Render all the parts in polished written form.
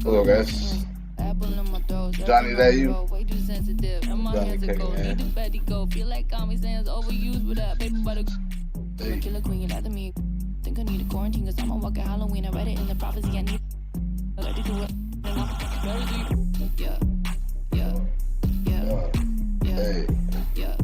Hello, guys. Johnny, that you? Johnny King, Hey. Killer queen, you to me. Think I need a quarantine, cause I'm a walking Halloween. I read it in the prophecy. I need to do it. Yeah. Hey. Yeah.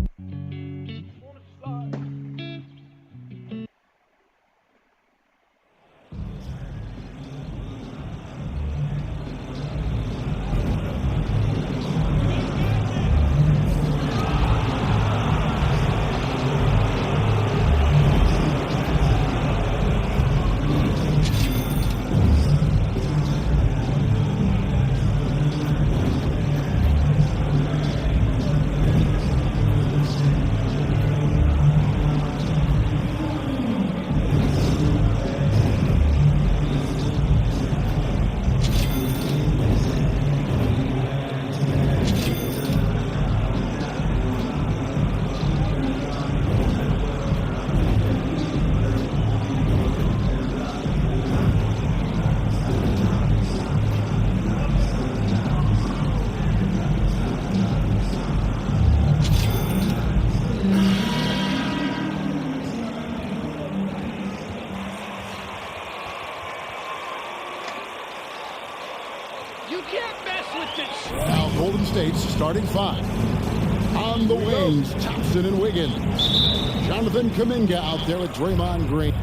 Now Golden State's starting five. On the wings, Thompson and Wiggins. Jonathan Kuminga out there with Draymond Green.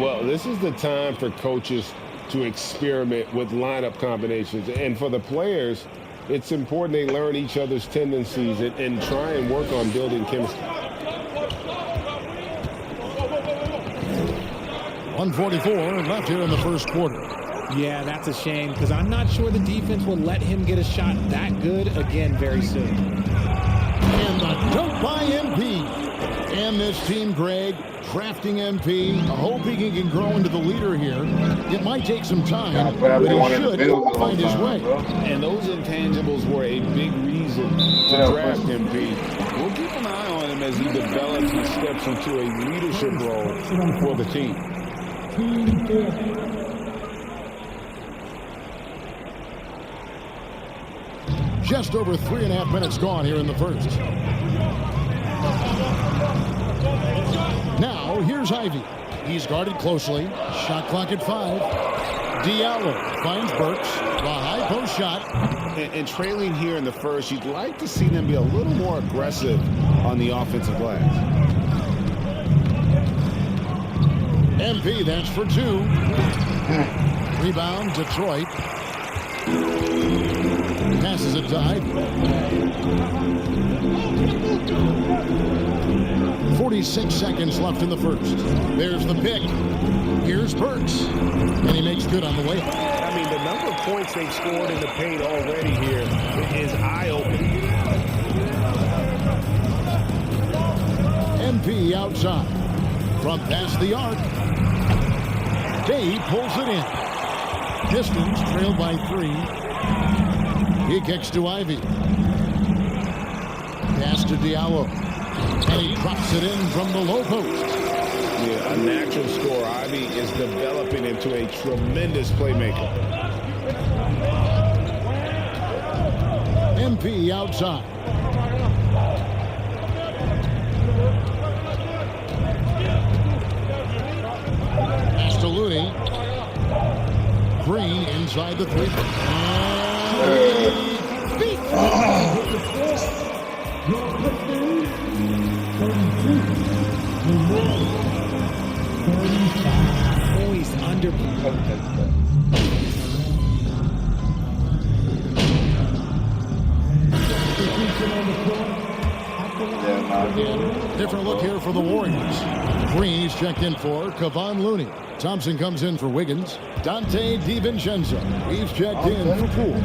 Well, this is the time for coaches to experiment with lineup combinations. And for the players, it's important they learn each other's tendencies and try and work on building chemistry. 1:44 left here in the first quarter. Yeah, that's a shame because I'm not sure the defense will let him get a shot that good again very soon. And the dunk by MP. And this team, Greg, drafting MP, hoping he can grow into the leader here. It might take some time, but he should find his way. And those intangibles were a big reason to draft MP. We'll keep an eye on him as he develops and steps into a leadership role for the team. Just over 3.5 minutes gone here in the first. Now, here's Ivy. He's guarded closely. Shot clock at 5. Diallo finds Burks. The high post shot. And trailing here in the first, you'd like to see them be a little more aggressive on the offensive glass. MP, that's for 2. Rebound, Detroit. Passes it to Ivy. 46 seconds left in the first. There's the pick. Here's Burks. And he makes good on the way. I mean, the number of points they've scored in the paint already here is eye-opening. MP outside. From past the arc. Day pulls it in. Pistons trailed by 3. He kicks to Ivy. Pass to Diallo. And he drops it in from the low post. Yeah, a natural scorer. Ivy is developing into a tremendous playmaker. MP outside. Pass to Looney. Green inside the 3. He's under. Different look here for the Warriors. Green is checked in for Kevon Looney. Thompson comes in for Wiggins. Dante DiVincenzo. He's checked in for Poole.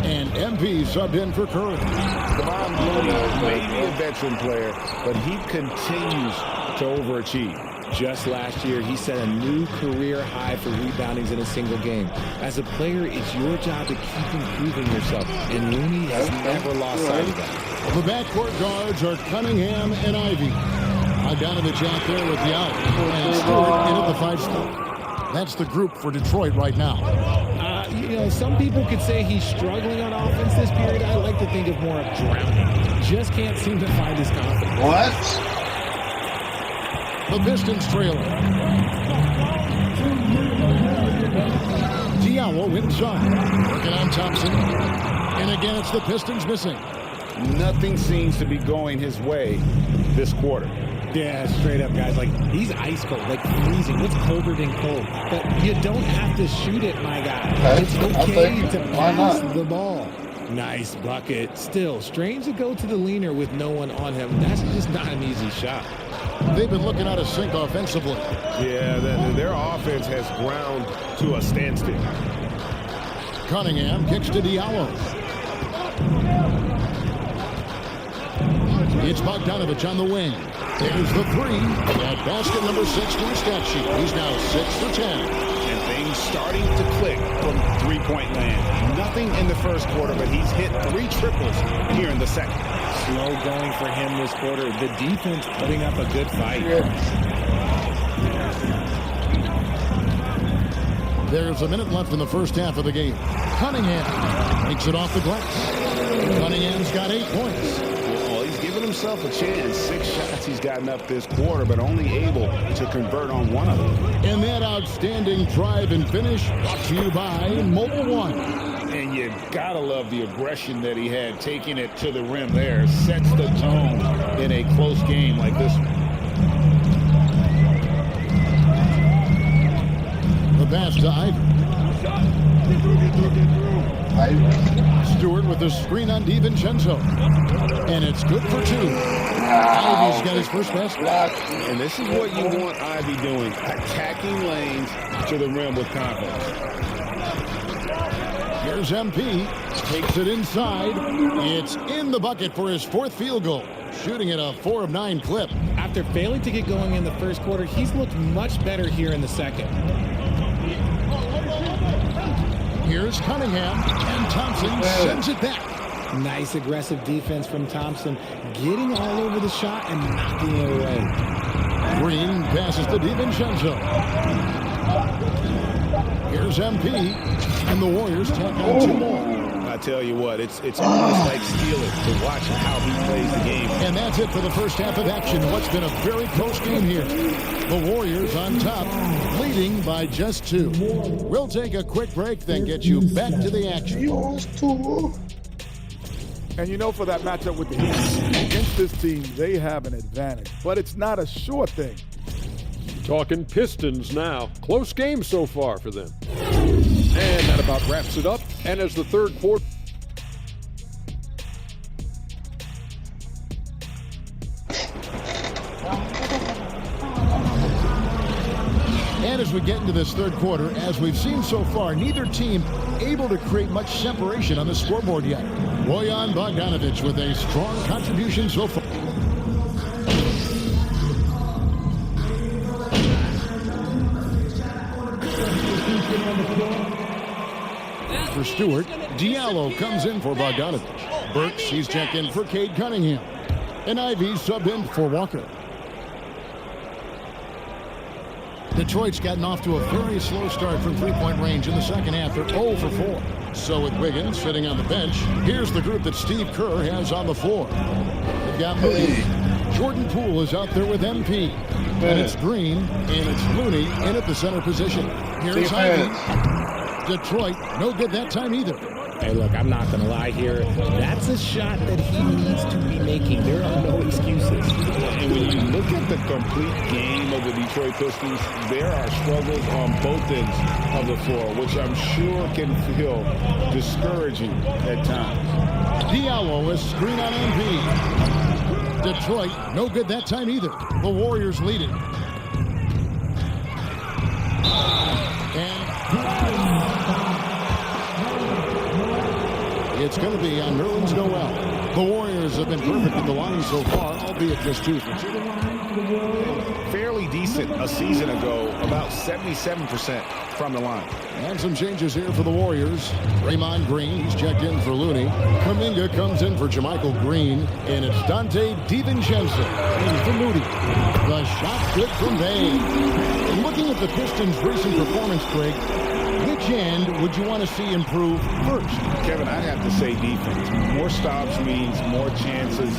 And MP subbed in for Curry. Kevon Looney may be a veteran player, but he continues to overachieve. Just last year, he set a new career high for reboundings in a single game. As a player, it's your job to keep improving yourself, and Looney has never lost sight of that. The backcourt guards are Cunningham and Ivy. Bogdanovich out there with the out, and Stewart in at the 5 spot. That's the group for Detroit right now. You know, some people could say he's struggling on offense this period. I like to think of more of drowning. Just can't seem to find his confidence. What? The Pistons trailing. Diallo inside. Working on Thompson. And again, it's the Pistons missing. Nothing seems to be going his way this quarter. Yeah, straight up, guys. Like, he's ice cold, like freezing. What's colder than cold? But you don't have to shoot it, my guy. It's okay to pass the ball. Nice bucket. Still, strange to go to the leaner with no one on him. That's just not an easy shot. They've been looking out of sync offensively. Yeah, their offense has ground to a standstill. Cunningham kicks to Diallo. It's Bogdanovich on the wing. There's the 3. At basket number 6 to his stat sheet. He's now 6 for 10. And things starting to click from three-point land. Nothing in the first quarter, but he's hit 3 triples here in the second. Slow going for him this quarter. The defense putting up a good fight. There's a minute left in the first half of the game. Cunningham makes it off the glass. Cunningham's got 8 points. Well, he's given himself a chance. 6 shots he's gotten up this quarter, but only able to convert on 1 of them. And that outstanding drive and finish brought to you by Mobile One. And you gotta love the aggression that he had, taking it to the rim there. Sets the tone in a close game like this one. The pass to Ivy. Stewart with the screen on DiVincenzo. And it's good for 2. Ivy's got his first basket. And this is what you want Ivy doing, attacking lanes to the rim with confidence. Here's MP. Takes it inside. It's in the bucket for his 4th field goal. Shooting at a 4 of 9 clip. After failing to get going in the first quarter, he's looked much better here in the second. Here's Cunningham, and Thompson sends it back. Nice aggressive defense from Thompson, getting all over the shot and knocking it away. Green passes to DiVincenzo. Here's MP, and the Warriors tack on 2 more. I tell you what, it's almost like stealing to watch how he plays the game. And that's it for the first half of action. What's been a very close game here. The Warriors on top, leading by just 2. We'll take a quick break, then get you back to the action. And you know, for that matchup with the Heat, against this team, they have an advantage. But it's not a sure thing. Talking Pistons now. Close game so far for them. And that about wraps it up. And as the third quarter. And as we get into this third quarter, as we've seen so far, neither team able to create much separation on the scoreboard yet. Bojan Bogdanovich with a strong contribution so far. For Stewart, Diallo comes in for Bogdanovich. Burks, he's checked in for Cade Cunningham. And Ivy subbed in for Walker. Detroit's gotten off to a very slow start from three-point range in the second half. They're 0 for 4. So with Wiggins sitting on the bench, here's the group that Steve Kerr has on the floor. They've got Moody. Jordan Poole is out there with MP. And it's Green, and it's Looney in at the center position. Here's Ivy. Detroit, no good that time either. Hey, look, I'm not going to lie here. That's a shot that he needs to be making. There are no excuses. And when you look at the complete game of the Detroit Pistons, there are struggles on both ends of the floor, which I'm sure can feel discouraging at times. Diallo is screen on MP. Detroit, no good that time either. The Warriors lead it. It's going to be on Nerlens Noel. The Warriors have been perfect in the line so far, albeit just 2 for 2. Fairly decent a season ago, about 77% from the line. And some changes here for the Warriors. Draymond Green, he's checked in for Looney. Kuminga comes in for Jermichael Green. And it's Dante DiVincenzo in for Moody. The shot good from Bay. And looking at the Pistons' recent performance, Craig, which end would you want to see improve first? Kevin, I'd have to say defense. More stops means more chances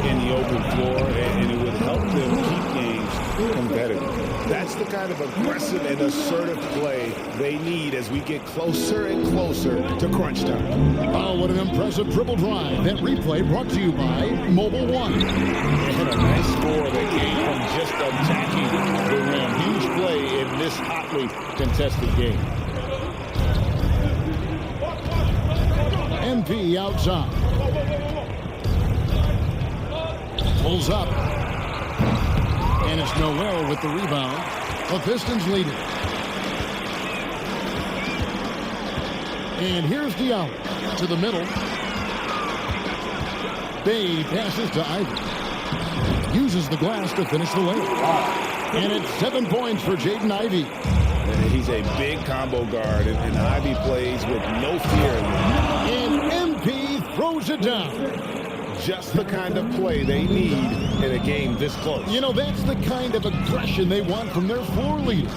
in the open floor, and it would help them keep games competitive. That's the kind of aggressive and assertive play they need as we get closer and closer to crunch time. Oh, what an impressive triple drive. That replay brought to you by Mobile One. And a nice score that came from just attacking the rim. Huge play in this hotly contested game. MP outside. Pulls up. And it's Noel with the rebound. The Pistons lead it. And here's Diallo to the middle. Bay passes to Ivy. Uses the glass to finish the layup. And it's 7 points for Jaden Ivey. And he's a big combo guard, and Ivy plays with no fear. And MP throws it down. Just the kind of play they need in a game this close. You know, that's the kind of aggression they want from their floor leader.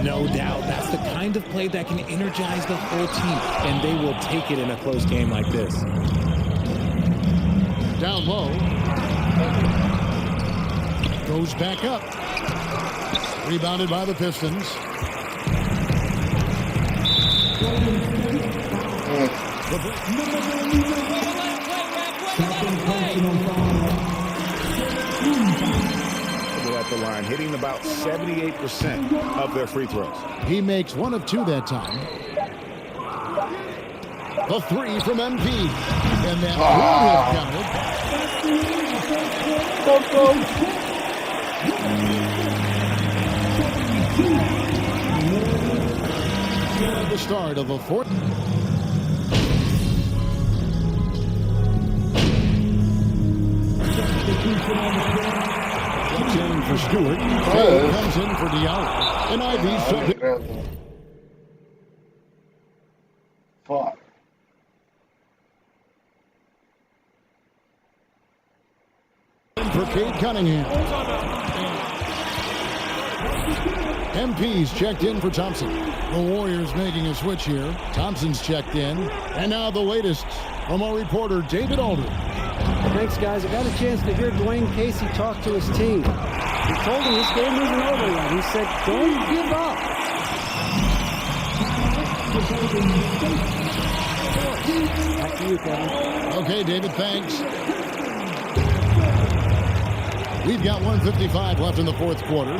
No doubt. That's the kind of play that can energize the whole team, and they will take it in a close game like this. Down low. Goes back up. Rebounded by the Pistons. At the line, hitting about 78% of their free throws. He makes 1 of 2 that time. The 3 from MP. And that would have counted. The start of the fourth. In for Stewart. Comes in for Diallo. And Ivy subbed it. Fuck. For Cade Cunningham. MP's checked in for Thompson. The Warriors making a switch here. Thompson's checked in. And now the latest from our reporter, David Aldridge. Thanks, guys. I got a chance to hear Dwayne Casey talk to his team. He told them this game isn't over yet. He said, don't give up. Back to you, Kevin. Okay, David, thanks. We've got 1:55 left in the fourth quarter.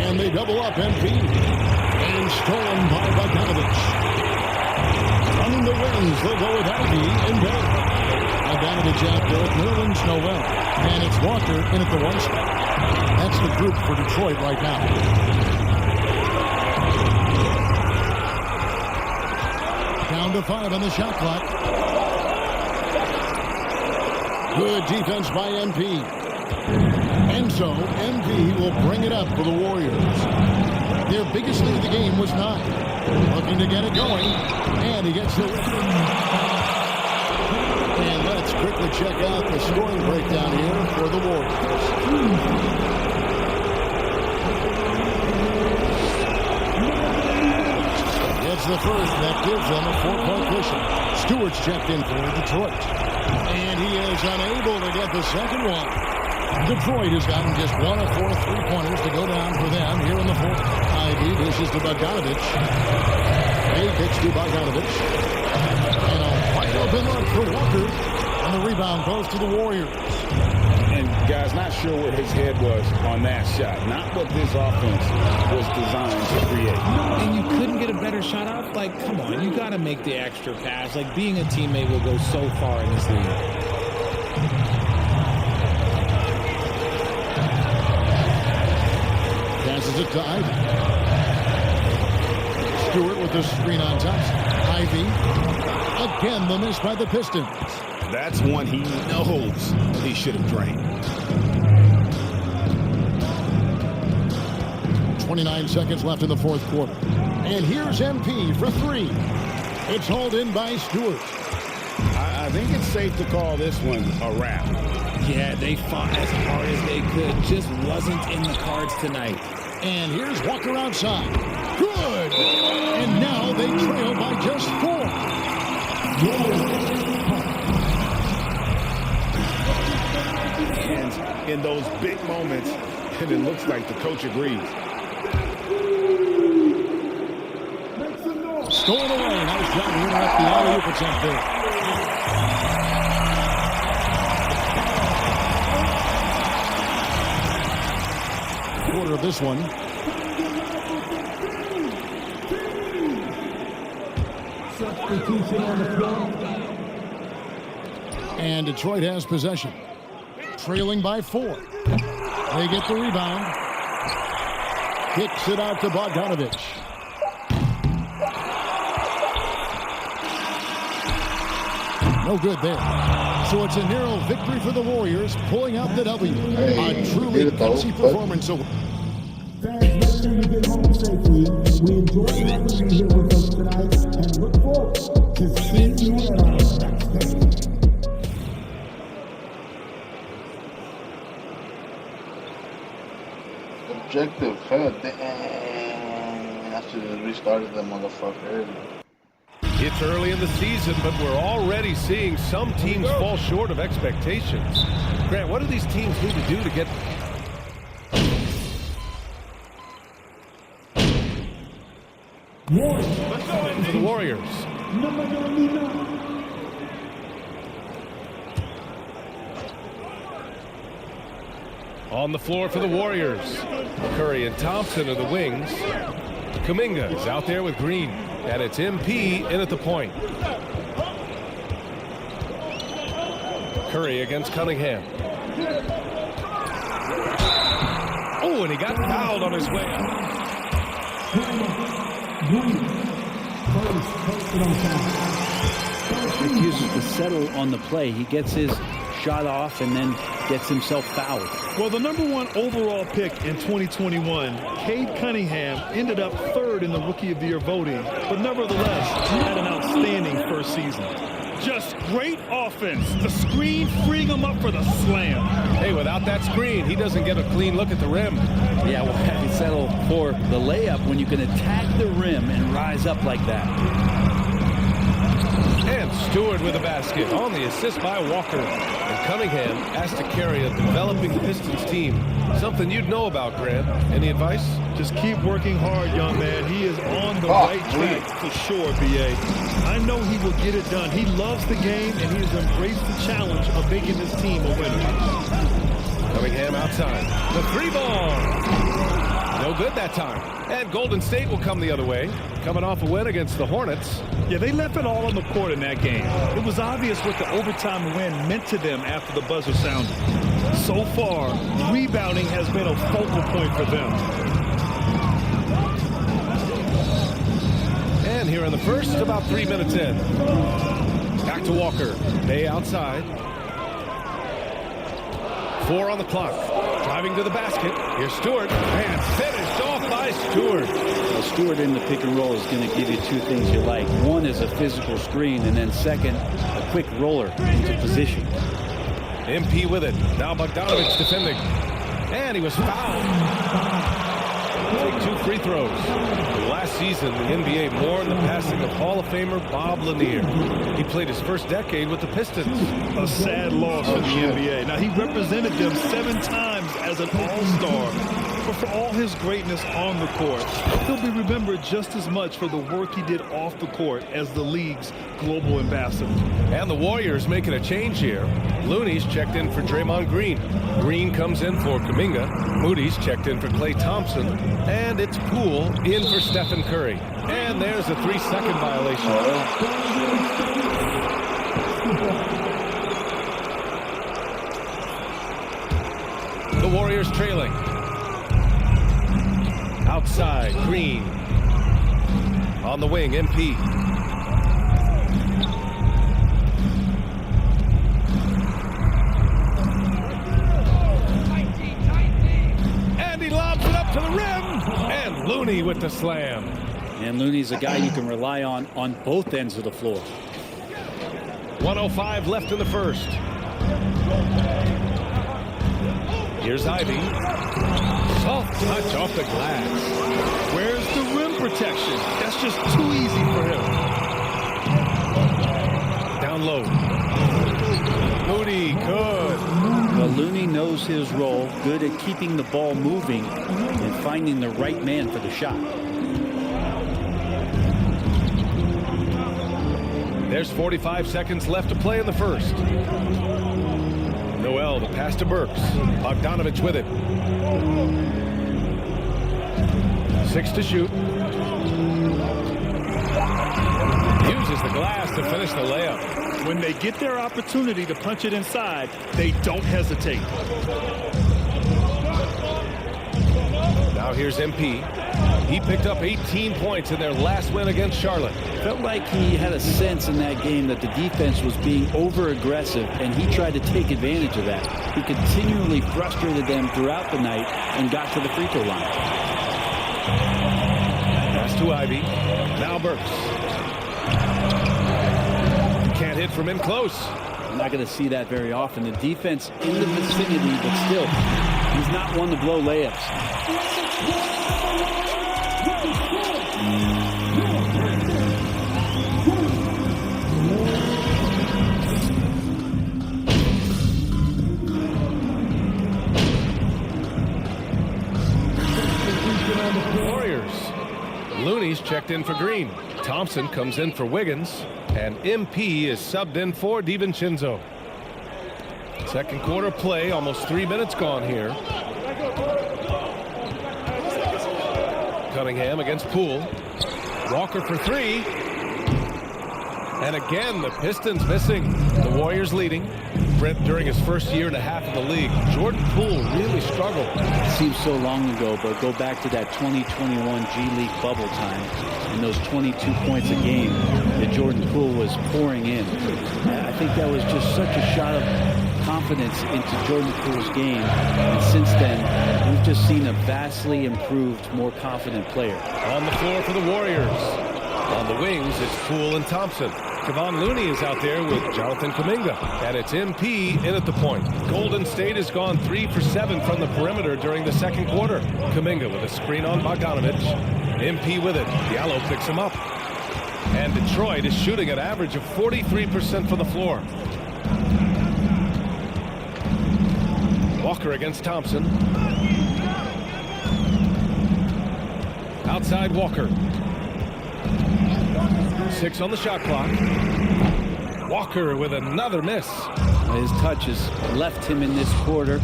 And they double up MP. And stolen by Bogdanovich. Running the wings, they'll go with Ivy and Bay. Bogdanovich out there, Nerlens Noel. And it's Walker in at the 1 spot. That's the group for Detroit right now. Down to 5 on the shot clock. Good defense by MP. And so, MP will bring it up for the Warriors. Their biggest lead of the game was 9. Looking to get it going. And he gets it. And let's quickly check out the scoring breakdown here for the Warriors. It's the first that gives them a 4-point cushion. Stewart's checked in for Detroit. And he is unable to get the second one. Detroit has gotten just 1 of 4 3-pointers to go down for them here in the fourth. Ivy dishes to Bogdanovich. They pitch to Bogdanovich. And a wide open look for Walker. And the rebound goes to the Warriors. And guys, not sure where his head was on that shot. Not what this offense was designed to create. And you couldn't get a better shot off? Like, come on, you got to make the extra pass. Like, being a teammate will go so far in this league. Passes it to Ivy. Stewart with the screen on Thompson. Ivy. Again, the miss by the Pistons. That's one he knows he should have drained. 29 seconds left in the fourth quarter. And here's MP for three. It's hauled in by Stewart. I think it's safe to call this one a wrap. Yeah, they fought as hard as they could. Just wasn't in the cards tonight. And here's Walker outside. Good! And now they trail by just 4. And in those big moments, and it looks like the coach agrees. Stolen away. Nice job to interrupt the alley-oop. It's up there. Quarter of this one. And Detroit has possession. Trailing by 4. They get the rebound. Kicks it out to Bogdanovich. No good there. So it's a narrow victory for the Warriors, pulling out the W. A truly gutsy performance. Thanks for letting me get home safely. We enjoyed having you here with us tonight and look forward to seeing you at our backstage. Objective, huh? Dang. I should have restarted that motherfucker earlier. It's early in the season, but we're already seeing some teams fall short of expectations. Grant, what do these teams need to do to get... Let's go in for the Warriors. On the floor for the Warriors. Curry and Thompson are the wings. Kuminga is out there with Green. And it's MP in at the point. Curry against Cunningham. Oh, and he got fouled on his way out. Refuses to settle on the play. He gets his shot off and then gets himself fouled. Well, the #1 overall pick in 2021, Cade Cunningham, ended up 3rd in the Rookie of the Year voting, but nevertheless, he had an outstanding first season. Just great offense. The screen freeing him up for the slam. Hey, without that screen, he doesn't get a clean look at the rim. Yeah, well, how do you settle for the layup when you can attack the rim and rise up like that? And Stewart with a basket on the assist by Walker. And Cunningham has to carry a developing Pistons team. Something you'd know about, Grant. Any advice? Just keep working hard, young man. He is on the right track for sure, B.A. I know he will get it done. He loves the game, and he has embraced the challenge of making this team a winner. Cunningham outside. The 3-ball. No good that time. And Golden State will come the other way, coming off a win against the Hornets. Yeah, they left it all on the court in that game. It was obvious what the overtime win meant to them after the buzzer sounded. So far, rebounding has been a focal point for them. And here in the first, about 3 minutes in. Back to Walker. Bay outside. 4 on the clock. Driving to the basket. Here's Stewart. And finished off by Stewart. Well, Stewart in the pick and roll is going to give you 2 things you like. One is a physical screen, and then second, a quick roller into position. MP with it. Now Bogdanovich defending. And he was fouled. Take 2 free throws. Last season, the NBA mourned the passing of Hall of Famer Bob Lanier. He played his first decade with the Pistons. A sad loss for the NBA. Now, he represented them 7 times as an all-star. But for all his greatness on the court, he'll be remembered just as much for the work he did off the court as the league's global ambassador. And the Warriors making a change here. Looney's checked in for Draymond Green. Green comes in for Kuminga. Moody's checked in for Klay Thompson. And it's Poole in for Stephen Curry. And there's a 3-second violation. The Warriors trailing. Outside, Green. On the wing, MP. And he lobs it up to the rim. Looney with the slam. And Looney's a guy you can rely on both ends of the floor. 1:05 left in the first. Here's Ivy. Soft touch off the glass. Where's the rim protection? That's just too easy for him. Down low. Looney, good. Well, Looney knows his role, good at keeping the ball moving and finding the right man for the shot. There's 45 seconds left to play in the first. Noel, the pass to Burks. Bogdanovich with it. 6 to shoot. Uses the glass to finish the layup. When they get their opportunity to punch it inside, they don't hesitate. Now here's MP. He picked up 18 points in their last win against Charlotte. Felt like he had a sense in that game that the defense was being over-aggressive, and he tried to take advantage of that. He continually frustrated them throughout the night and got to the free throw line. Pass to Ivy. Now Burks. Can't hit from in close. I'm not going to see that very often. The defense in the vicinity, but still, he's not one to blow layups. Warriors. Looney's checked in for Green. Thompson comes in for Wiggins. And MP is subbed in for DiVincenzo. Second quarter play, almost 3 minutes gone here. Cunningham against Poole. Walker for 3. And again, the Pistons missing. The Warriors leading. Brent during his first year and a half in the league. Jordan Poole really struggled. It seems so long ago, but go back to that 2021 G League bubble time and those 22 points a game that Jordan Poole was pouring in. I think that was just such a shot of confidence into Jordan Poole's game. And since then, we've just seen a vastly improved, more confident player. On the floor for the Warriors. On the wings, it's Poole and Thompson. Kevon Looney is out there with Jonathan Kuminga. And it's MP in at the point. Golden State has gone 3 for 7 from the perimeter during the second quarter. Kuminga with a screen on Bogdanovich. MP with it. Diallo picks him up. And Detroit is shooting an average of 43% from the floor. Walker against Thompson. Outside Walker. 6 on the shot clock. Walker with another miss. His touches left him in this quarter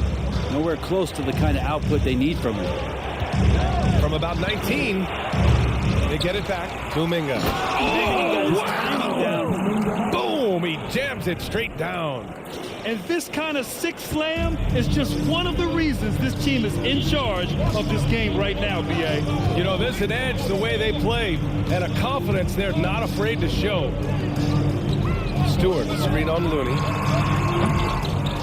nowhere close to the kind of output they need from him. From about 19, they get it back. Kuminga. Oh, wow. Boom! He jams it straight down. And this kind of sick slam is just one of the reasons this team is in charge of this game right now, B.A. You know, there's an edge the way they play and a confidence they're not afraid to show. Stewart, a screen on Looney.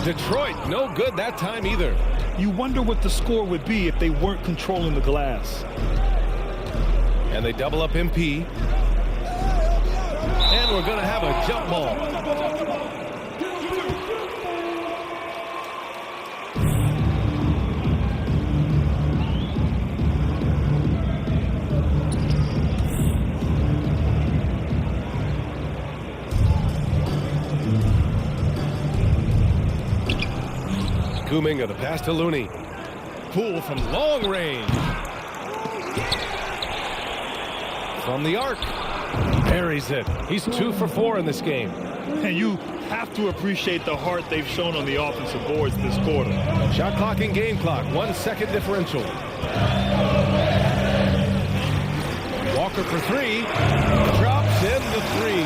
Detroit, no good that time either. You wonder what the score would be if they weren't controlling the glass. And they double up MP. And we're going to have a jump ball. Kuminga, the pass to Looney. Poole from long range. From the arc. Buries it. He's 2 for 4 in this game. And you have to appreciate the heart they've shown on the offensive boards this quarter. Shot clock and game clock. 1 second differential. Walker for 3. Drops in the 3.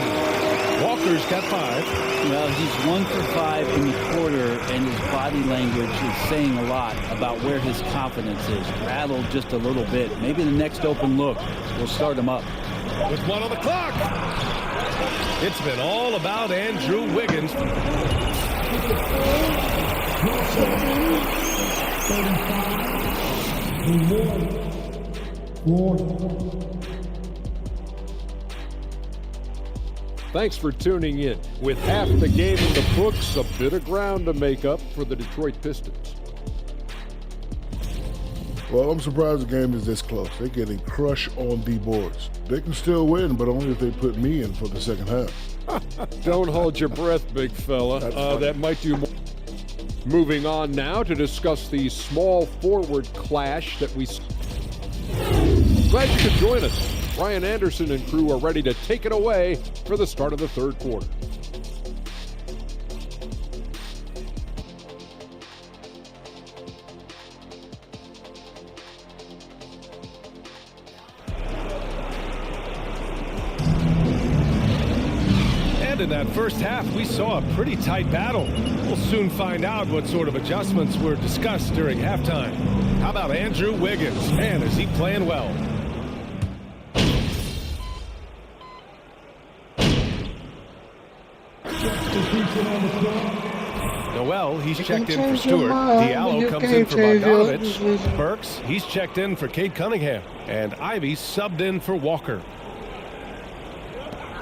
Walker's got 5. Well, he's 1 for 5 in the quarter, and his body language is saying a lot about where his confidence is. Rattled just a little bit. Maybe the next open look will start him up. With 1 on the clock. It's been all about Andrew Wiggins. Thanks for tuning in. With half the game in the books, a bit of ground to make up for the Detroit Pistons. Well, I'm surprised the game is this close. They're getting crushed on the boards. They can still win, but only if they put me in for the second half. Don't hold your breath, big fella. That might do more. Moving on now to discuss the small forward clash that we... Glad you could join us. Ryan Anderson and crew are ready to take it away for the start of the third quarter. And in that first half, we saw a pretty tight battle. We'll soon find out what sort of adjustments were discussed during halftime. How about Andrew Wiggins? Man, is he playing well. Noel, he's checked in for Stewart. Diallo comes in for Bogdanovich. Burks, he's checked in for Cade Cunningham. And Ivy subbed in for Walker.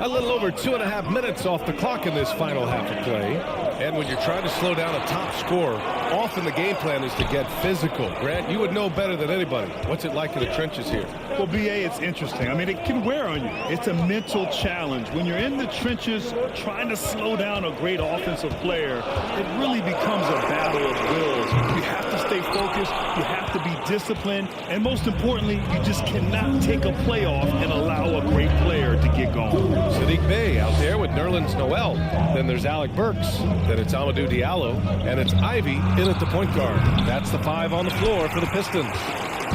A little over 2.5 minutes off the clock in this final half of play. And when you're trying to slow down a top scorer, often the game plan is to get physical. Grant, you would know better than anybody. What's it like in the trenches here? Well, BA, it's interesting. I mean, it can wear on you. It's a mental challenge. When you're in the trenches trying to slow down a great offensive player, it really becomes a battle of wills. You have to stay focused. You have to be disciplined. And most importantly, you just cannot take a play off and allow a great player to get going. Sadiq Bey out there with Nerlens Noel. Then there's Alec Burks. Then it's Amadou Diallo. And it's Ivy in at the point guard. That's the 5 on the floor for the Pistons.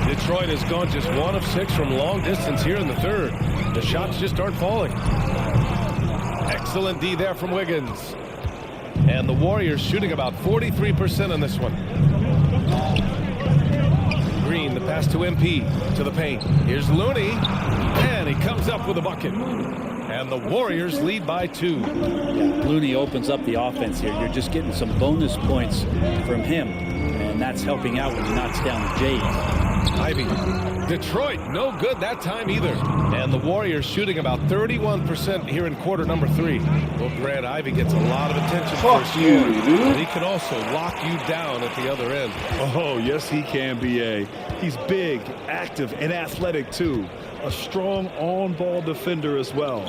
Detroit has gone just 1 of 6 from long distance here in the third. The shots just aren't falling. Excellent D there from Wiggins. And the Warriors shooting about 43% on this one. Green, the pass to MP, to the paint. Here's Looney, and he comes up with a bucket. And the Warriors lead by 2. Yeah, Looney opens up the offense here. You're just getting some bonus points from him, and that's helping out when he knocks down the Jays. Ivy. Detroit, no good that time either. And the Warriors shooting about 31% here in quarter number 3. Well, Grant, Ivy gets a lot of attention first year. But he can also lock you down at the other end. Oh, yes, he can, BA. He's big, active, and athletic, too. A strong on-ball defender as well.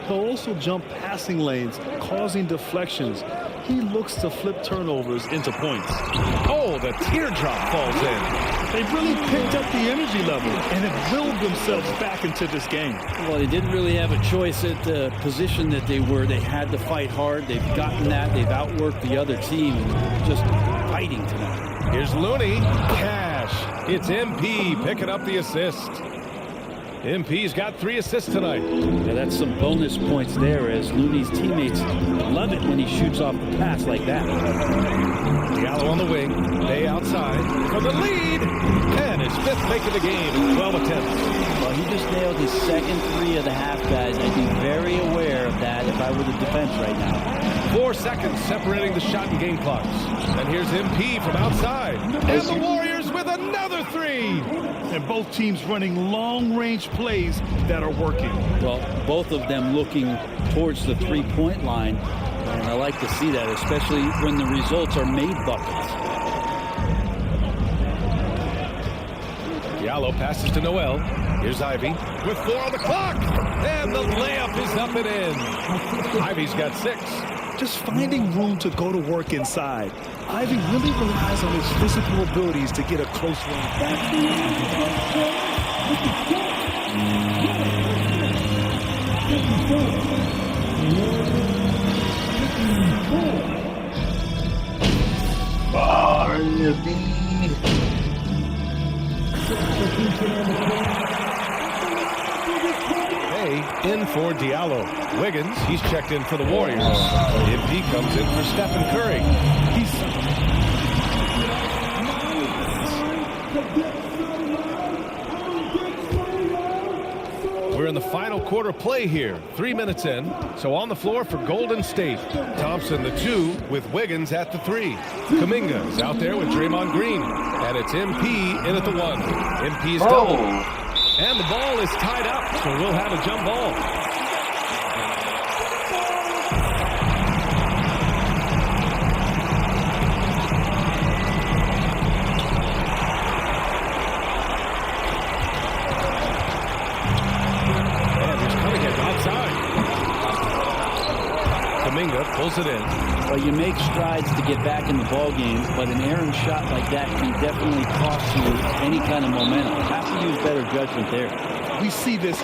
He'll also jump passing lanes, causing deflections. He looks to flip turnovers into points. Oh, the teardrop falls in. They've really picked up the energy level and have willed themselves back into this game. Well, they didn't really have a choice at the position that they were. They had to fight hard. They've gotten that. They've outworked the other team and just fighting tonight. Here's Looney. Cash. It's MP picking up the assist. MP's got 3 assists tonight. Yeah, that's some bonus points there as Looney's teammates love it when he shoots off the pass like that. Diallo on the wing. Bay outside for the lead. And his 5th make of the game in 12 attempts. Well, he just nailed his second 3 of the half, guys. I'd be very aware of that if I were the defense right now. 4 seconds separating the shot and game clocks. And here's MP from outside. And the Warriors with another 3. And both teams running long-range plays that are working. Well, both of them looking towards the three-point line. And I like to see that, especially when the results are made buckets. Diallo passes to Noel. Here's Ivy with 4 on the clock. And the layup is up and in. Ivy's got 6. Just finding room to go to work inside. Ivy really relies on his physical abilities to get a close range. In for Diallo. Wiggins, he's checked in for the Warriors. MP comes in for Stephen Curry. We're in the final quarter play here. 3 minutes in. So on the floor for Golden State. Thompson the 2 with Wiggins at the 3. Kuminga is out there with Draymond Green. And it's MP in at the 1. MP's double. And the ball is tied up, so we'll have a jump ball. And here's Cunningham outside. Kuminga pulls it in. Well, you make strides to get back in the ball game, but an errant shot like that can definitely cost you any kind of momentum. You have to use better judgment there. We see this.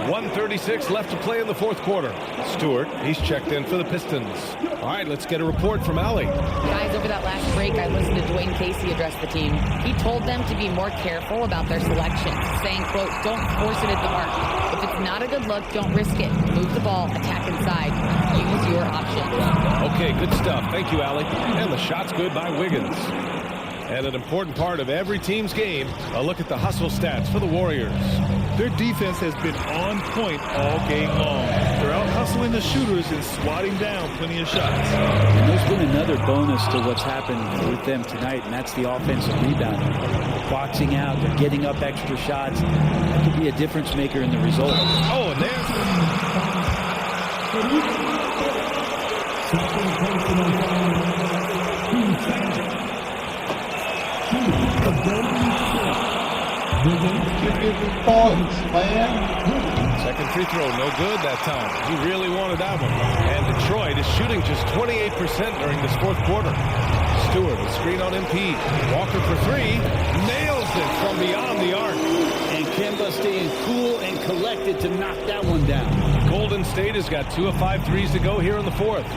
1:36 left to play in the fourth quarter. Stewart, he's checked in for the Pistons. All right, let's get a report from Allie. Guys, over that last break, I listened to Dwayne Casey address the team. He told them to be more careful about their selections, saying, quote, don't force it at the mark. If it's not a good look, don't risk it. Move the ball, attack inside. Use your options. Okay, good stuff. Thank you, Allie. And the shot's good by Wiggins. And an important part of every team's game, a look at the hustle stats for the Warriors. Their defense has been on point all game long. They're out hustling the shooters and swatting down plenty of shots. And there's been another bonus to what's happened with them tonight, and that's the offensive rebounding. They're boxing out, they're getting up extra shots. That could be a difference maker in the result. Oh, and there's... Second free throw, no good that time. He really wanted that one. And Detroit is shooting just 28% during this fourth quarter. Stewart, a screen on MP. Walker for three. Nails it from beyond the arc. And Kemba staying cool and collected to knock that one down. Golden State has got 2 of 5 threes to go here in the fourth.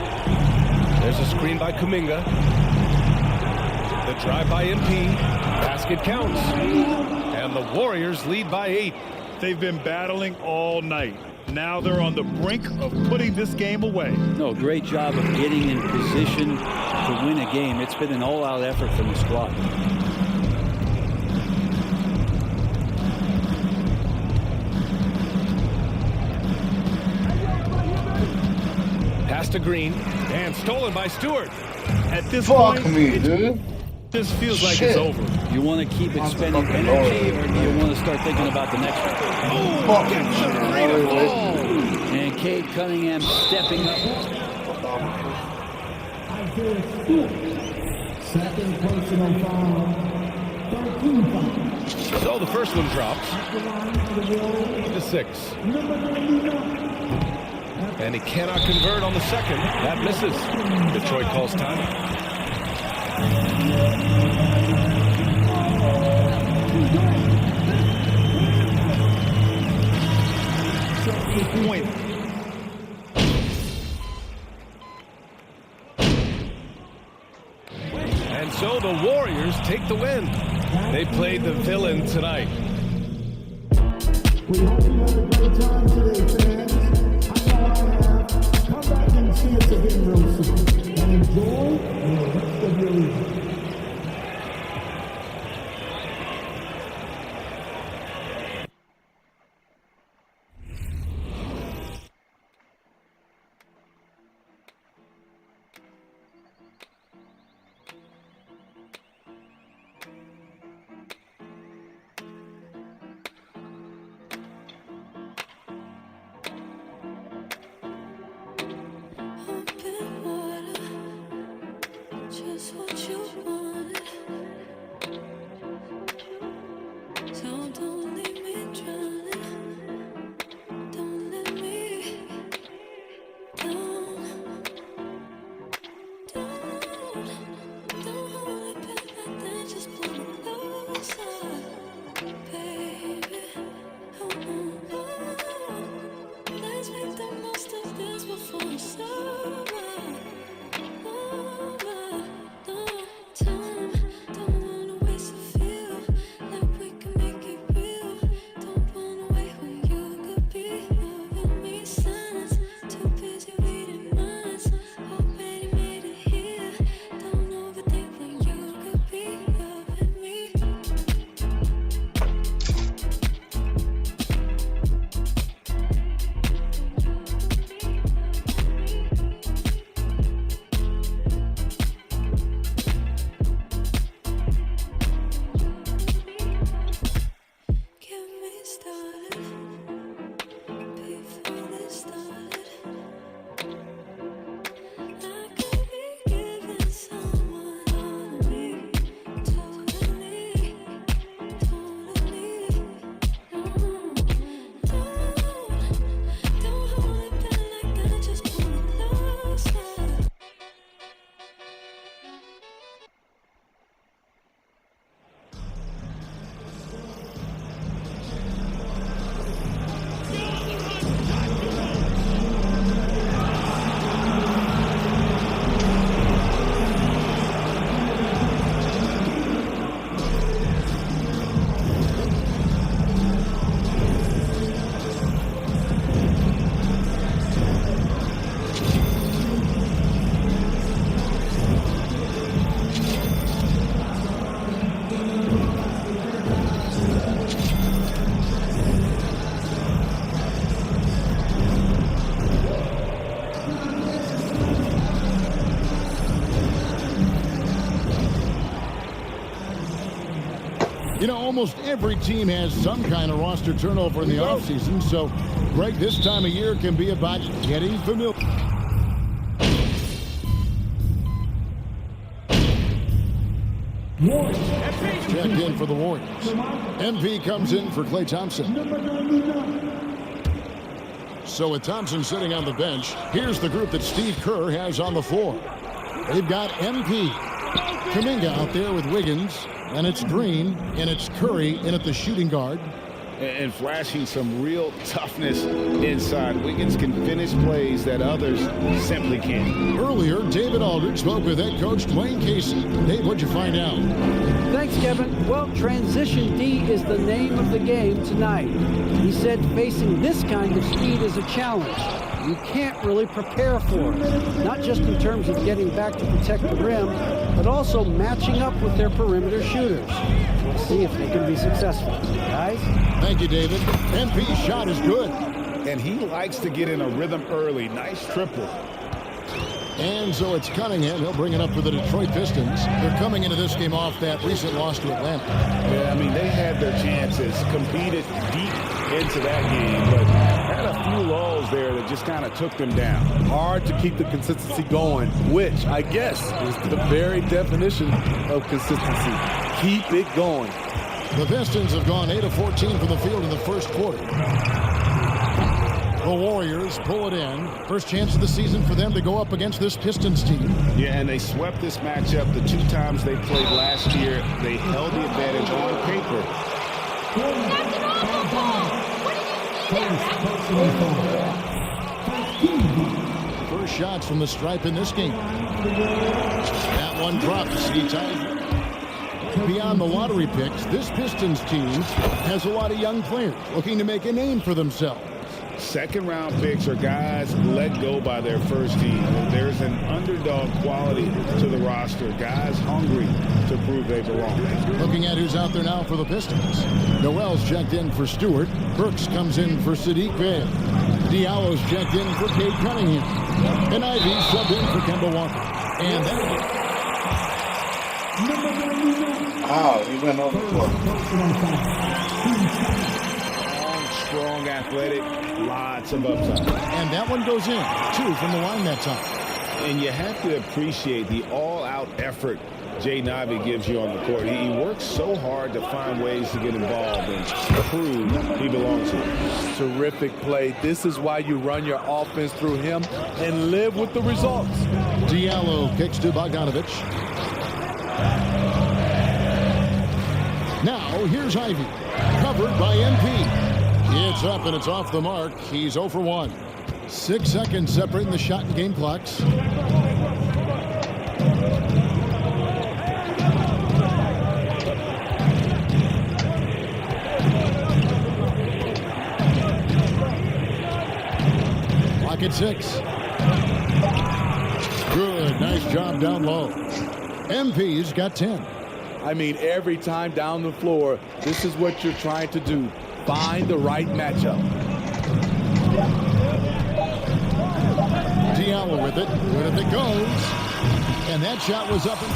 There's a screen by Kuminga. The drive by MP. Basket counts. And the Warriors lead by 8. They've been battling all night. Now they're on the brink of putting this game away. No, great job of getting in position to win a game. It's been an all-out effort from the squad. Pass to Green. And stolen by Stewart. At this Fuck point, me, dude. Just feels like it's over. You want to keep expending energy, or do you want to start thinking about the next one? Oh, gets the freedom ball. And Cade Cunningham stepping up. Second personal foul. 13 foul. So the first one drops to 6. And he cannot convert on the second. That misses. Detroit calls time. Point. And so the Warriors take the win. They played the villain tonight. We hope you had a great time today, fans. I know I have. Come back and see us again real soon. And enjoy the rest of your evening. know, almost every team has some kind of roster turnover in the offseason, so, Greg, this time of year can be about getting familiar. Checked in for the Warriors. MP comes in for Klay Thompson. So with Thompson sitting on the bench, here's the group that Steve Kerr has on the floor. They've got MP, Kuminga out there with Wiggins, and it's Green, and it's Curry in at the shooting guard. And flashing some real toughness inside. Wiggins can finish plays that others simply can't. Earlier, David Aldridge spoke with head coach Dwayne Casey. Dave, what'd you find out? Thanks, Kevin. Well, transition D is the name of the game tonight. He said facing this kind of speed is a challenge. You can't really prepare for it, not just in terms of getting back to protect the rim, but also matching up with their perimeter shooters. We'll see if they can be successful. Guys? Thank you, David. MP's shot is good. And he likes to get in a rhythm early. Nice triple. And so it's Cunningham. He'll bring it up for the Detroit Pistons. They're coming into this game off that recent loss to Atlanta. Yeah, I mean, they had their chances, competed deep into that game, but had a few lulls there that just kind of took them down. Hard to keep the consistency going, which I guess is the very definition of consistency. Keep it going. The Pistons have gone 8 of 14 from the field in the first quarter. The Warriors pull it in. First chance of the season for them to go up against this Pistons team. Yeah, and they swept this matchup the 2 times they played last year. They held the advantage on paper. First shots from the stripe in this game. That one drops. He ties. Beyond the lottery picks, this Pistons team has a lot of young players looking to make a name for themselves. Second-round picks are guys let go by their first team. There's an underdog quality to the roster. Guys hungry to prove they belong. Looking at who's out there now for the Pistons. Noel's checked in for Stewart. Burks comes in for Sadiq Bey. Diallo's checked in for Cade Cunningham. And Ivy subbed in for Kemba Walker. And that... Wow, he went over for Strong, athletic, lots of upside. And that one goes in. 2 from the line that time. And you have to appreciate the all-out effort Jay Ivey gives you on the court. He works so hard to find ways to get involved and prove he belongs here. Terrific play. This is why you run your offense through him and live with the results. Diallo kicks to Bogdanovich. Now, here's Ivy. Covered by MP. It's up and it's off the mark. He's 0 for 1. 6 seconds separating the shot and game clocks. Clock at 6. Good. Nice job down low. MP's got 10. I mean, every time down the floor, this is what you're trying to do. Find the right matchup. Diallo with it. Good if it goes. And that shot was up and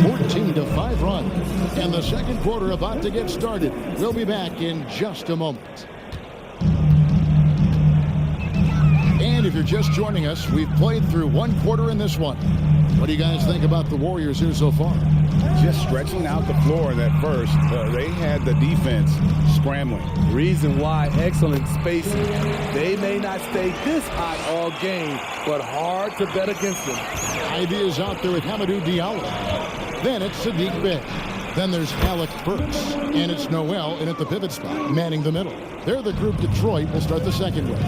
14-5 run. And the second quarter about to get started. We'll be back in just a moment. And if you're just joining us, we've played through 1 quarter in this one. What do you guys think about the Warriors here so far? Just stretching out the floor in that first. They had the defense scrambling. Reason why, excellent spacing. They may not stay this hot all game, but hard to bet against them. Ivy is out there with Hamidou Diallo. Then it's Sadiq Bey. Then there's Alec Burks. And it's Noel in at the pivot spot, manning the middle. They're the group Detroit will start the second with.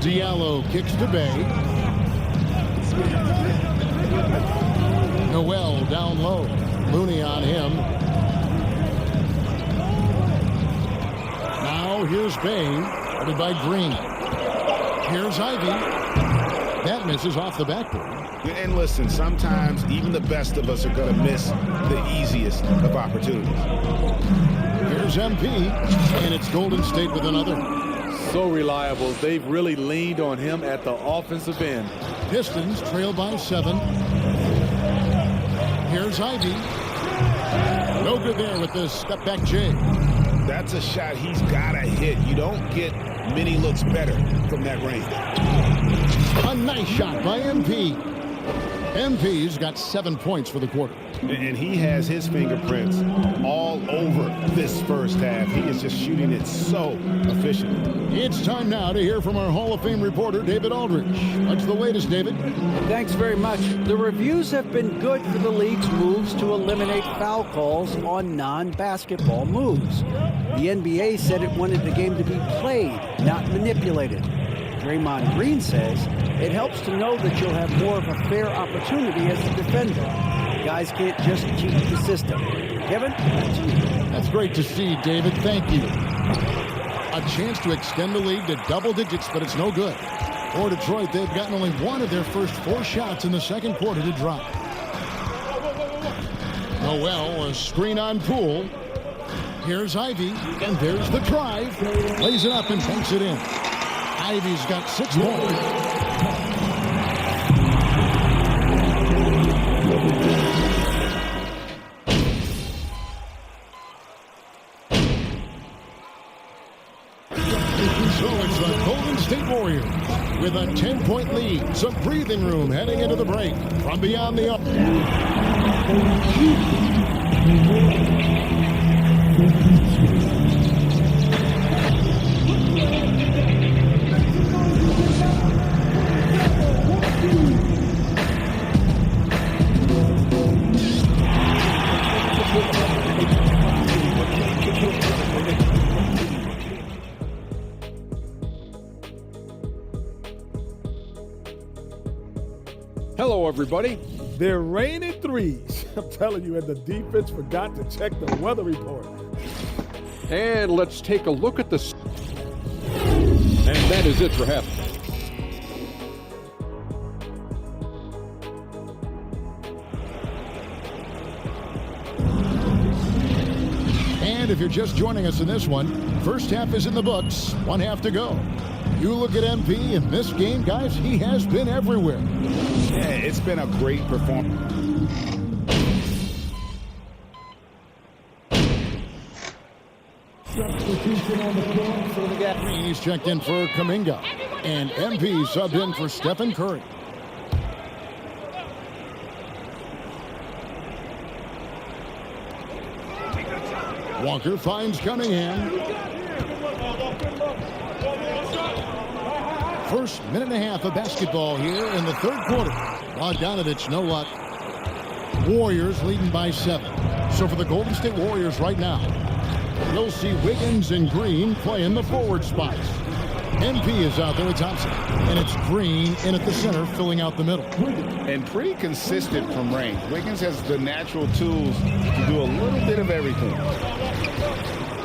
Diallo kicks to Bey. Noel down low. Looney on him. Now here's Bey, guarded by Green. Here's Ivy. That misses off the backboard. And listen, sometimes even the best of us are going to miss the easiest of opportunities. Here's MP, and it's Golden State with another. so reliable. They've really leaned on him at the offensive end. Pistons trail by 7. Here's Ivy. No good there with the step back J. That's a shot he's got to hit. You don't get many looks better from that range. A nice shot by MP. MP's got 7 points for the quarter. And he has his fingerprints all over this first half. He is just shooting it so efficiently. It's time now to hear from our Hall of Fame reporter, David Aldrich. What's the latest, David? Thanks very much. The reviews have been good for the league's moves to eliminate foul calls on non-basketball moves. The NBA said it wanted the game to be played, not manipulated. Draymond Green says it helps to know that you'll have more of a fair opportunity as a defender. Guys can't just cheat the system. Kevin, that's you. That's great to see, David. Thank you. A chance to extend the lead to double digits, but it's no good. For Detroit, they've gotten only one of their first 4 shots in the second quarter to drop. Noel, a screen on Poole. Here's Ivy, and there's the drive. Lays it up and banks it in. Ivy's got 6 points. So it's the Golden State Warriors with a 10-point lead. Some breathing room heading into the break from beyond the arc. Hello, everybody. They're raining threes. I'm telling you, and the defense forgot to check the weather report. And let's take a look at this. And that is it for half. And if you're just joining us in this one, first half is in the books, 1 half to go. You look at MP in this game, guys, he has been everywhere. Yeah, it's been a great performance. Green, he's checked in for Kuminga. And MP subbed in for Stephen Curry. Walker finds Cunningham. First minute and a half of basketball here in the third quarter. Bogdanovich, no luck. Warriors leading by 7. So for the Golden State Warriors right now, you'll see Wiggins and Green playing the forward spots. MP is out there at Thompson, and it's Green in at the center, filling out the middle. And pretty consistent from range. Wiggins has the natural tools to do a little bit of everything.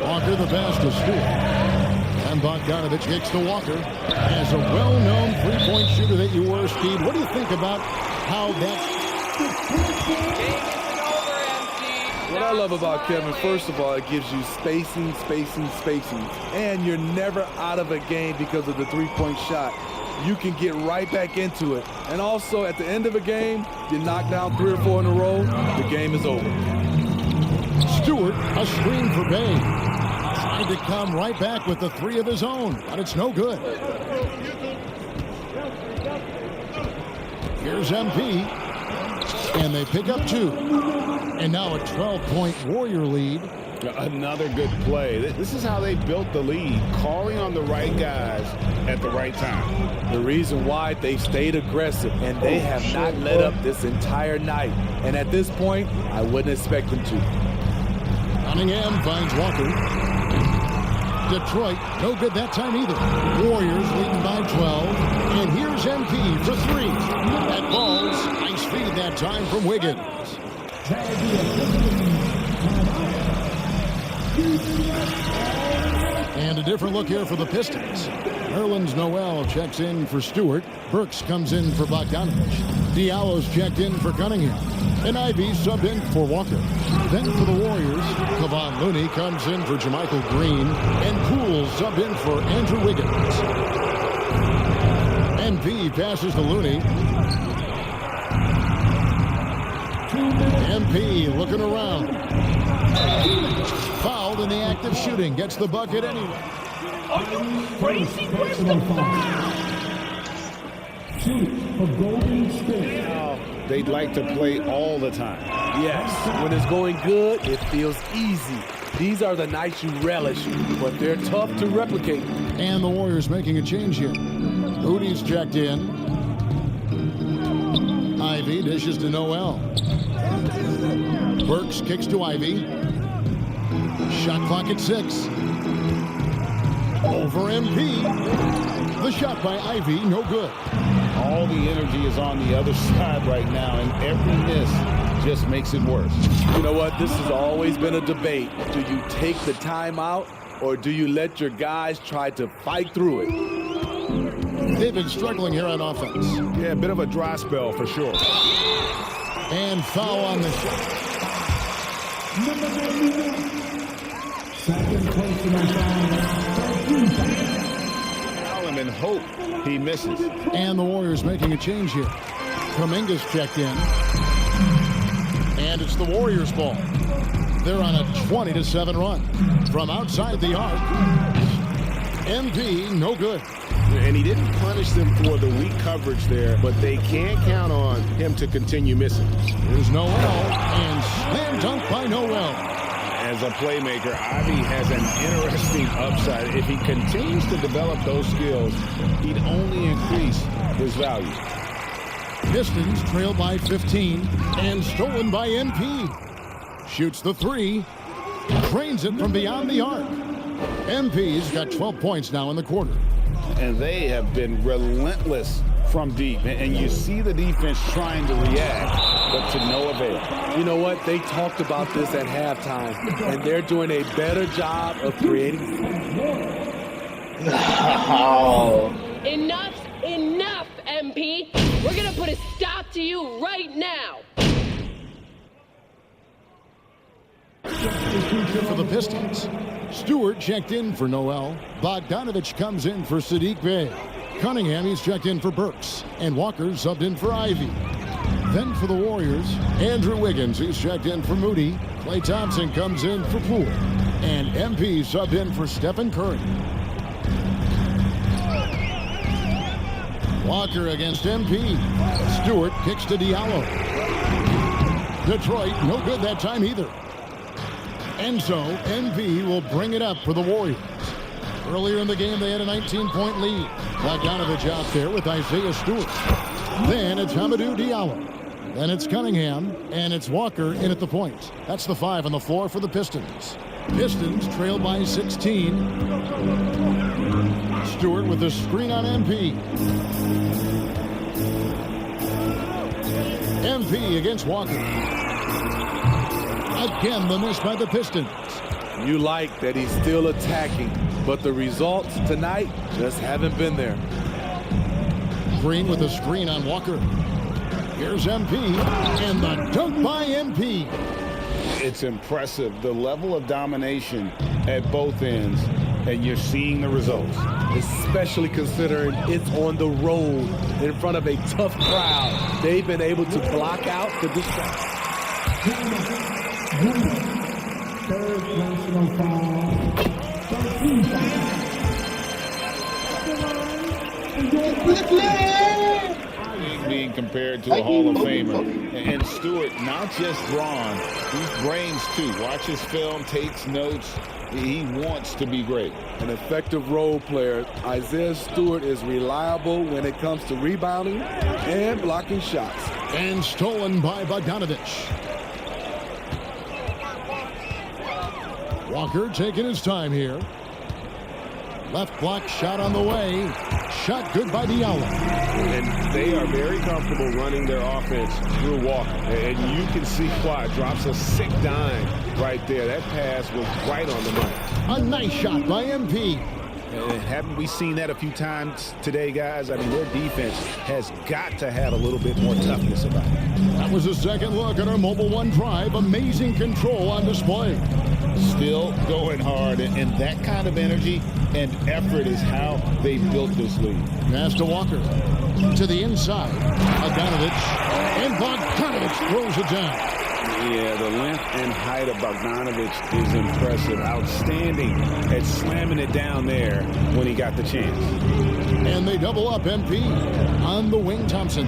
Walker the pass to Stewart. And Bogdanovich kicks to Walker. As a well-known three-point shooter that you were, Steve, what do you think about how that... What I love about Kevin, first of all, it gives you spacing. And you're never out of a game because of the three-point shot. You can get right back into it. And also, at the end of a game, you knock down 3 or 4 in a row, the game is over. Stewart, a screen for Bay. Tried to come right back with the 3 of his own, but it's no good. Here's MP, and they pick up 2. And now a 12-point Warrior lead. Another good play. This is how they built the lead, calling on the right guys at the right time. The reason why they stayed aggressive, and they have not let up this entire night. And at this point, I wouldn't expect them to. Cunningham finds Walker. Detroit, no good that time either. Warriors leading by 12. And here's MP for 3. That ball's nice feed that time from Wiggins. And a different look here for the Pistons. Nerlens Noel checks in for Stewart. Burks comes in for Bogdanovich. Diallo's checked in for Cunningham. And Ivy subbed in for Walker. Then for the Warriors, Kevon Looney comes in for Jermichael Green. And Poole subbed in for Andrew Wiggins. MP passes to Looney. MP looking around. Fouled in the act of shooting. Gets the bucket anyway. Are you crazy? Where's the foul? For Golden State. They'd like to play all the time. Yes, when it's going good, it feels easy. These are the nights you relish, but they're tough to replicate. And the Warriors making a change here. Moody's checked in. Ivy dishes to Noel. Burks kicks to Ivy. Shot clock at 6. Over MP. The shot by Ivy, no good. All the energy is on the other side right now, and every miss just makes it worse. You know what? This has always been a debate. Do you take the timeout, or do you let your guys try to fight through it? They've been struggling here on offense. Yeah, a bit of a dry spell for sure. And foul on the shot. Second personal foul. And hope he misses. And the Warriors making a change here. Kuminga's checked in. And it's the Warriors' ball. They're on a 20-7 run. From outside the arc. MP, no good. And he didn't punish them for the weak coverage there, but they can't count on him to continue missing. Here's Noel, and slam dunk by Noel. As a playmaker, Ivy has an interesting upside. If he continues to develop those skills, he'd only increase his value. Pistons trail by 15 and stolen by MP. Shoots the 3. Trains it from beyond the arc. MP's got 12 points now in the quarter. And they have been relentless from deep. And you see the defense trying to react, but to no avail. You know what? They talked about this at halftime, and they're doing a better job of creating. No. Enough, MP. We're going to put a stop to you right now. For the Pistons, Stewart checked in for Noel. Bogdanovich comes in for Sadiq Bey. Cunningham, he's checked in for Burks. And Walker subbed in for Ivy. Then for the Warriors, Andrew Wiggins, he's checked in for Moody. Klay Thompson comes in for Poole. And MP subbed in for Stephen Curry. Walker against MP. Stewart kicks to Diallo. Detroit, no good that time either. And so, MP will bring it up for the Warriors. Earlier in the game, they had a 19-point lead. Bogdanovich out there with Isaiah Stewart. Then it's Hamidou Diallo. Then it's Cunningham, and it's Walker in at the point. That's the 5 on the floor for the Pistons. Pistons trail by 16. Stewart with the screen on MP. MP against Walker. Again, the miss by the Pistons. You like that he's still attacking, but the results tonight just haven't been there. Green with a screen on Walker. Here's MP, and the dunk by MP. It's impressive, the level of domination at both ends, and you're seeing the results. Especially considering it's on the road in front of a tough crowd. They've been able to block out the distraction. Third personal foul. Being compared to a Hall of Famer. And Stewart, not just brawn, he's brains too. Watches film, takes notes. He wants to be great. An effective role player. Isaiah Stewart is reliable when it comes to rebounding and blocking shots. And stolen by Bogdanovich. Walker taking his time here. Left block shot on the way. Shot good by Diallo. And they are very comfortable running their offense through Walker. And you can see why. Drops a sick dime right there. That pass was right on the money. A nice shot by MP. Haven't we seen that a few times today, guys? I mean, their defense has got to have a little bit more toughness about it. That was a second look at our Mobile One drive. Amazing control on display. Still going hard, and that kind of energy and effort is how they built this league. Pass to Walker. To the inside. Bogdanovich. And Bogdanovich throws it down. Yeah, the length and height of Bogdanovich is impressive. Outstanding at slamming it down there when he got the chance. And they double up MP on the wing. Thompson.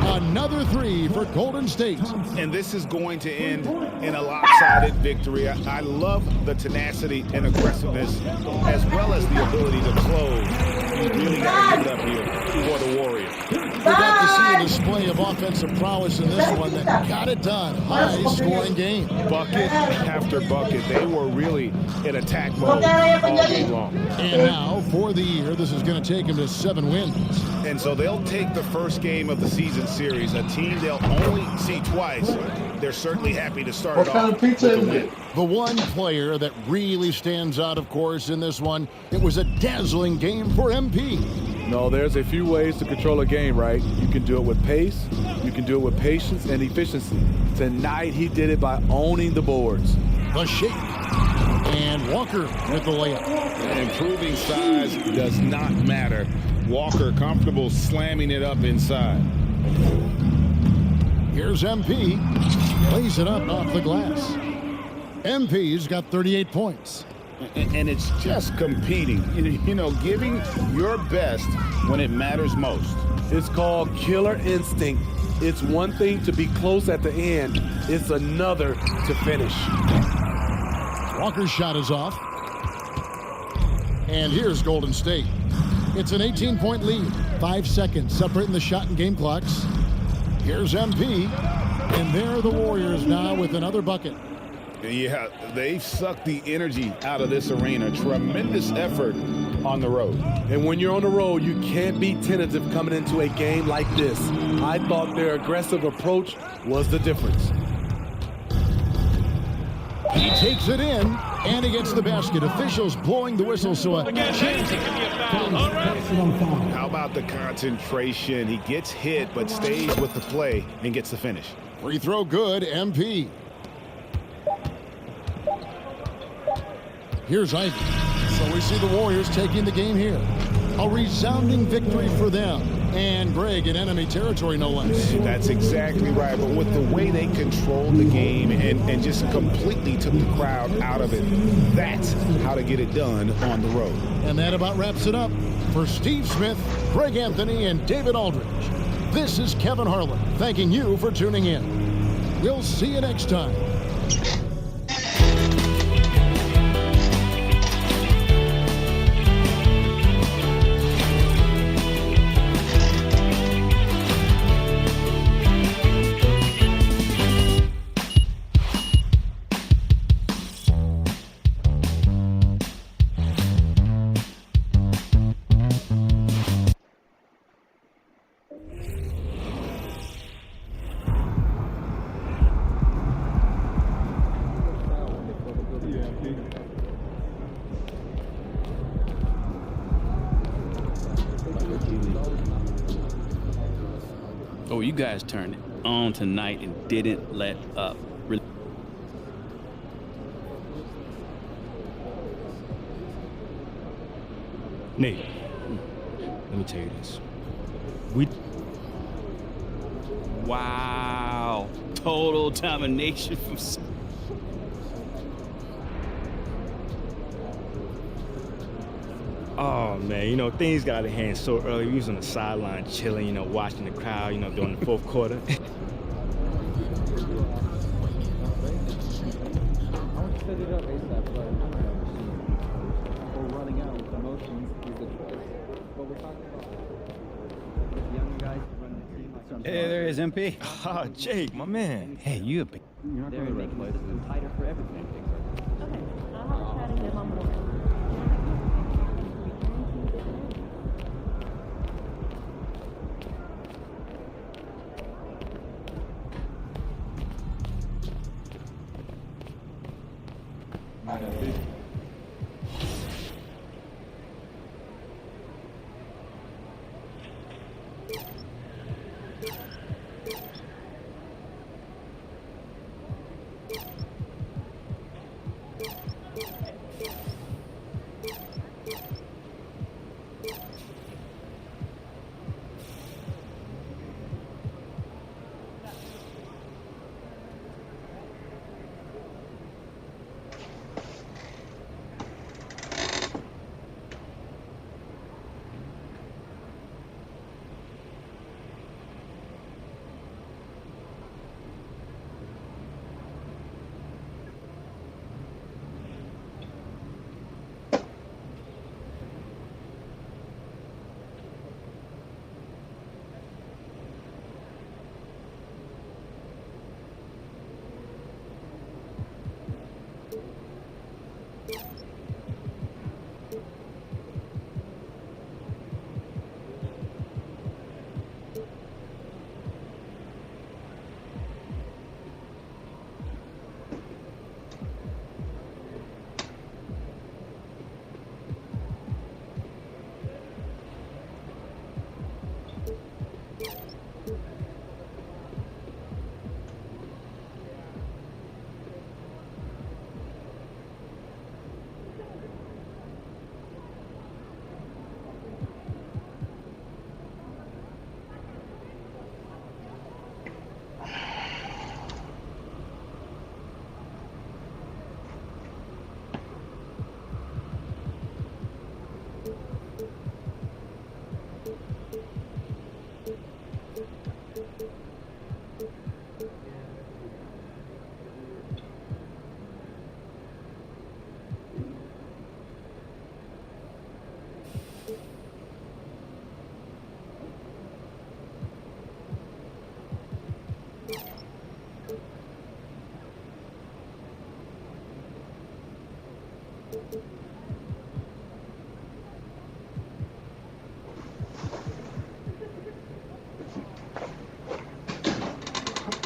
Another three for Golden State. And this is going to end in a lopsided victory. I love the tenacity and aggressiveness as well as the ability to close. You really got to give it up here for the Warriors. We got to see a display of offensive prowess in this one that got it done. High-scoring game. Bucket after bucket. They were really in attack mode all game long. And now, for the year, this is going to take them to 7 wins. And so they'll take the first game of the season series, a team they'll only see twice. They're certainly happy to start it off with a win. The one player that really stands out, of course, in this one, it was a dazzling game for MP. No, there's a few ways to control a game, right? You can do it with pace, you can do it with patience and efficiency. Tonight, he did it by owning the boards. The shape. And Walker with the layup. Improving size does not matter. Walker comfortable slamming it up inside. Here's MP. Lays it up off the glass. MP's got 38 points. And it's just competing, you know, giving your best when it matters most. It's called killer instinct. It's one thing to be close at the end. It's another to finish. Walker's shot is off. And here's Golden State. It's an 18-point lead. 5 seconds separating the shot and game clocks. Here's MP. And there are the Warriors now with another bucket. Yeah, they've sucked the energy out of this arena. Tremendous effort on the road. And when you're on the road, you can't be tentative coming into a game like this. I thought their aggressive approach was the difference. He takes it in, and he gets the basket. Officials blowing the whistle, so a chance. How about the concentration? He gets hit, but stays with the play and gets the finish. Free throw good, MP. Here's Ivy. So we see the Warriors taking the game here. A resounding victory for them. And Greg in enemy territory, no less. That's exactly right. But with the way they controlled the game and just completely took the crowd out of it, that's how to get it done on the road. And that about wraps it up. For Steve Smith, Greg Anthony, and David Aldridge, this is Kevin Harlan thanking you for tuning in. We'll see you next time. Oh, you guys turned it on tonight and didn't let up. Nate, let me tell you this. Wow. Total domination from... Oh, man, you know, things got out of hand so early. We was on the sideline chilling, you know, watching the crowd, you know, during the fourth quarter. Hey, there is MP. Ah, Jake, my man. Hey, you. You're not going to making the system tighter for everything. Okay, I'll have a chat with him on board.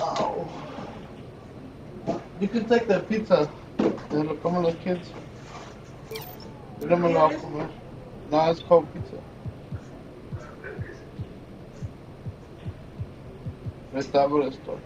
Oh. You can take the pizza. Te lo comen los kids. Yo no me lo voy a comer. No, it's called pizza. Está por esto.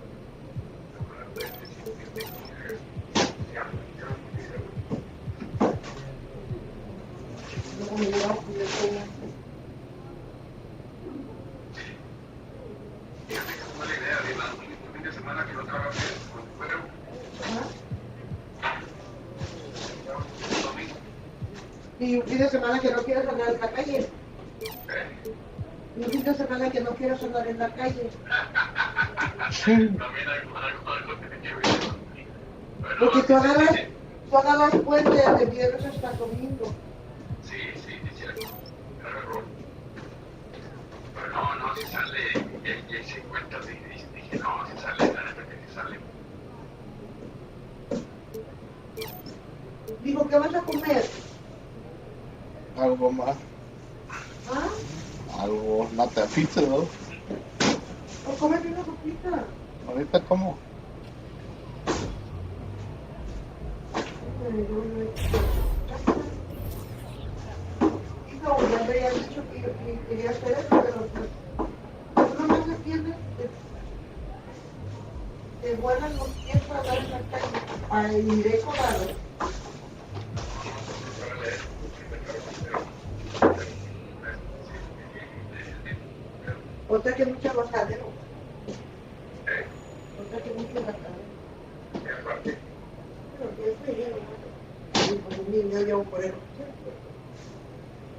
Y un fin de semana que no quiero sonar en la calle. Y un fin de semana que no quiero sonar en la calle. Porque tú agarras puente de viernes hasta domingo. Sí, es cierto. Error. Pero no, si sale, ya hice cuentas y dije, no, si sale, la neta que si sale. Digo, ¿qué vas a comer? Algo más. ¿Ah? Algo, una pizza, ¿no? ¿O cómete una sopita? Ahorita como. No, ya me había dicho que quería hacer eso, pero pues no más entiendes. Te vuelan los pies para dar en la calle. Ahí iré con algo. Otra que mucha bajadero. Otra que mucha bajadero. Pero que es feliz, ¿no? Y por un niño llevo por él.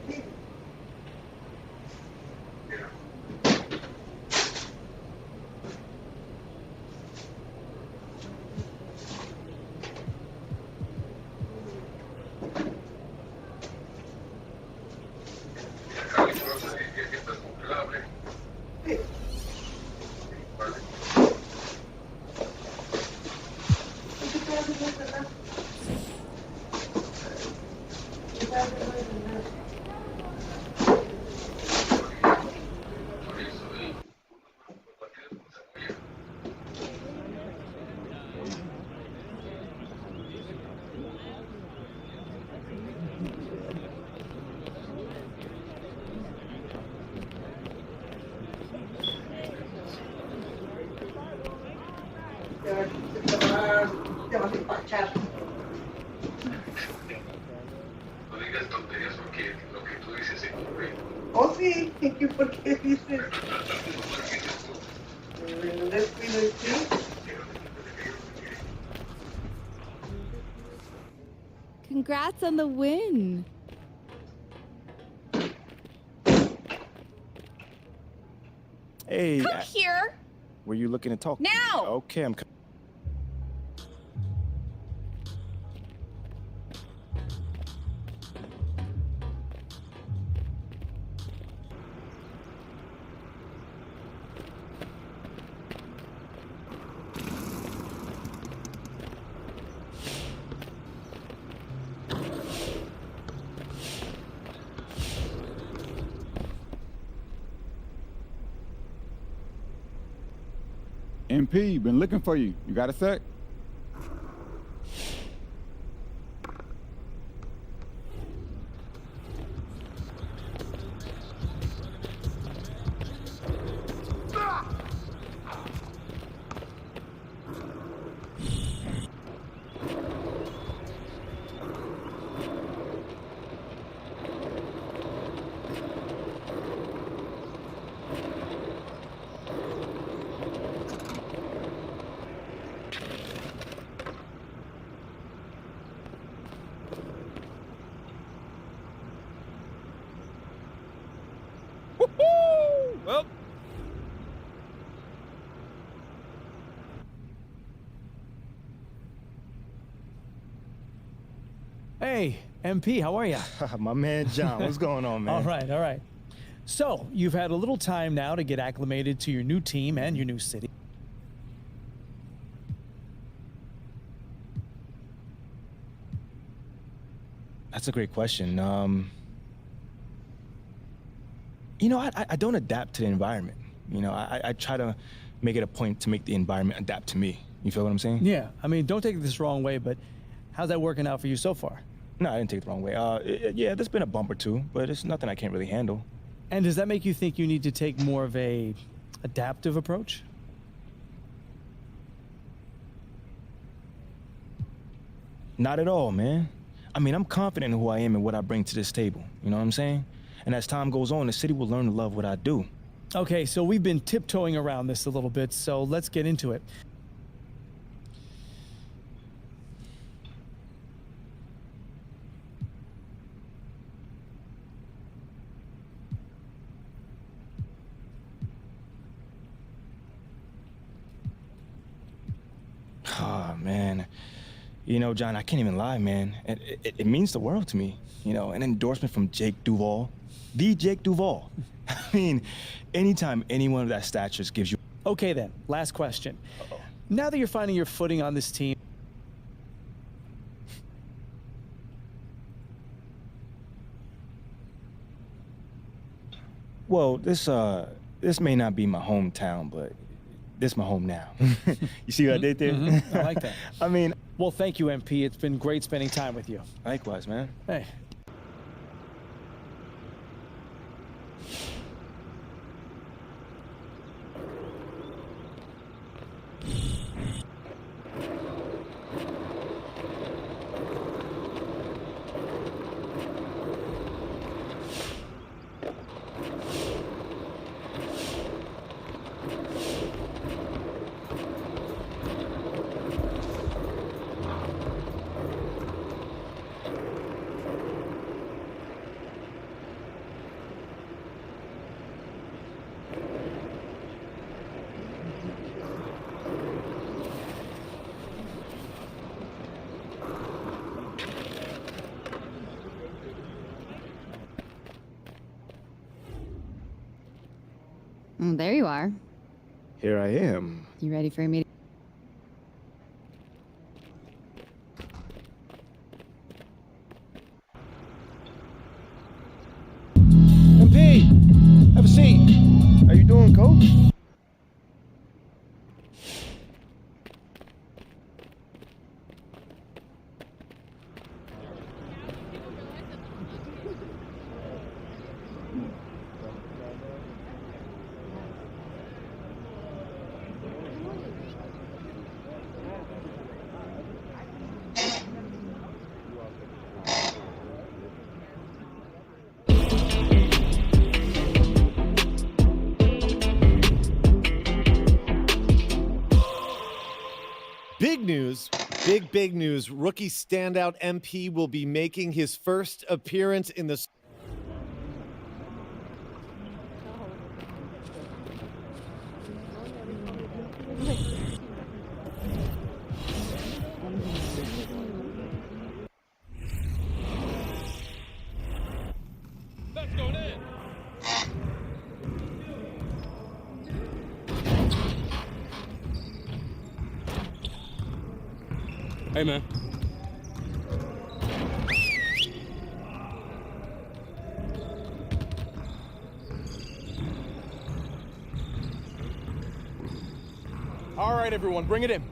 Sí. Te vas a empachar. No digas tonterías porque lo que tú dices se cumple. Oh, sí, ¿y por qué dices? Un descuido y sí. Congrats on the win. Hey. Come here. Were you looking to talk? Now. Okay, I'm. MP, been looking for you. You got a sec? Well. Hey, MP, how are you? My man John, what's going on, man? All right, all right. So, you've had a little time now to get acclimated to your new team and your new city. That's a great question. You know, I don't adapt to the environment. You know, I try to make it a point to make the environment adapt to me. You feel what I'm saying? Yeah, I mean, don't take this the wrong way, but how's that working out for you so far? No, I didn't take it the wrong way. Yeah, there's been a bump or two, but it's nothing I can't really handle. And does that make you think you need to take more of a adaptive approach? Not at all, man. I mean, I'm confident in who I am and what I bring to this table. You know what I'm saying? And as time goes on, the city will learn to love what I do. Okay, so we've been tiptoeing around this a little bit, so let's get into it. Oh, man. You know, John, I can't even lie, man. It means the world to me. You know, an endorsement from Jake Duvall. The Jake Duvall. I mean, anytime anyone of that stature gives you... Okay, then. Last question. Now that you're finding your footing on this team... Well, this may not be my hometown, but this is my home now. You see what I did there? I like that. I mean... Well, thank you, MP. It's been great spending time with you. Likewise, man. Hey. There you are. Here I am. You ready for a meeting? MP! Have a seat. How you doing, Coach? Big news, big news. Rookie standout MP will be making his first appearance in the... That's going in. Hey, man. All right, everyone, bring it in.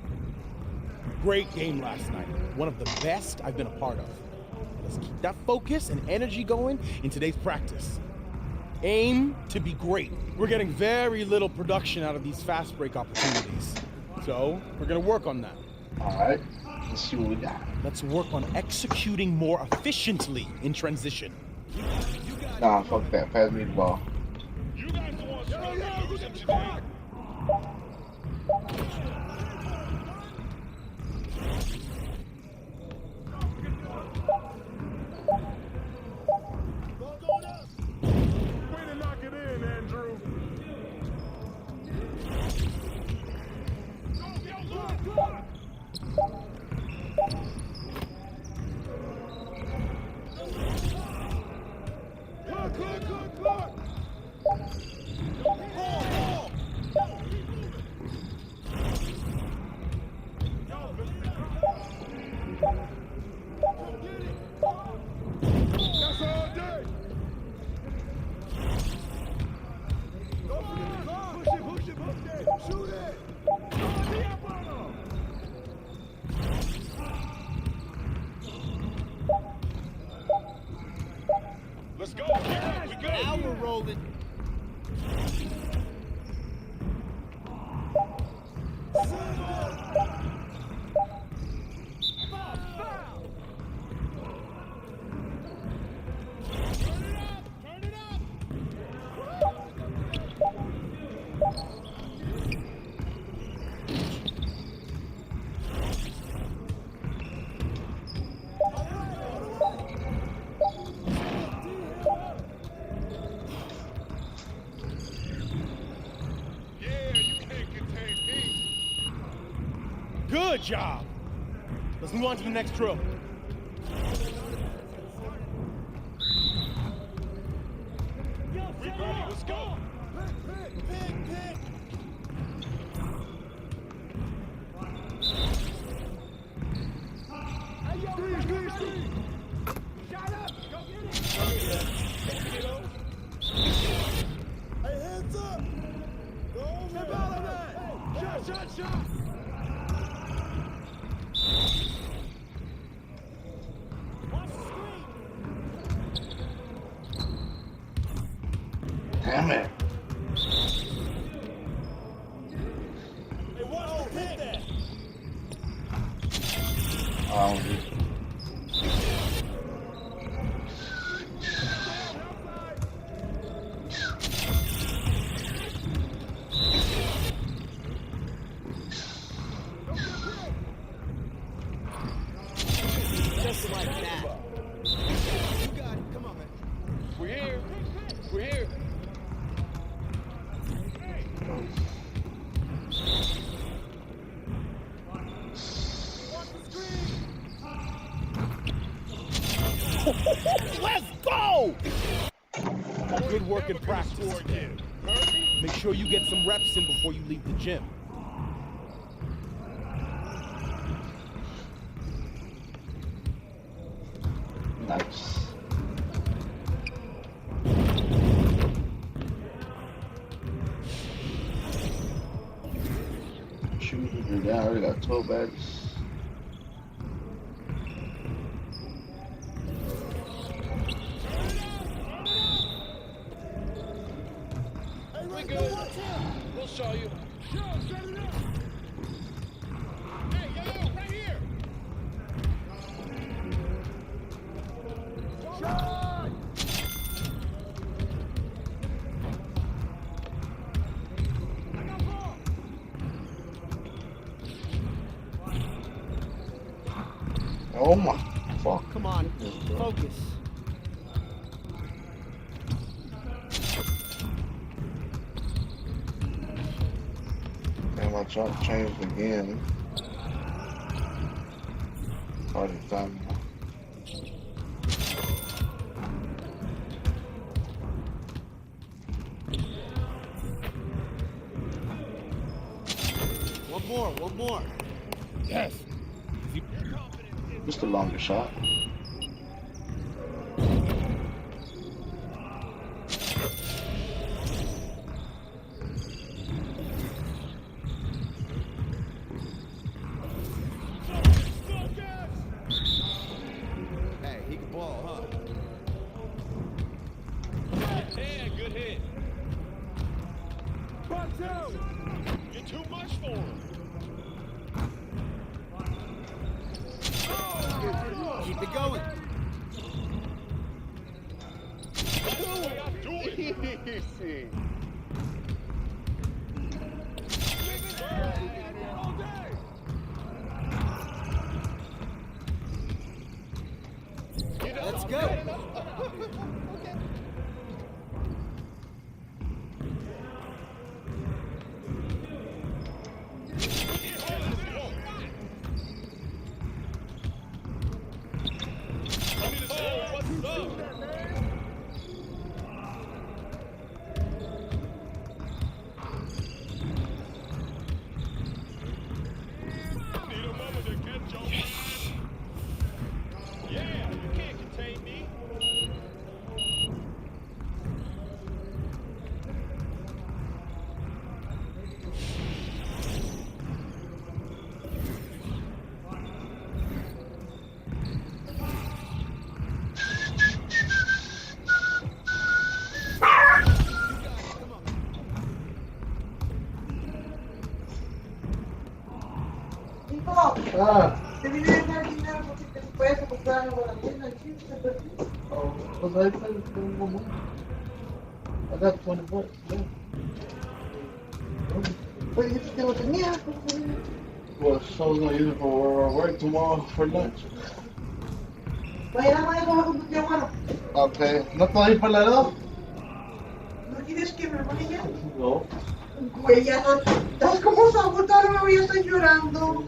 Great game last night. One of the best I've been a part of. Let's keep that focus and energy going in today's practice. Aim to be great. We're getting very little production out of these fast break opportunities. So, we're gonna work on that. All right. Let's see what we got. Let's work on executing more efficiently in transition. Nah, fuck that. Pass me the ball. Way to knock it in, Andrew. Good job. Let's move on to the next drill. Let's go. Hey, hands up! Go over that! Shot! Damn it. Hey, watch the hit there! Just like that. You got it. Come on, man. We're here. We're here. Let's go! Good work in practice. Make sure you get some reps in before you leave the gym. Nice. Shooting down. I already got 12 bags. We good. We'll show you. Set it up! Hey, yo, right here. Shot! Oh my fuck. Come on. Focus. And my jump changed again. Party time. One more. Yes. Just a longer shot. Hey, he can ball, huh? Yeah, good hit. Box out! You're too much for him. Keep it going. That's the way I do it. Easy. Let's go. Yeah, you can't contain me. Te vine a dejar dinero porque te puedes comprar algo a la tienda, chips, Oh, pues ahí está un momento. I got 20 bucks, yeah. Pues dijiste que lo tenías, pues. Well, so I was gonna use it for work tomorrow for lunch. Vaya, vaya, vamos con tu tío, bueno. Okay, ¿no está ahí para la edad? ¿No quieres que me vaya? No. Güey, ya no. ¿Estás como sabotaron? Me voy a estar llorando.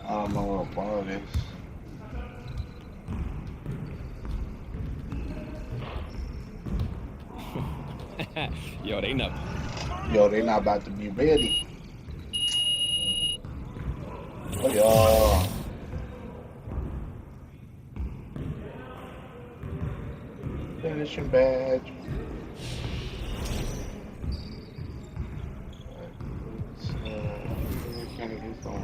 I don't know what ball it is. Yo, they not. Yo, they not about to be ready. Oh, yeah. Finishing badge. Can I get some?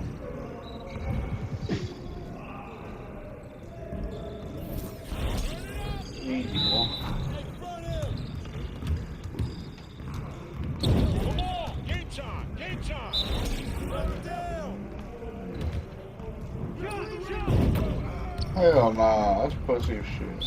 Easy, boy. Hell nah, that's pussy shit.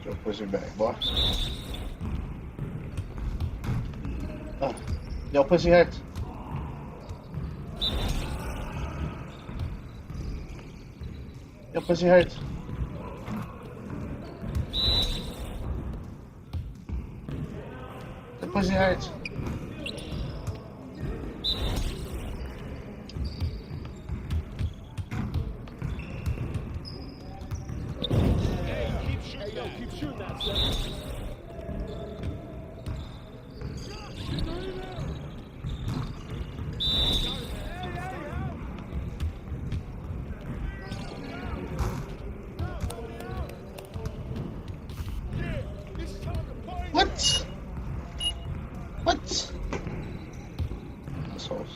Go pussy back, boy. Yo, pussy hurts. Yo, pussy hurts. The pussy hurts. Keep shooting that stuff. What? What? Assholes.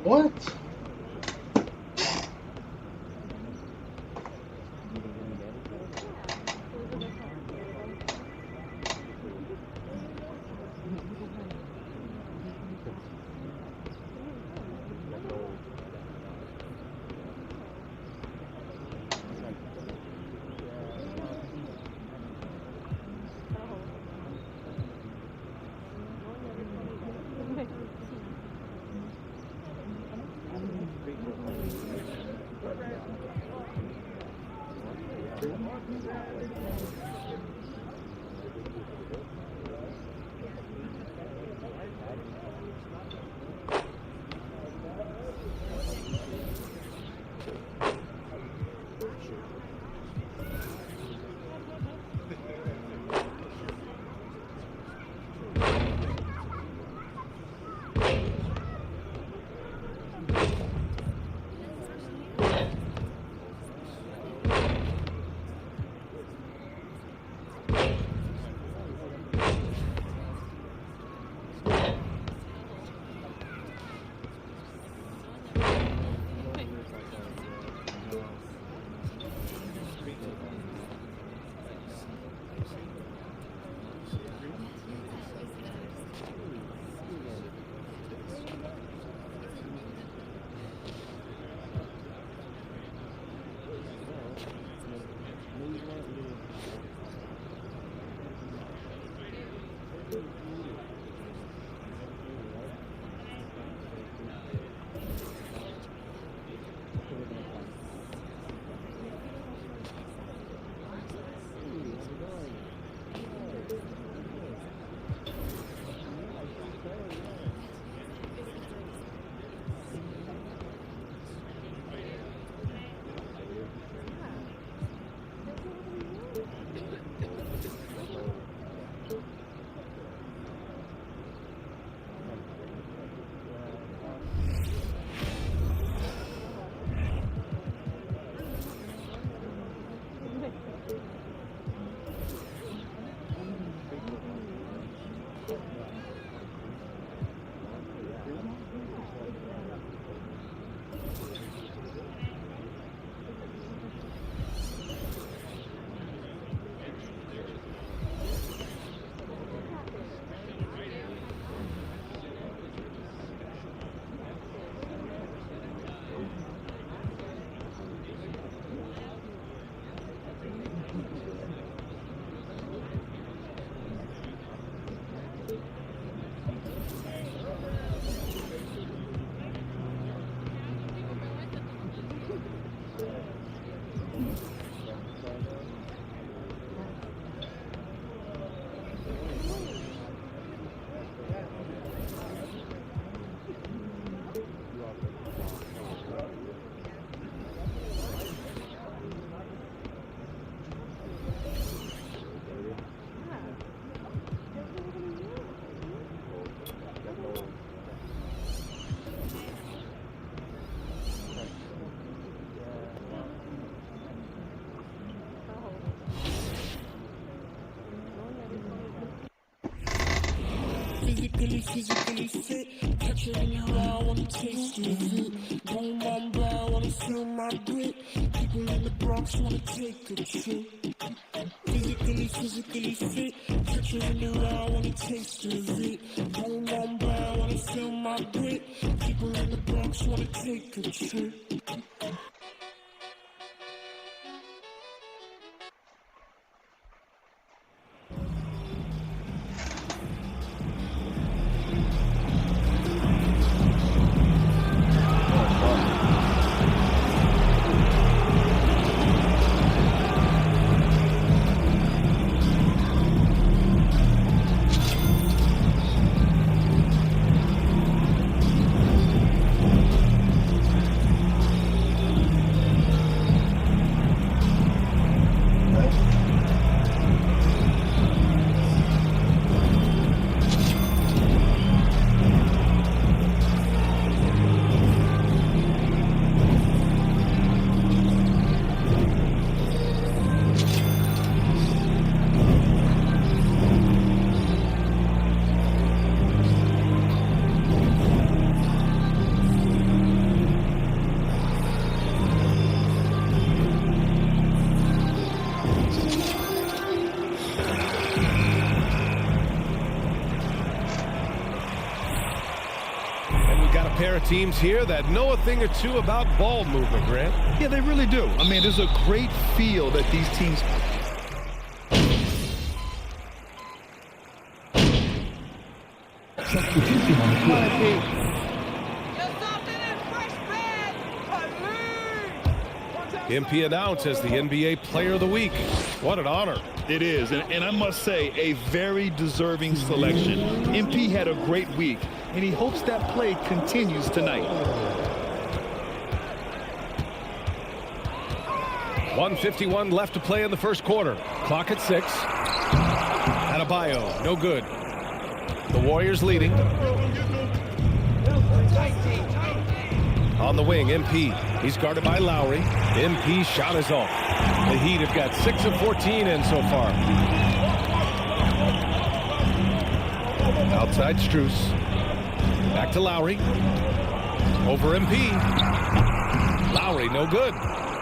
What? Physically fit, catch it in your eye, wanna taste it. Boom, boom, boom, wanna feel my grit. People in the Bronx wanna take a trip. Physically fit, catch it in your eye, wanna taste it. Boom, boom, boom, wanna feel my grit. People in the Bronx wanna take a trip. pair of teams here that know a thing or two about ball movement, Grant. Yeah, they really do. I mean, there's a great feel that these teams... MP announced as the NBA Player of the Week. What an honor. It is, and I must say, a very deserving selection. MP had a great week, and he hopes that play continues tonight. 1:51 left to play in the first quarter. Clock at 6. Adebayo, no good. The Warriors leading. On the wing, MP. He's guarded by Lowry. MP shot is off. The Heat have got 6 of 14 in so far. Outside Strus. Back to Lowry. Over MP. Lowry, no good.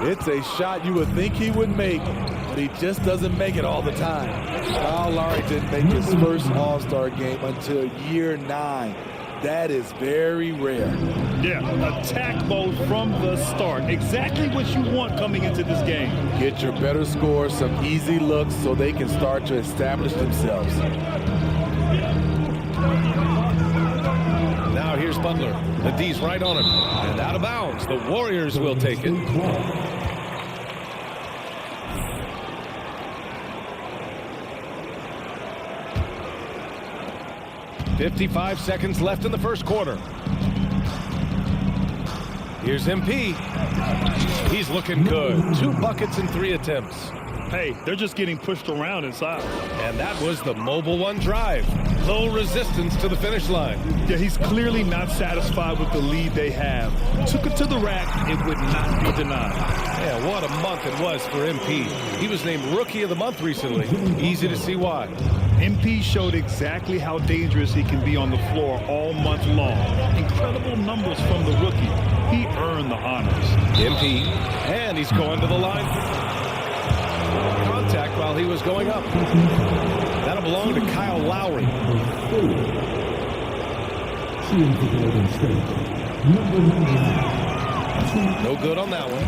It's a shot you would think he would make, but he just doesn't make it all the time. Kyle Lowry didn't make his first All-Star game until year 9. That is very rare. Yeah, attack mode from the start. Exactly what you want coming into this game. Get your better scores, some easy looks so they can start to establish themselves. Now here's Butler. The D's right on him. And out of bounds. The Warriors will take it. .55 seconds left in the first quarter. Here's MP. He's looking good. 2 buckets in 3 attempts. Hey, they're just getting pushed around inside. And that was the Mobile One drive. Low resistance to the finish line. Yeah, he's clearly not satisfied with the lead they have. Took it to the rack. It would not be denied. Yeah, what a month it was for MP. He was named Rookie of the Month recently. Easy to see why. MP showed exactly how dangerous he can be on the floor all month long. Incredible numbers from the rookie. He earned the honors. MP, and he's going to the line. Contact while he was going up. That'll belong to Kyle Lowry. No good on that one.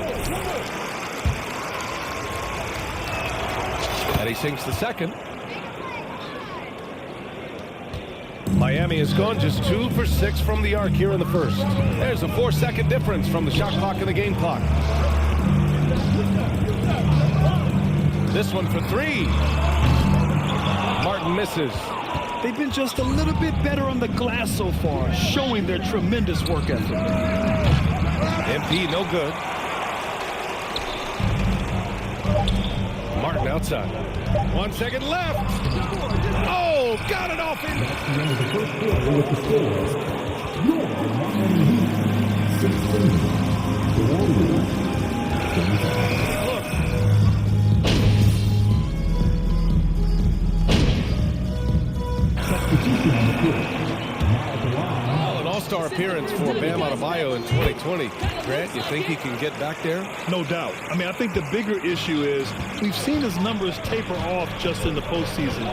And he sinks the second. Miami has gone just 2 for 6 from the arc here in the first. There's a 4-second difference from the shot clock and the game clock. This one for 3. Martin misses. They've been just a little bit better on the glass so far, showing their tremendous work ethic. MP no good. Martin outside. 1 second left. Oh, got it off him. Well, an all-star appearance for Bam Adebayo in 2020. Grant, you think he can get back there? No doubt. I mean, I think the bigger issue is we've seen his numbers taper off just in the postseason.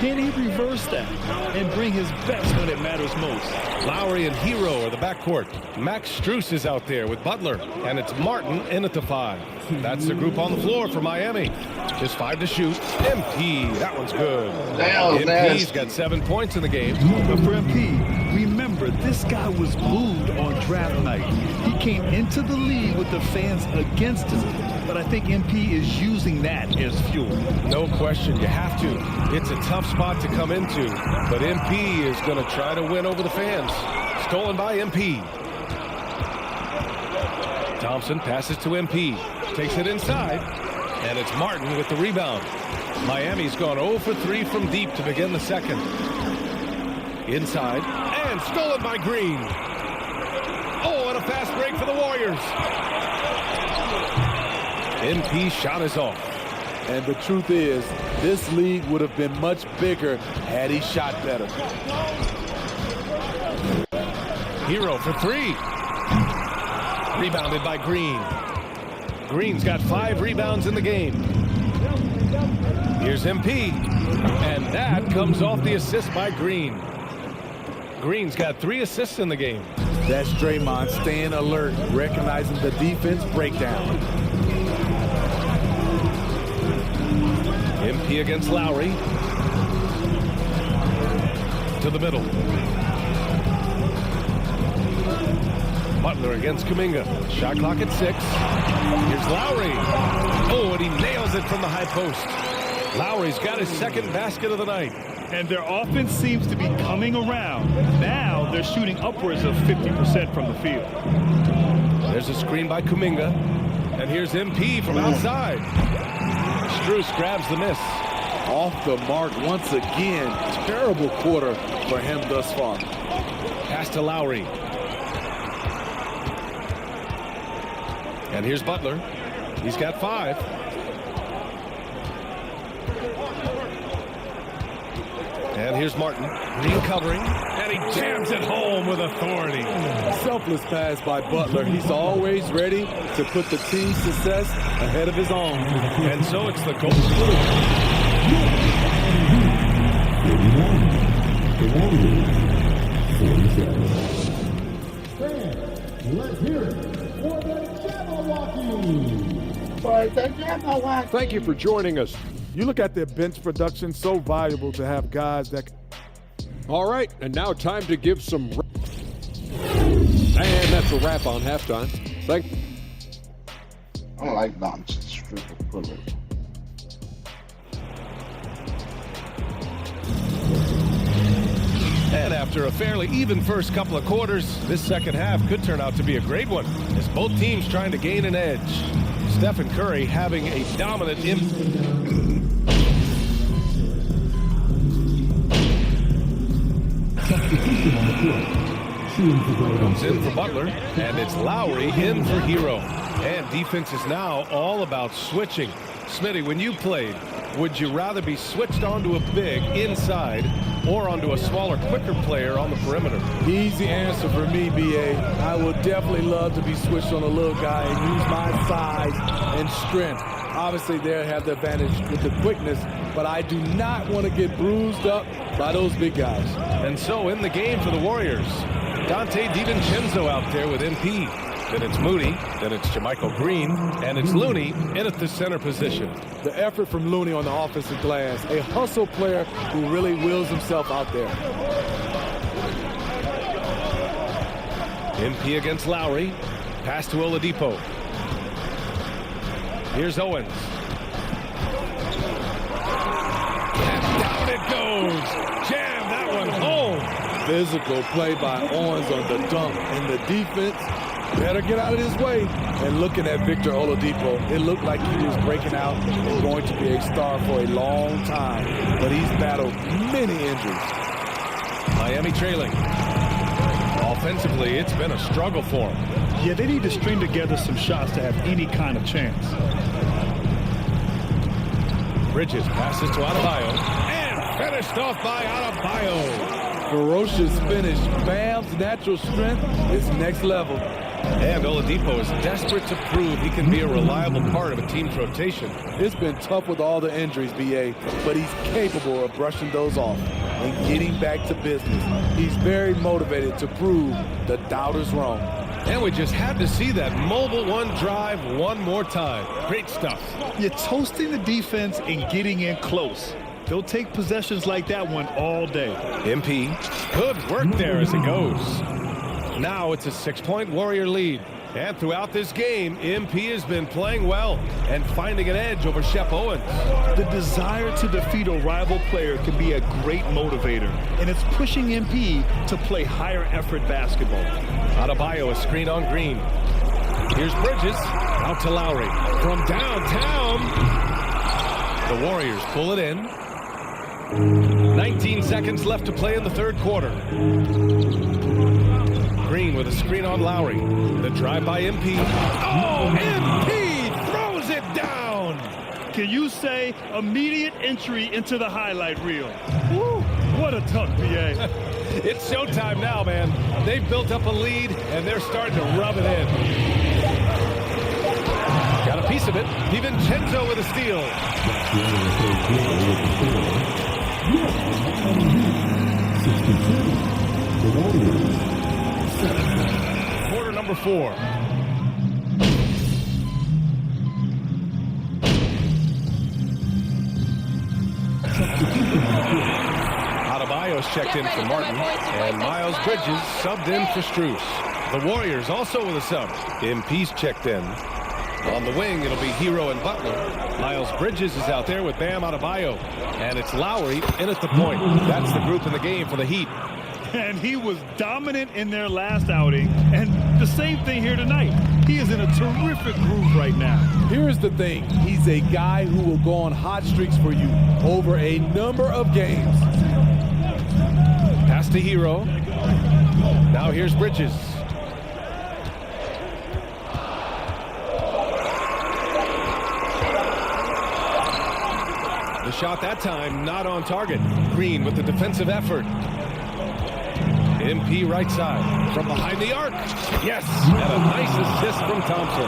Can he reverse that and bring his best when it matters most? Lowry and Hero are the backcourt. Max Strus is out there with Butler, and it's Martin in at the 5. That's the group on the floor for Miami. Just 5 to shoot. MP, that one's good. MP's got 7 points in the game. But for MP, remember, this guy was booed on draft night. He came into the league with the fans against him, but I think MP is using that as fuel. No question, you have to. It's a tough spot to come into, but MP is going to try to win over the fans. Stolen by MP. Thompson passes to MP. Takes it inside, and it's Martin with the rebound. Miami's gone 0 for 3 from deep to begin the second. Inside, and stolen by Green. Oh, and a fast break for the Warriors. MP's shot is off. And the truth is, this league would have been much bigger had he shot better. Hero for 3. Rebounded by Green. Green's got 5 rebounds in the game. Here's MP. And that comes off the assist by Green. Green's got 3 assists in the game. That's Draymond staying alert, recognizing the defense breakdown. MP against Lowry. To the middle. Butler against Kuminga. Shot clock at 6. Here's Lowry. Oh, and he nails it from the high post. Lowry's got his second basket of the night. And their offense seems to be coming around. Now they're shooting upwards of 50% from the field. There's a screen by Kuminga. And here's MP from outside. Strus grabs the miss. Off the mark once again. Terrible quarter for him thus far. Pass to Lowry. And here's Butler. He's got 5. And here's Martin. Green covering. And he jams it home with authority. Selfless pass by Butler. He's always ready to put the team's success ahead of his own. And so it's the goal. Let's hear it for the Jabberwocky. Thank you for joining us. You look at their bench production, so valuable to have guys that... All right, and now time to give some... And that's a wrap on halftime. I don't like nonsense, triple pullers. And after a fairly even first couple of quarters, this second half could turn out to be a great one, as both teams trying to gain an edge. Stephen Curry having a dominant comes in for Butler, and it's Lowry in for Hero. And defense is now all about switching. Smitty, when you played, would you rather be switched onto a big inside or onto a smaller, quicker player on the perimeter? Easy answer for me, B.A. I would definitely love to be switched on a little guy and use my size and strength. Obviously, they'll have the advantage with the quickness, but I do not want to get bruised up by those big guys. And so in the game for the Warriors, Dante DiVincenzo out there with MP. Then it's Moody, then it's Jermichael Green, and it's Looney in at the center position. The effort from Looney on the offensive glass, a hustle player who really wills himself out there. MP against Lowry, pass to Oladipo. Here's Owens. And down it goes. Jam that one home. Physical play by Owens on the dunk, and the defense better get out of his way. And looking at Victor Oladipo, it looked like he was breaking out and going to be a star for a long time. But he's battled many injuries. Miami trailing. Offensively, it's been a struggle for him. Yeah, they need to string together some shots to have any kind of chance. Bridges passes to Adebayo. And finished off by Adebayo. Ferocious finish. Bam's natural strength is next level. And Oladipo is desperate to prove he can be a reliable part of a team's rotation. It's been tough with all the injuries, B.A., but he's capable of brushing those off and getting back to business. He's very motivated to prove the doubters wrong. And we just had to see that mobile one drive one more time. Great stuff. You're toasting the defense and getting in close. They'll take possessions like that one all day. MP, good work there as it goes. Now it's a 6-point Warrior lead. And throughout this game, MP has been playing well and finding an edge over Shep Owens. The desire to defeat a rival player can be a great motivator, and it's pushing MP to play higher effort basketball. Adebayo, a screen on Green. Here's Bridges, out to Lowry. From downtown, the Warriors pull it in. 19 seconds left to play in the third quarter. Green with a screen on Lowry. The drive by MP. Oh, MP throws it down! Can you say immediate entry into the highlight reel? Woo, what a tuck, B.A. It's showtime now, man. They've built up a lead, and they're starting to rub it in. Got a piece of it. DiVincenzo with a steal. Quarter number 4. Adebayo's checked in for Martin, and Miles Bridges subbed in for Strus. The Warriors also with a sub. MP's checked in. On the wing, it'll be Hero and Butler. Miles Bridges is out there with Bam Adebayo. And it's Lowry in at the point. That's the group in the game for the Heat. And he was dominant in their last outing. And the same thing here tonight. He is in a terrific groove right now. Here's the thing. He's a guy who will go on hot streaks for you over a number of games. Pass to Hero. Now here's Bridges. The shot that time not on target. Green with the defensive effort. MP right side from behind the arc. Yes, and a nice assist from Thompson.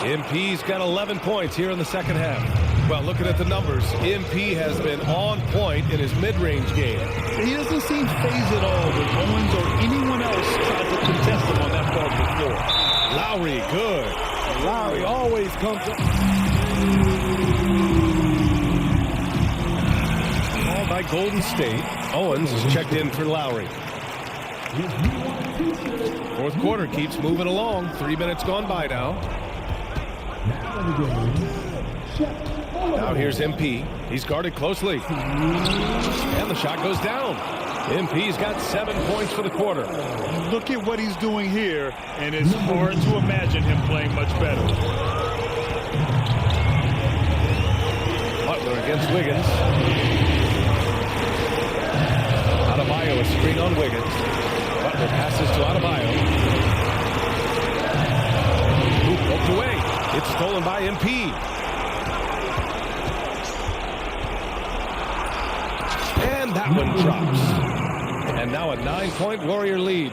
MP's got 11 points here in the second half. Well, looking at the numbers, MP has been on point in his mid-range game. He doesn't seem phased at all when Owens or anyone else tries to contest him on that part of the floor. Lowry, good. Lowry always comes up. Ball by Golden State. Owens is checked in for Lowry. Fourth quarter keeps moving along. 3 minutes gone by now. Now here's MP. He's guarded closely. And the shot goes down. MP's got 7 points for the quarter. Look at what he's doing here, and it's hard to imagine him playing much better. Butler against Wiggins. Adebayo, a screen on Wiggins. Butler passes to Adebayo. Hoop poked away. It's stolen by MP. And that one drops. And now a 9-point Warrior lead.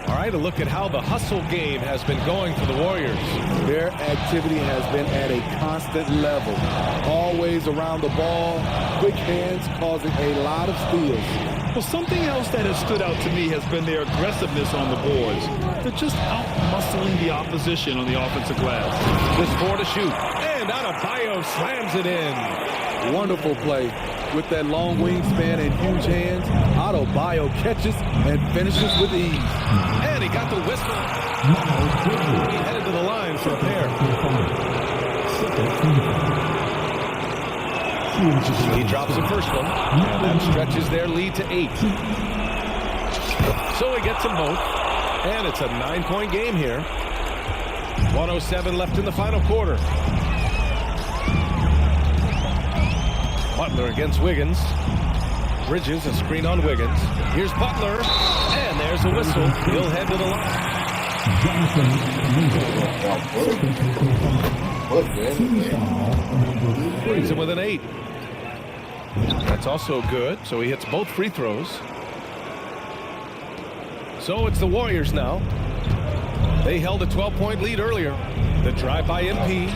All right, a look at how the hustle game has been going for the Warriors. Their activity has been at a constant level. Always around the ball, quick hands causing a lot of steals. Well, something else that has stood out to me has been their aggressiveness on the boards. They're just out-muscling the opposition on the offensive glass. Just 4 to shoot. And Adebayo slams it in. Wonderful play. With that long wingspan and huge hands, Adebayo catches and finishes with ease. And he got the whistle. He headed to the line for a pair. He drops the first one, and that stretches their lead to 8. So he gets them both, and it's a 9-point game here. 1:07 left in the final quarter. Butler against Wiggins. Bridges, a screen on Wiggins. Here's Butler, and there's a whistle. He'll head to the line. Brings him with an 8. That's also good, so he hits both free throws. So it's the Warriors now. They held a 12-point lead earlier. The drive by MP.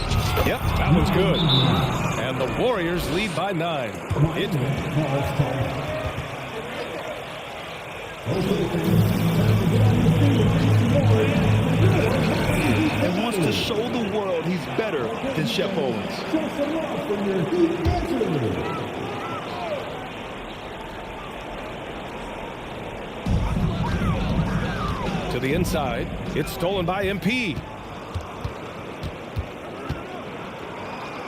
Yep, that one's good. And the Warriors lead by 9. And wants to show the world he's better than Shep Owens. To the inside. It's stolen by MP.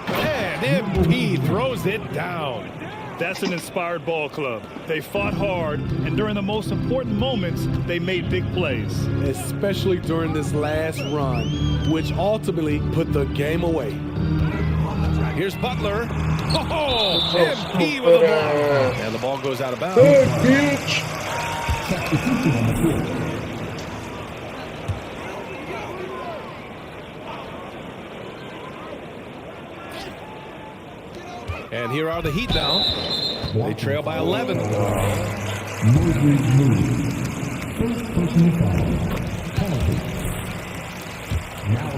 And MP throws it down. That's an inspired ball club. They fought hard, and during the most important moments, they made big plays. Especially during this last run, which ultimately put the game away. Here's Butler. Oh, MP with a block. And the ball goes out of bounds. And here are the Heat now. They trail by 11.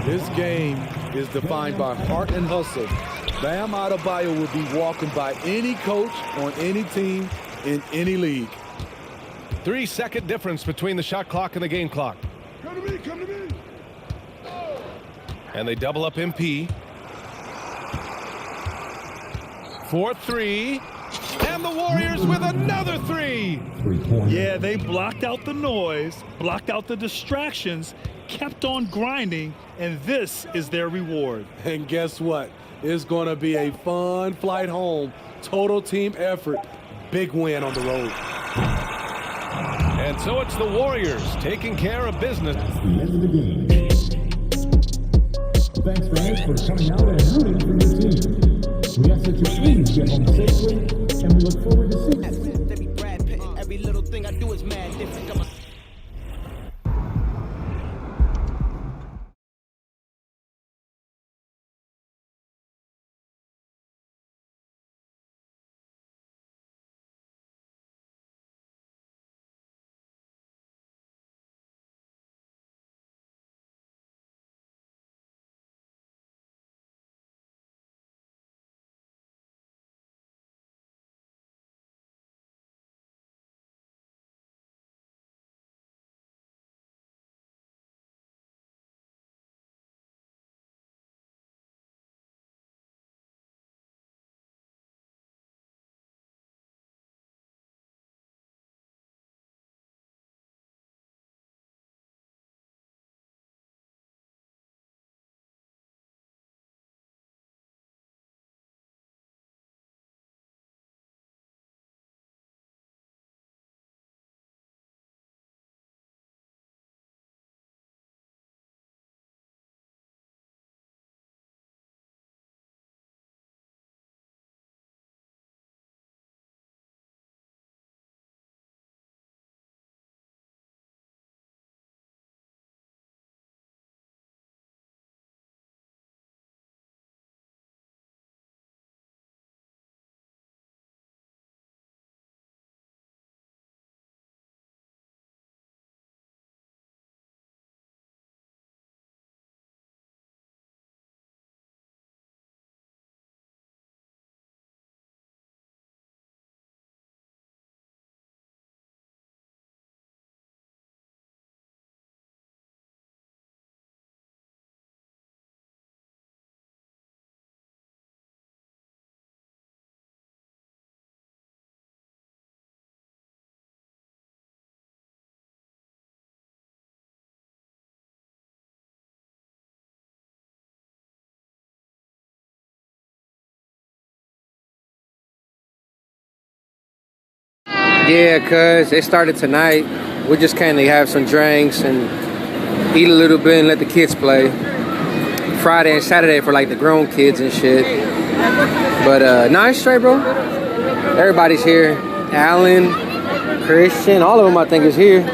This game is defined by heart and hustle. Bam Adebayo will be walking by any coach on any team in any league. 3-second difference between the shot clock and the game clock. Come to me, come to me. And they double up MP. 4-3. And the Warriors with another 3. Yeah, they blocked out the noise, blocked out the distractions, kept on grinding, and this is their reward. And guess what? It's going to be a fun flight home. Total team effort. Big win on the road. And so it's the Warriors taking care of business. Thanks, fans, for coming out and rooting for your team. We ask that you please get home safely, and we look forward to seeing you. Every little thing I do is mad different. Yeah, cuz it started tonight. We just came to have some drinks and eat a little bit and let the kids play. Friday and Saturday for like the grown kids and shit. But nah, it's straight, bro. Everybody's here. Alan, Christian, all of them I think is here.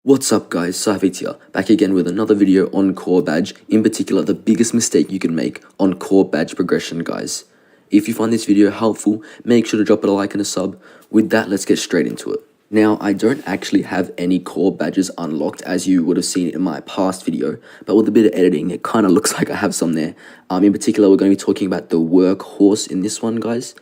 What's up guys, Safit here, back again with another video on core badge, in particular the biggest mistake you can make on core badge progression guys. If you find this video helpful, make sure to drop it a like and a sub. With that, let's get straight into it. Now, I don't actually have any core badges unlocked as you would have seen in my past video, but with a bit of editing, it kind of looks like I have some there. In particular, we're going to be talking about the workhorse in this one guys.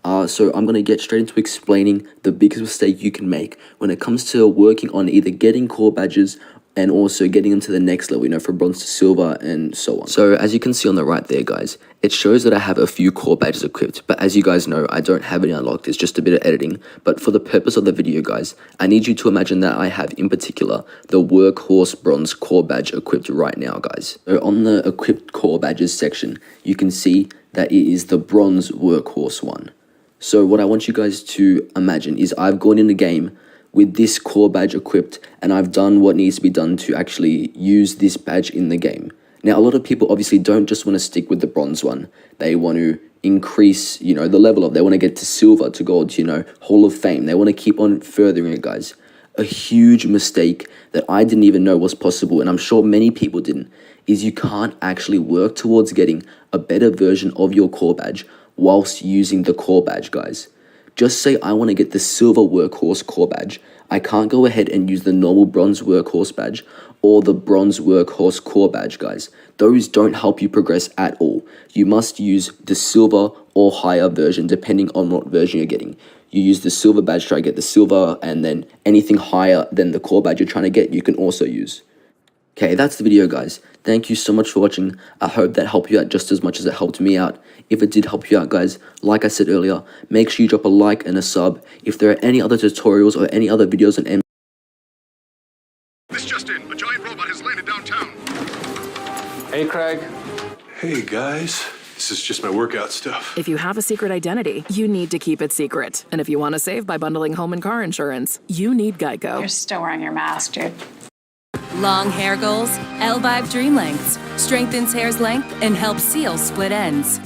So I'm going to get straight into explaining the biggest mistake you can make when it comes to working on either getting core badges and also getting them to the next level, you know, from bronze to silver and so on. So as you can see on the right there, guys, it shows that I have a few core badges equipped, but as you guys know, I don't have any unlocked. It's just a bit of editing. But for the purpose of the video, guys, I need you to imagine that I have, in particular, the workhorse bronze core badge equipped right now, guys. So on the equipped core badges section, you can see that it is the bronze workhorse one. So what I want you guys to imagine is I've gone in the game with this core badge equipped and I've done what needs to be done to actually use this badge in the game. Now, a lot of people obviously don't just want to stick with the bronze one. They want to increase, you know, the level of, they want to get to silver, to gold, to, you know, Hall of Fame. They want to keep on furthering it, guys. A huge mistake that I didn't even know was possible, and I'm sure many people didn't, is you can't actually work towards getting a better version of your core badge whilst using the core badge, guys. Just say I want to get the silver workhorse core badge. I can't go ahead and use the normal bronze workhorse badge or the bronze workhorse core badge, guys. Those don't help you progress at all. You must use the silver or higher version depending on what version you're getting. You use the silver badge to try to get the silver, and then anything higher than the core badge you're trying to get, you can also use. Okay, that's the video, guys. Thank you so much for watching. I hope that helped you out just as much as it helped me out. If it did help you out, guys, like I said earlier, make sure you drop a like and a sub. If there are any other tutorials or any other videos on This just in, a giant robot has landed downtown. Hey, Craig. Hey, guys. This is just my workout stuff. If you have a secret identity, you need to keep it secret. And if you want to save by bundling home and car insurance, you need Geico. You're still wearing your mask, dude. Long hair goals? L-Vibe Dream Lengths strengthens hair's length and helps seal split ends.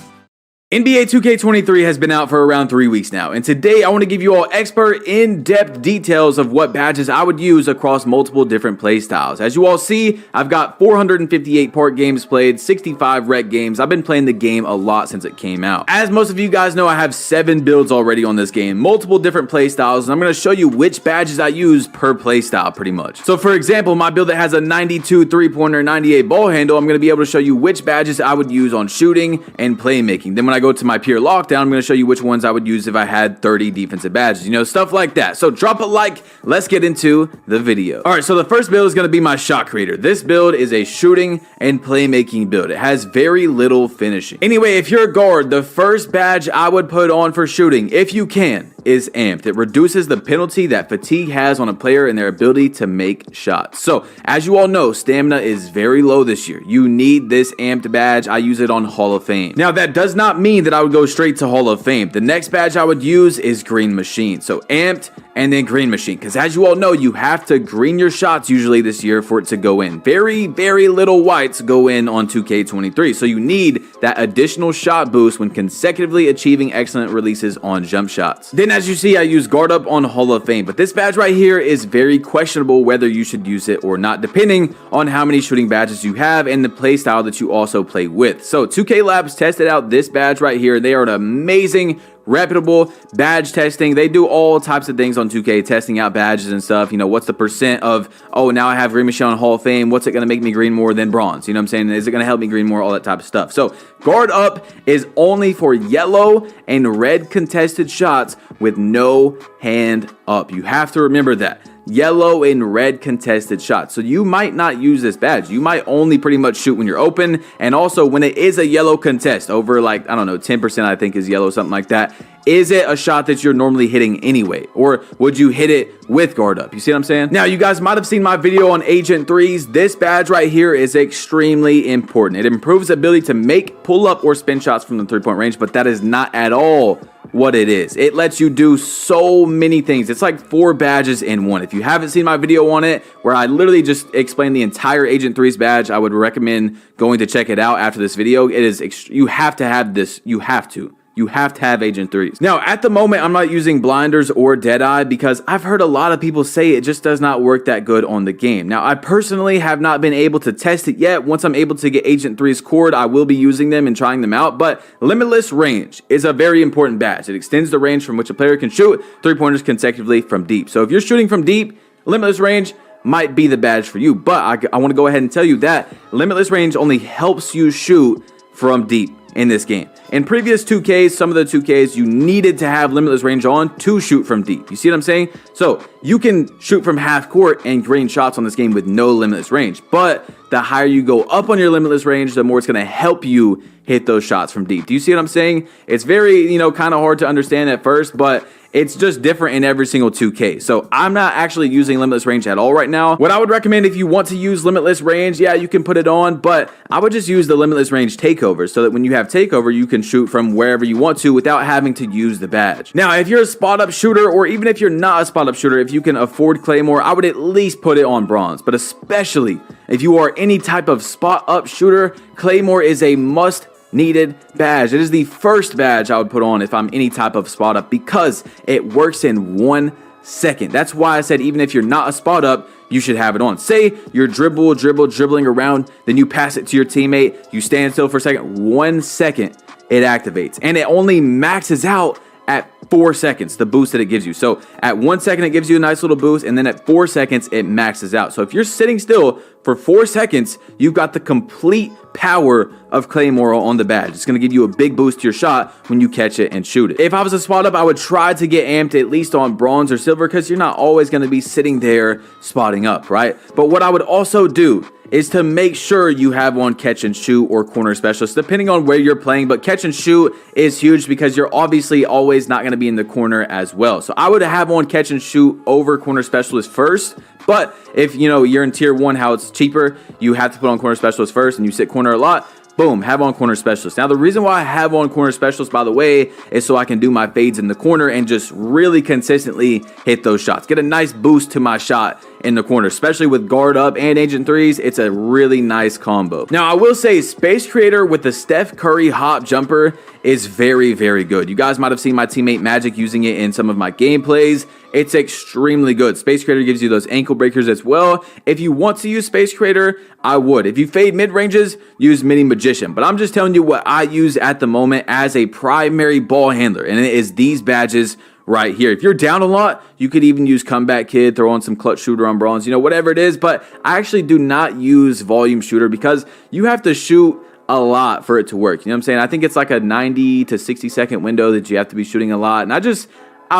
NBA 2K23 has been out for around 3 weeks now, and today I want to give you all expert, in-depth details of what badges I would use across multiple different playstyles. As you all see, I've got 458 port games played, 65 rec games. I've been playing the game a lot since it came out. As most of you guys know, I have 7 builds already on this game, multiple different playstyles, and I'm going to show you which badges I use per playstyle pretty much. So for example, my build that has a 92 3-pointer, 98 ball handle, I'm going to be able to show you which badges I would use on shooting and playmaking. Then when I go to my pure lockdown, I'm going to show you which ones I would use if I had 30 defensive badges, you know, stuff like that. So drop a like, let's get into the video. All right, so the first build is going to be my shot creator. This build is a shooting and playmaking build. It has very little finishing. Anyway, if you're a guard, the first badge I would put on for shooting, if you can, is amped. It reduces the penalty that fatigue has on a player and their ability to make shots. So as you all know, stamina is very low this year. You need this amped badge. I use it on Hall of Fame. Now that does not mean that I would go straight to Hall of Fame. The next badge I would use is Green Machine. So amped and then Green Machine, because as you all know, you have to green your shots usually this year for it to go in. Very, very little whites go in on 2K23, so you need that additional shot boost when consecutively achieving excellent releases on jump shots. Then as you see, I use Guard Up on Hall of Fame, but this badge right here is very questionable whether you should use it or not, depending on how many shooting badges you have and the play style that you also play with. So 2K Labs tested out this badge right here. They are an amazing, reputable badge testing. They do all types of things on 2K, testing out badges and stuff. You know, what's the percent of, oh, now I have Green Machine on Hall of Fame. What's it going to make me green more than bronze? You know what I'm saying? Is it going to help me green more? All that type of stuff. So Guard Up is only for yellow and red contested shots with no hand up. You have to remember that. Yellow and red contested shots. So you might not use this badge. You might only pretty much shoot when you're open, and also when it is a yellow contest over, like, I don't know, 10% I think is yellow, something like that. Is it a shot that you're normally hitting anyway? Or would you hit it with Guard Up? You see what I'm saying? Now, you guys might have seen my video on Agent 3s. This badge right here is extremely important. It improves the ability to make pull up or spin shots from the 3-point range, but that is not at all what it is. It lets you do so many things. It's like 4 badges in one. If you haven't seen my video on it, where I literally just explained the entire Agent 3's badge, I would recommend going to check it out after this video. It is, you have to have this. You have to. you have to have Agent 3s. Now, at the moment, I'm not using blinders or Deadeye because I've heard a lot of people say it just does not work that good on the game. Now, I personally have not been able to test it yet. Once I'm able to get Agent 3's cord, I will be using them and trying them out, but Limitless Range is a very important badge. It extends the range from which a player can shoot 3-pointers consecutively from deep. So if you're shooting from deep, Limitless Range might be the badge for you, but I want to go ahead and tell you that Limitless Range only helps you shoot from deep in this game. In previous 2Ks, some of the 2Ks, you needed to have Limitless Range on to shoot from deep. You see what I'm saying? So you can shoot from half court and green shots on this game with no Limitless Range, but the higher you go up on your Limitless Range, the more it's going to help you hit those shots from deep. Do you see what I'm saying? It's very, kind of hard to understand at first, but it's just different in every single 2K. So I'm not actually using Limitless Range at all right now. What I would recommend if you want to use Limitless Range, yeah, you can put it on, but I would just use the Limitless Range Takeover so that when you have Takeover, you can shoot from wherever you want to without having to use the badge. Now, if you're a spot-up shooter, or even if you're not a spot-up shooter, if you can afford Claymore, I would at least put it on Bronze. But especially if you are any type of spot-up shooter, Claymore is a must needed badge. It is the first badge I would put on if I'm any type of spot up because it works in 1 second. That's why I said even if you're not a spot up, you should have it on. Say you're dribbling around, then you pass it to your teammate, you stand still for a second, 1 second, it activates. And it only maxes out at 4 seconds, the boost that it gives you. So at 1 second, it gives you a nice little boost, and then at 4 seconds, it maxes out. So if you're sitting still for 4 seconds, you've got the complete power of Claymore on the badge. It's going to give you a big boost to your shot when you catch it and shoot it. If I was a spot up, I would try to get amped at least on Bronze or Silver because you're not always going to be sitting there spotting up, right? But what I would also do is to make sure you have on catch and shoot or corner specialist, depending on where you're playing. But catch and shoot is huge because you're obviously always not going to be in the corner as well. So I would have on catch and shoot over corner specialist first. But if you're in tier 1, how it's cheaper, you have to put on corner specialist first and you sit corner a lot. Boom, have on corner specialist. Now, the reason why I have on corner specialist, by the way, is so I can do my fades in the corner and just really consistently hit those shots. Get a nice boost to my shot in the corner, especially with guard up and Agent 3s. It's a really nice combo. Now, I will say Space Creator with the Steph Curry hop jumper is very, very good. You guys might have seen my teammate Magic using it in some of my gameplays. It's extremely good. Space Creator gives you those ankle breakers as well. If you want to use Space Creator, I would. If you fade mid-ranges, use Mini Magician. But I'm just telling you what I use at the moment as a primary ball handler, and it is these badges right here. If you're down a lot, you could even use Comeback Kid, throw on some Clutch Shooter on Bronze, whatever it is. But I actually do not use Volume Shooter because you have to shoot a lot for it to work. You know what I'm saying? I think it's like a 90 to 60 second window that you have to be shooting a lot. And I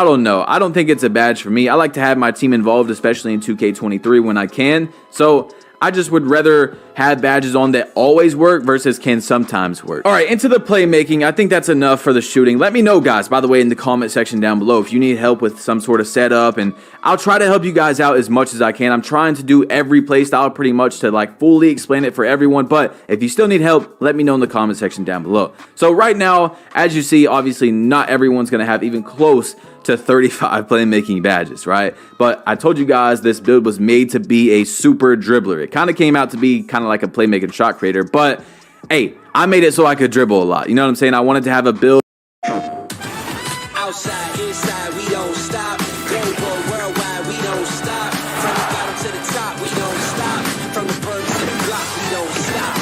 don't know. I don't think it's a badge for me. I like to have my team involved, especially in 2K23 when I can. So I just would rather have badges on that always work versus can sometimes work. All right, into the playmaking. I think that's enough for the shooting. Let me know, guys, by the way, in the comment section down below if you need help with some sort of setup, and I'll try to help you guys out as much as I can. I'm trying to do every playstyle pretty much to fully explain it for everyone, but if you still need help, let me know in the comment section down below. So right now, as you see, obviously not everyone's going to have even close to 35 playmaking badges, right? But I told you guys this build was made to be a super dribbler. It kind of came out to be kind of like a playmaking shot creator, but hey, I made it so I could dribble a lot. You know what I'm saying? I wanted to have a build. Outside, inside, we don't stop. Global, worldwide, we don't stop. From the bottom to the top, we don't stop. From the birds to the block, we don't stop.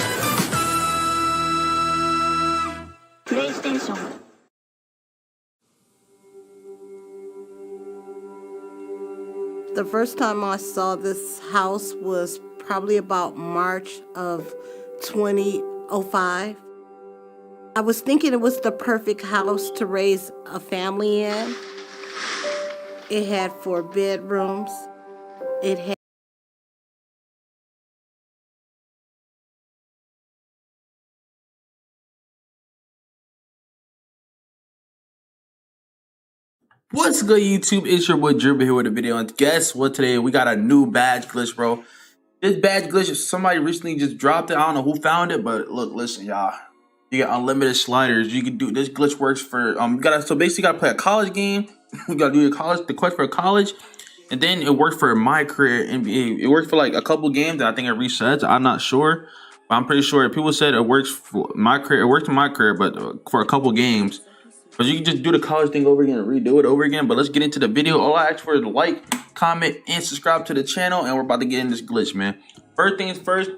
PlayStation. The first time I saw this house was probably about March of 2005. I was thinking it was the perfect house to raise a family in. It had 4 bedrooms. It had What's good, YouTube? It's your boy Dribble here with a video, and guess what? Today we got a new badge glitch, bro. This badge glitch, somebody recently just dropped it. I don't know who found it, but look, listen, y'all. You got unlimited sliders. You can do this glitch works for so basically you gotta play a college game. You gotta do the quest for a college, and then it worked for my career NBA. It worked for like a couple games, and I think it resets. I'm not sure, but I'm pretty sure people said it works for my career. It worked in my career, but for a couple games. Because you can just do the college thing over again and redo it over again. But let's get into the video. All I ask for is a like, comment, and subscribe to the channel. And we're about to get in this glitch, man. First things first,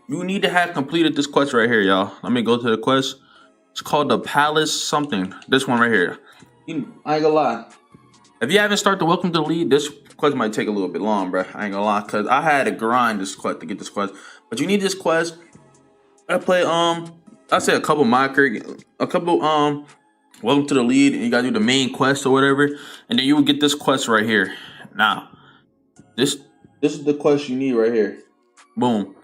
you need to have completed this quest right here, y'all. Let me go to the quest. It's called the Palace something. This one right here. I ain't gonna lie. If you haven't started the Welcome to the Lead, this quest might take a little bit long, bro. I ain't gonna lie. Because I had to grind this quest to get this quest. But you need this quest. I play, I say a couple Welcome to the Lead, and you gotta do the main quest or whatever, and then you will get this quest right here. Now, this is the quest you need right here. Boom.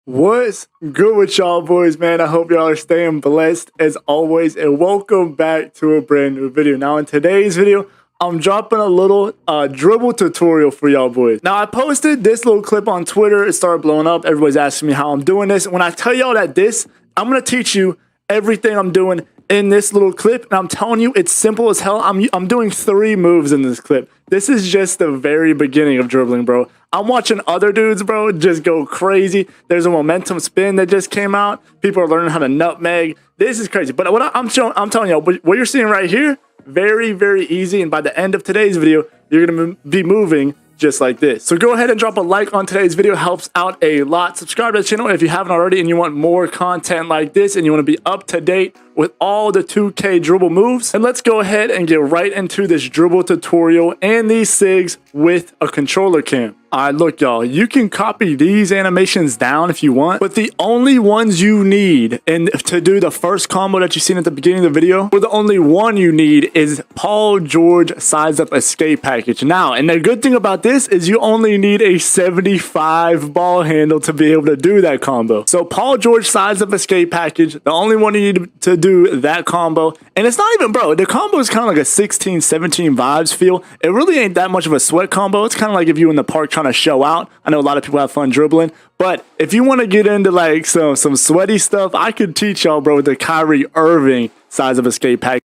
What's good with y'all boys, man? I hope y'all are staying blessed as always, and welcome back to a brand new video. Now, in today's video, I'm dropping a little dribble tutorial for y'all boys. Now, I posted this little clip on Twitter. It started blowing up. Everybody's asking me how I'm doing this. When I tell y'all that I'm gonna teach you everything I'm doing in this little clip, and I'm telling you, it's simple as hell. I'm doing 3 moves in this clip. This is just the very beginning of dribbling, bro. I'm watching other dudes, bro, just go crazy. There's a momentum spin that just came out. People are learning how to nutmeg. This is crazy. But what I'm telling y'all, what you're seeing right here, very, very easy. And by the end of today's video, you're gonna be moving just like this. So go ahead and drop a like on today's video. Helps out a lot. Subscribe to the channel if you haven't already and you want more content like this and you want to be up to date with all the 2K dribble moves. And let's go ahead and get right into this dribble tutorial and these SIGs with a controller cam. Alright, look y'all, you can copy these animations down if you want, but the only ones you need and to do the first combo that you seen at the beginning of the video, or the only one you need is Paul George size up escape package. Now, and the good thing about this is you only need a 75 ball handle to be able to do that combo. So Paul George size up escape package, the only one you need to do that combo, and it's not even, bro, the combo is kind of like a 16, 17 vibes feel. It really ain't that much of a sweat combo. It's kind of like if you in the park trying to show out. I know a lot of people have fun dribbling, but if you want to get into like some sweaty stuff, I could teach y'all, bro, with the Kyrie Irving size of escape pack.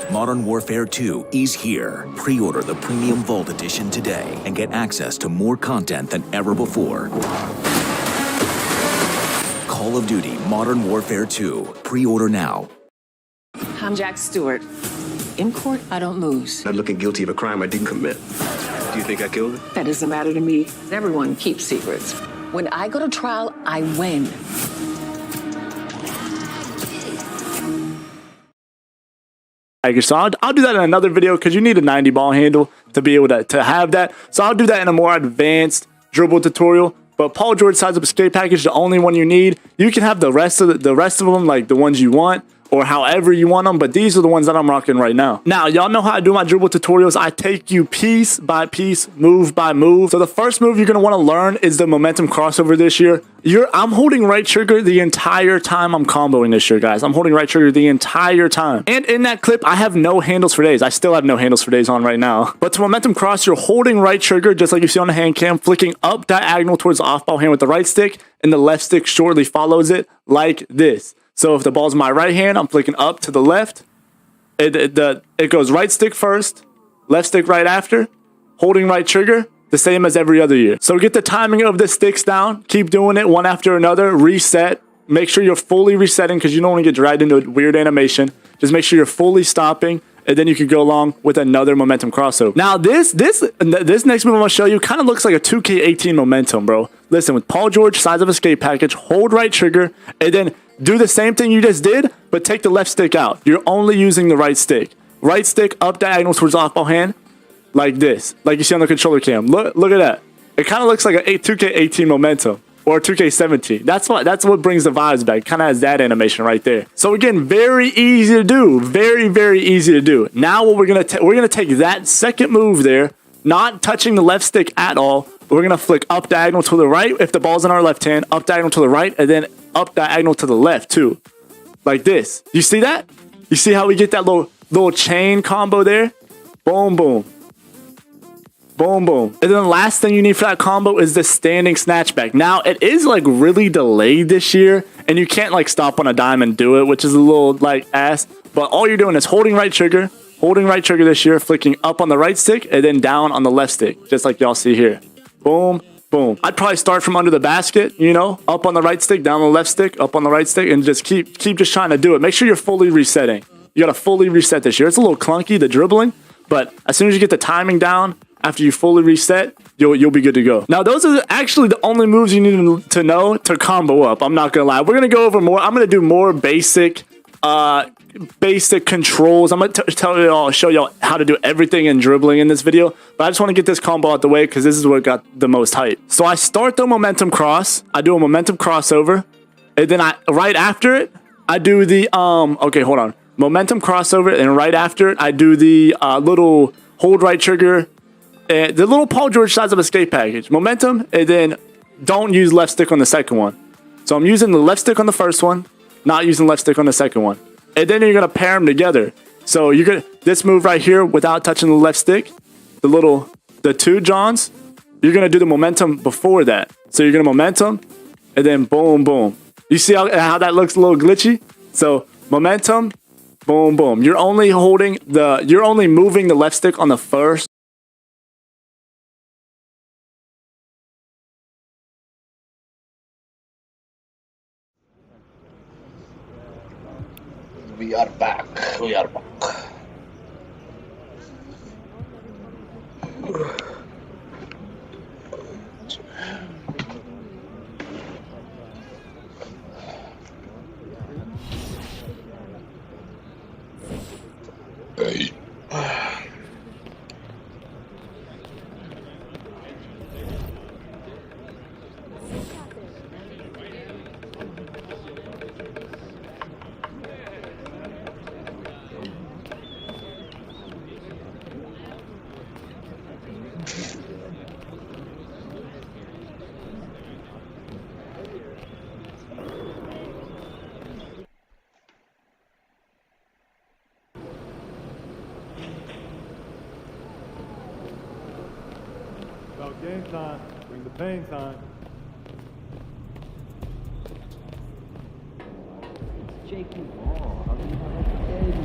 Modern Warfare 2 is here. Pre-order the Premium Vault Edition today and get access to more content than ever before. Call of Duty Modern Warfare 2. Pre-order now. I'm Jack Stewart. In court, I don't lose. I'm looking guilty of a crime I didn't commit. Do you think I killed her? That doesn't matter to me. Everyone keeps secrets. When I go to trial, I win. So I'll do that in another video because you need a 90 ball handle to be able to have that. So I'll do that in a more advanced dribble tutorial. But Paul George size up escape package, the only one you need. You can have the rest of them, like the ones you want, or however you want them, but these are the ones that I'm rocking right now. Now, y'all know how I do my dribble tutorials. I take you piece by piece, move by move. So the first move you're gonna wanna learn is the momentum crossover this year. I'm holding right trigger the entire time I'm comboing this year, guys. I'm holding right trigger the entire time. And in that clip, I have no handles for days. I still have no handles for days on right now. But to momentum cross, you're holding right trigger, just like you see on the hand cam, flicking up diagonal towards the off-ball hand with the right stick, and the left stick shortly follows it like this. So if the ball's in my right hand, I'm flicking up to the left. It goes right stick first, left stick right after, holding right trigger, the same as every other year. So get the timing of the sticks down. Keep doing it one after another. Reset. Make sure you're fully resetting because you don't want to get dragged into a weird animation. Just make sure you're fully stopping, and then you can go along with another momentum crossover. Now, this next move I'm going to show you kind of looks like a 2K18 momentum, bro. Listen, with Paul George size of escape package, hold right trigger, and then do the same thing you just did, but take the left stick out. You're only using the right stick. Right stick up diagonal towards off-ball hand, like this, like you see on the controller cam. Look at that. It kind of looks like a 2K18 momentum or 2K17. That's what brings the vibes back. Kind of has that animation right there. So again, very easy to do. Very, very easy to do. Now what we're gonna take that second move there, not touching the left stick at all. We're gonna flick up diagonal to the right if the ball's in our left hand, up diagonal to the right, and then up diagonal to the left too, like this. You see that? You see how we get that little chain combo there? Boom, boom. Boom, boom. And then the last thing you need for that combo is the standing snatchback. Now, it is like really delayed this year, and you can't like stop on a dime and do it, which is a little like ass. But all you're doing is holding right trigger this year, flicking up on the right stick, and then down on the left stick, just like y'all see here. Boom, boom. I'd probably start from under the basket, you know, up on the right stick, down on the left stick, up on the right stick, and just keep just trying to do it. Make sure you're fully resetting. You got to fully reset this year. It's a little clunky, the dribbling, but as soon as you get the timing down, after you fully reset, you'll be good to go. Now, those are actually the only moves you need to know to combo up. I'm not going to lie. We're going to go over more. I'm going to do more basic controls. I'm going to show y'all how to do everything in dribbling in this video, but I just want to get this combo out the way because this is what got the most hype. So I start the momentum cross. I do a momentum crossover, and then right after it, I do the, okay, hold on. Momentum crossover, and right after it, I do the little hold right trigger, the little Paul George size of escape package. Momentum, and then don't use left stick on the second one. So I'm using the left stick on the first one, not using left stick on the second one. And then you're going to pair them together. So you're going to, this move right here without touching the left stick, the two Johns, you're going to do the momentum before that. So you're going to momentum, and then boom, boom. You see how that looks a little glitchy? So momentum, boom, boom. You're only moving the left stick on the first. We are back. We are back. Hey. About game time. Bring the pain time. Jakey Ball. How do you not like the baby?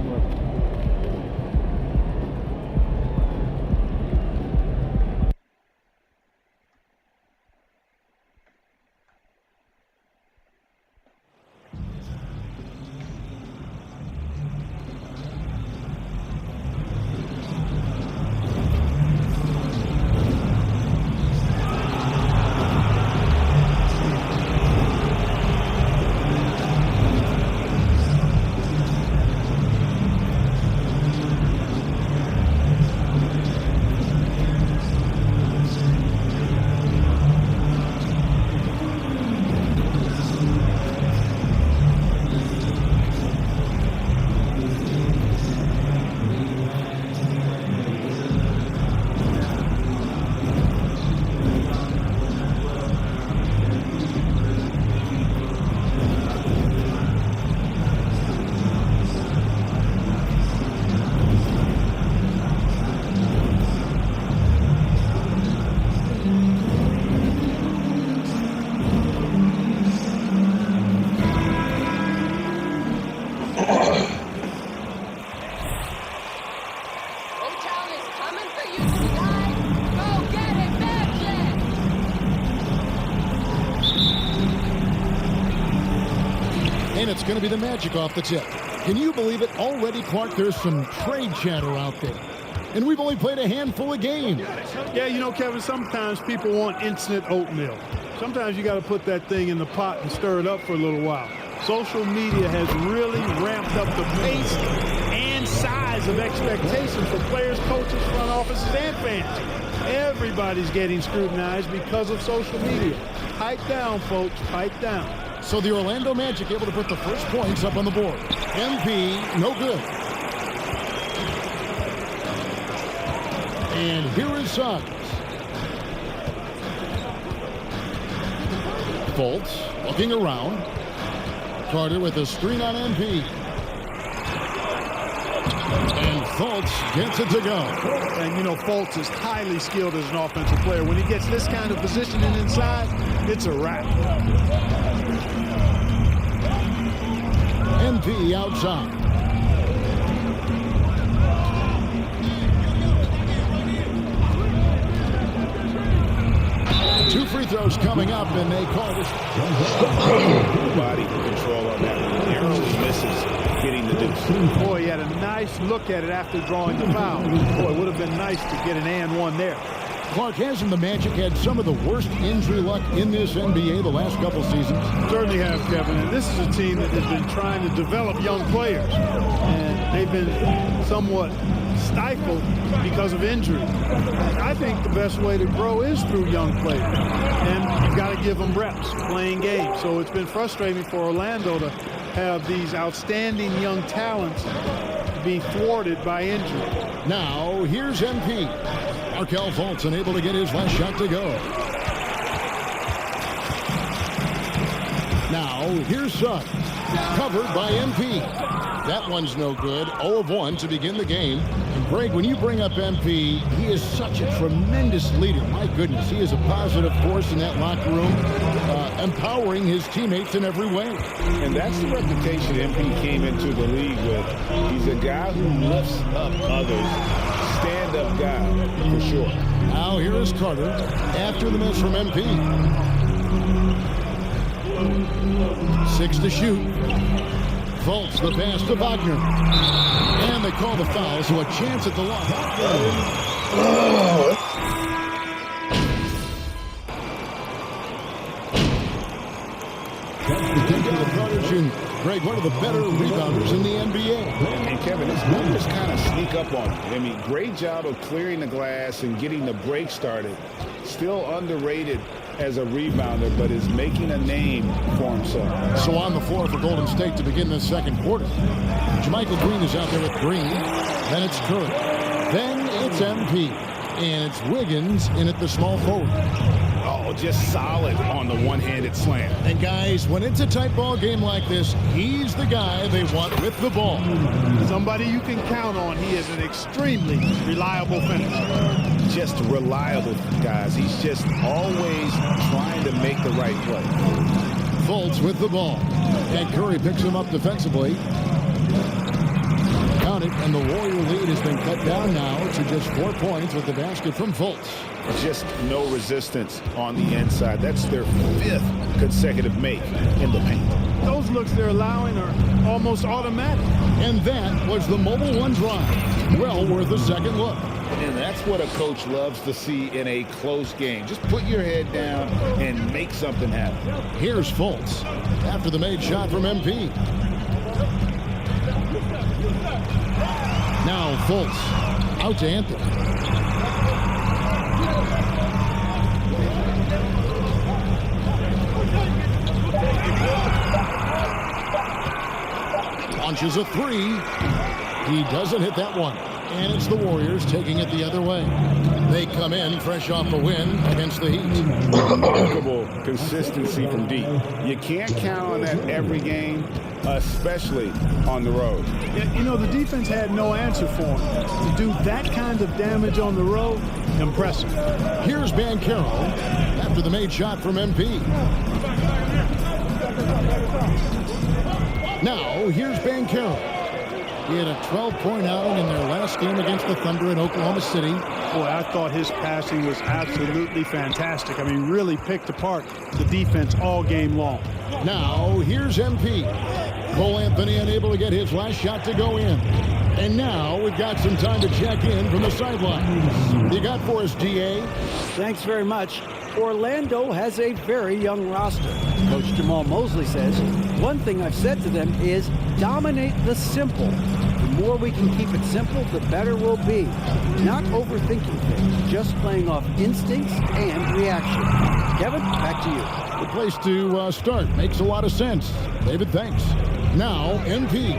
And it's going to be the Magic off the tip. Can you believe it? Already, Clark, there's some trade chatter out there. And we've only played a handful of games. Yeah, you know, Kevin, sometimes people want instant oatmeal. Sometimes you got to put that thing in the pot and stir it up for a little while. Social media has really ramped up the pace and size of expectations for players, coaches, front offices, and fans. Everybody's getting scrutinized because of social media. Pipe down, folks. Pipe down. So the Orlando Magic able to put the first points up on the board. MP, no good. And here is Suggs. Fultz looking around. Carter with a screen on MP. And Fultz gets it to go. And, you know, Fultz is highly skilled as an offensive player. When he gets this kind of positioning inside, it's a wrap. MP outside. 2 free throws coming up, and they call this. Body control on that one. Narrowly misses getting the deuce. Boy, he had a nice look at it after drawing the foul. Boy, it would have been nice to get an and one there. Clark, hasn't the Magic had some of the worst injury luck in this NBA the last couple seasons? Certainly have, Kevin. And this is a team that has been trying to develop young players. And they've been somewhat stifled because of injury. I think the best way to grow is through young players. And you've got to give them reps, playing games. So it's been frustrating for Orlando to have these outstanding young talents be thwarted by injury. Now, here's MP. Markelle Fultz unable to get his last shot to go. Now, here's Suggs. Covered by MP. That one's no good. 0 of 1 to begin the game. And Greg, when you bring up MP, he is such a tremendous leader. My goodness, he is a positive force in that locker room, empowering his teammates in every way. And that's the reputation MP came into the league with. He's a guy who lifts up others. Stand-up guy, for sure. Now here is Carter after the miss from MP. 6 to shoot. Fultz the pass to Wagner. And they call the foul, so a chance at the lock. Greg, one of the better rebounders in the NBA. And Kevin, his numbers kind of sneak up on him. I mean, great job of clearing the glass and getting the break started. Still underrated as a rebounder, but is making a name for himself. So on the floor for Golden State to begin this second quarter. Jermichael Green is out there with Green. Then it's Curry. Then it's MP. And it's Wiggins in at the small forward. Oh, just solid on the one-handed slam. And guys, when it's a tight ball game like this, he's the guy they want with the ball. Somebody you can count on. He is an extremely reliable finisher. Just reliable, guys. He's just always trying to make the right play. Fultz with the ball. And Curry picks him up defensively. Count it, and the Warrior lead has been cut down now to just 4 points with the basket from Fultz. Just no resistance on the inside. That's their 5th consecutive make in the paint. Those looks they're allowing are almost automatic. And that was the Mobile One drive. Well worth a second look. And that's what a coach loves to see in a close game. Just put your head down and make something happen. Here's Fultz after the made shot from MP. Now Fultz out to Anthony. Launches a 3. He doesn't hit that one. And it's the Warriors taking it the other way. They come in fresh off a win against the Heat. Remarkable consistency from deep. You can't count on that every game, especially on the road. You know, the defense had no answer for him. To do that kind of damage on the road, impressive. Here's Banchero after the made shot from MP. Now, here's Banchero. He had a 12-point outing in their last game against the Thunder in Oklahoma City. Boy, I thought his passing was absolutely fantastic. I mean, really picked apart the defense all game long. Now, here's MP. Cole Anthony unable to get his last shot to go in. And now we've got some time to check in from the sidelines. You got for us, DA? Thanks very much. Orlando has a very young roster. Coach Jamal Mosley says, one thing I've said to them is dominate the simple. The more we can keep it simple, the better we'll be. Not overthinking things, just playing off instincts and reaction. Kevin, back to you. The place to start. Makes a lot of sense. David, thanks. Now, MP.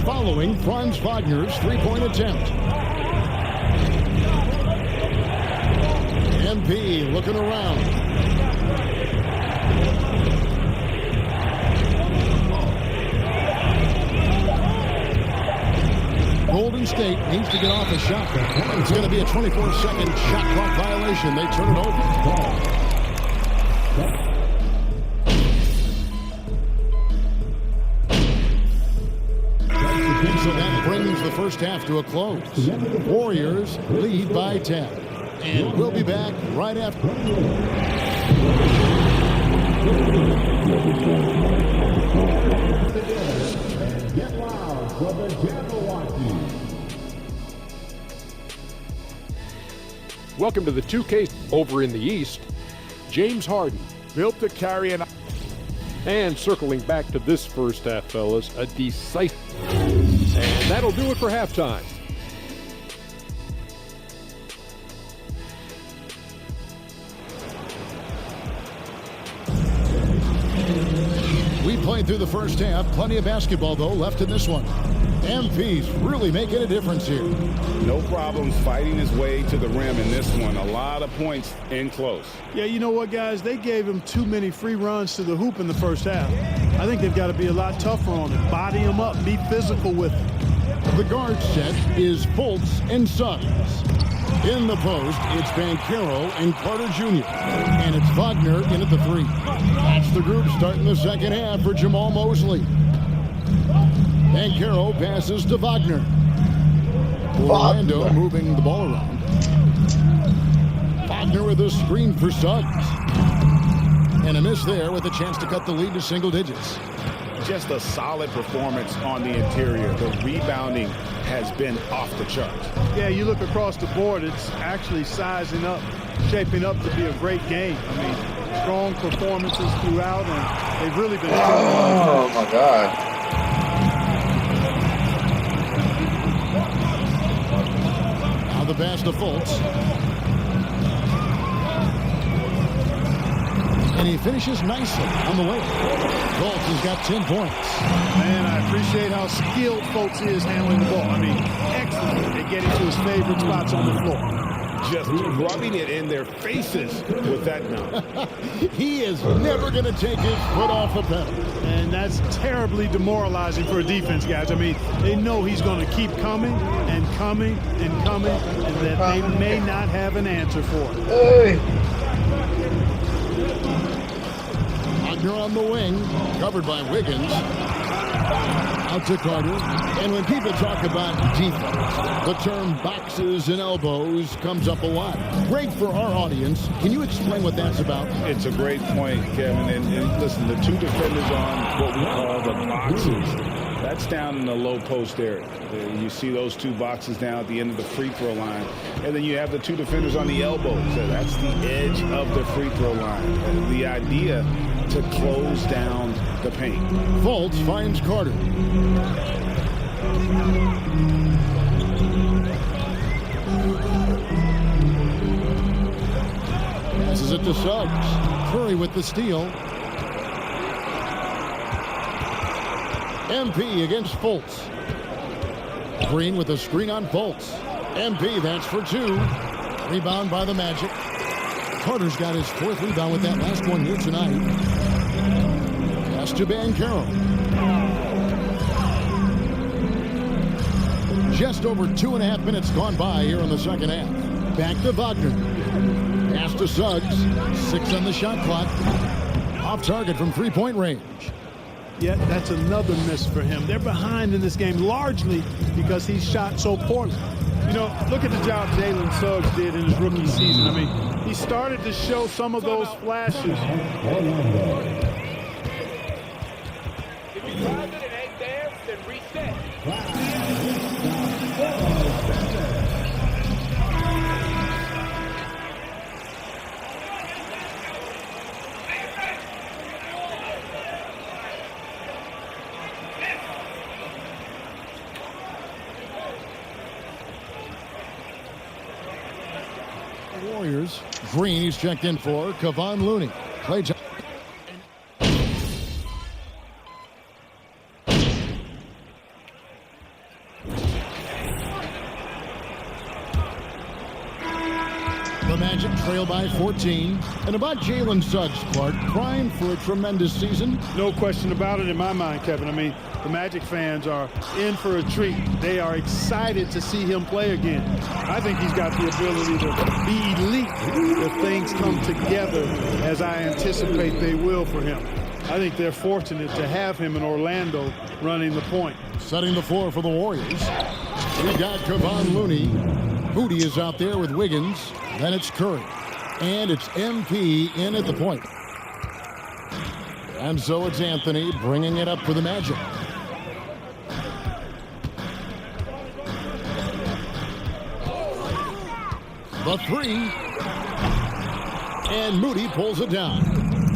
Following Franz Wagner's three-point attempt. MP looking around. Golden State needs to get off a shot. It's going to be a 24-second shot clock violation. They turn it over. So that brings the first half to a close. Warriors lead by 10. And we'll be back right after. Get loud for the Jabberwocky. Welcome to the 2K over in the East. James Harden, built to carry an... And circling back to this first half, fellas, a decisive... And that'll do it for halftime. We played through the first half. Plenty of basketball, though, left in this one. MP's really making a difference here. No problems fighting his way to the rim in this one. A lot of points in close. Yeah, you know what, guys? They gave him too many free runs to the hoop in the first half. I think they've got to be a lot tougher on him. Body him up, be physical with him. The guard set is Fultz and Suggs. In the post, it's Banchero and Carter Jr. And it's Wagner in at the 3. That's the group starting the second half for Jamal Mosley. Banchero passes to Wagner. Orlando moving the ball around. Wagner with a screen for Suggs. And a miss there with a chance to cut the lead to single digits. Just a solid performance on the interior. The rebounding has been off the charts. Yeah, you look across the board, it's actually sizing up, shaping up to be a great game. I mean, strong performances throughout, and they've really been... Oh, my God. Now the pass to Fultz. And he finishes nicely on the way. Fultz has got 10 points. Man, I appreciate how skilled Fultz is handling the ball. I mean, excellent at getting to his favorite spots on the floor. Just rubbing it in their faces with that now. He is never going to take his foot off the pedal. And that's terribly demoralizing for a defense, guys. I mean, they know he's going to keep coming and coming and coming, and that they may not have an answer for it. Hey. Wagner on the wing, covered by Wiggins. Out to Carter. And when people talk about defense, the term boxes and elbows comes up a lot. Great for our audience. Can you explain what that's about? It's a great point, Kevin. And listen, the two defenders on what we call the boxes, that's down in the low post area. You see those two boxes down at the end of the free throw line. And then you have the two defenders on the elbows. So that's the edge of the free throw line. And the idea to close down the paint. Fultz finds Carter. Passes it to Suggs. Curry with the steal. MP against Fultz. Green with a screen on Fultz. MP, that's for 2. Rebound by the Magic. Carter's got his 4th rebound with that last one here tonight. Pass to Banchero. Just over 2.5 minutes gone by here in the second half. Back to Wagner. Pass to Suggs. 6 on the shot clock. Off target from 3-point range. Yet that's another miss for him. They're behind in this game largely because he shot so poorly. You know, look at the job Jalen Suggs did in his rookie season. I mean, he started to show some of those flashes. If you drive it and ain't there, then reset. Warriors. Green, he's checked in for Kevon Looney. Clay Johnson. The Magic trail by 14. And about Jalen Suggs, Clark, primed for a tremendous season. No question about it in my mind, Kevin. I mean, the Magic fans are in for a treat. They are excited to see him play again. I think he's got the ability to be elite if things come together as I anticipate they will for him. I think they're fortunate to have him in Orlando running the point. Setting the floor for the Warriors. We got Kevon Looney. Hootie is out there with Wiggins. Then it's Curry. And it's MP in at the point. And so it's Anthony bringing it up for the Magic. The three. And Moody pulls it down.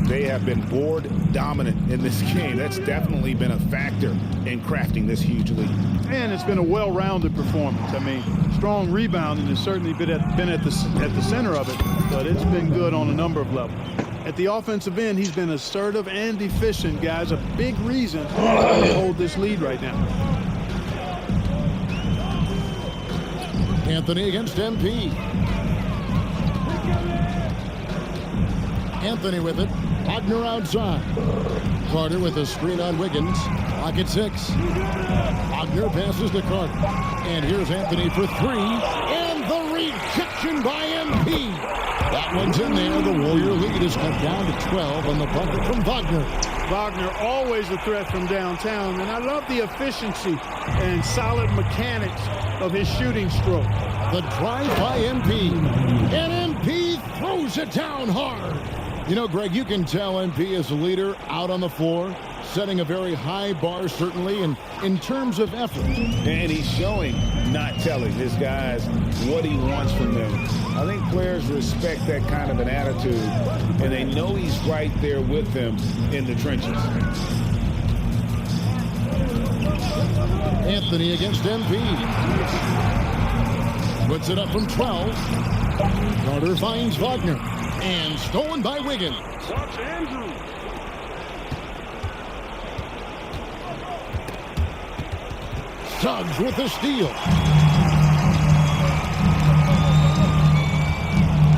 They have been board dominant in this game. That's definitely been a factor in crafting this huge lead. And it's been a well-rounded performance. I mean, strong rebounding has certainly been at the center of it, but it's been good on a number of levels. At the offensive end, he's been assertive and efficient, guys. A big reason why they hold this lead right now. Anthony against MP. Anthony with it. Wagner outside. Carter with a screen on Wiggins. Clock at 6. Wagner passes to Carter. And here's Anthony for 3. And the rejection by MP. That one's in there. The Warrior lead is cut down to 12 on the bucket from Wagner. Wagner always a threat from downtown, and I love the efficiency and solid mechanics of his shooting stroke. The drive by MP. And MP throws it down hard. You know, Greg, you can tell MP is a leader out on the floor, setting a very high bar, certainly, and in terms of effort. And he's showing, not telling his guys what he wants from them. I think players respect that kind of an attitude, and they know he's right there with them in the trenches. Anthony against MP. Puts it up from 12. Carter finds Wagner. And stolen by Wiggins. Watch Andrew. Suggs with the steal.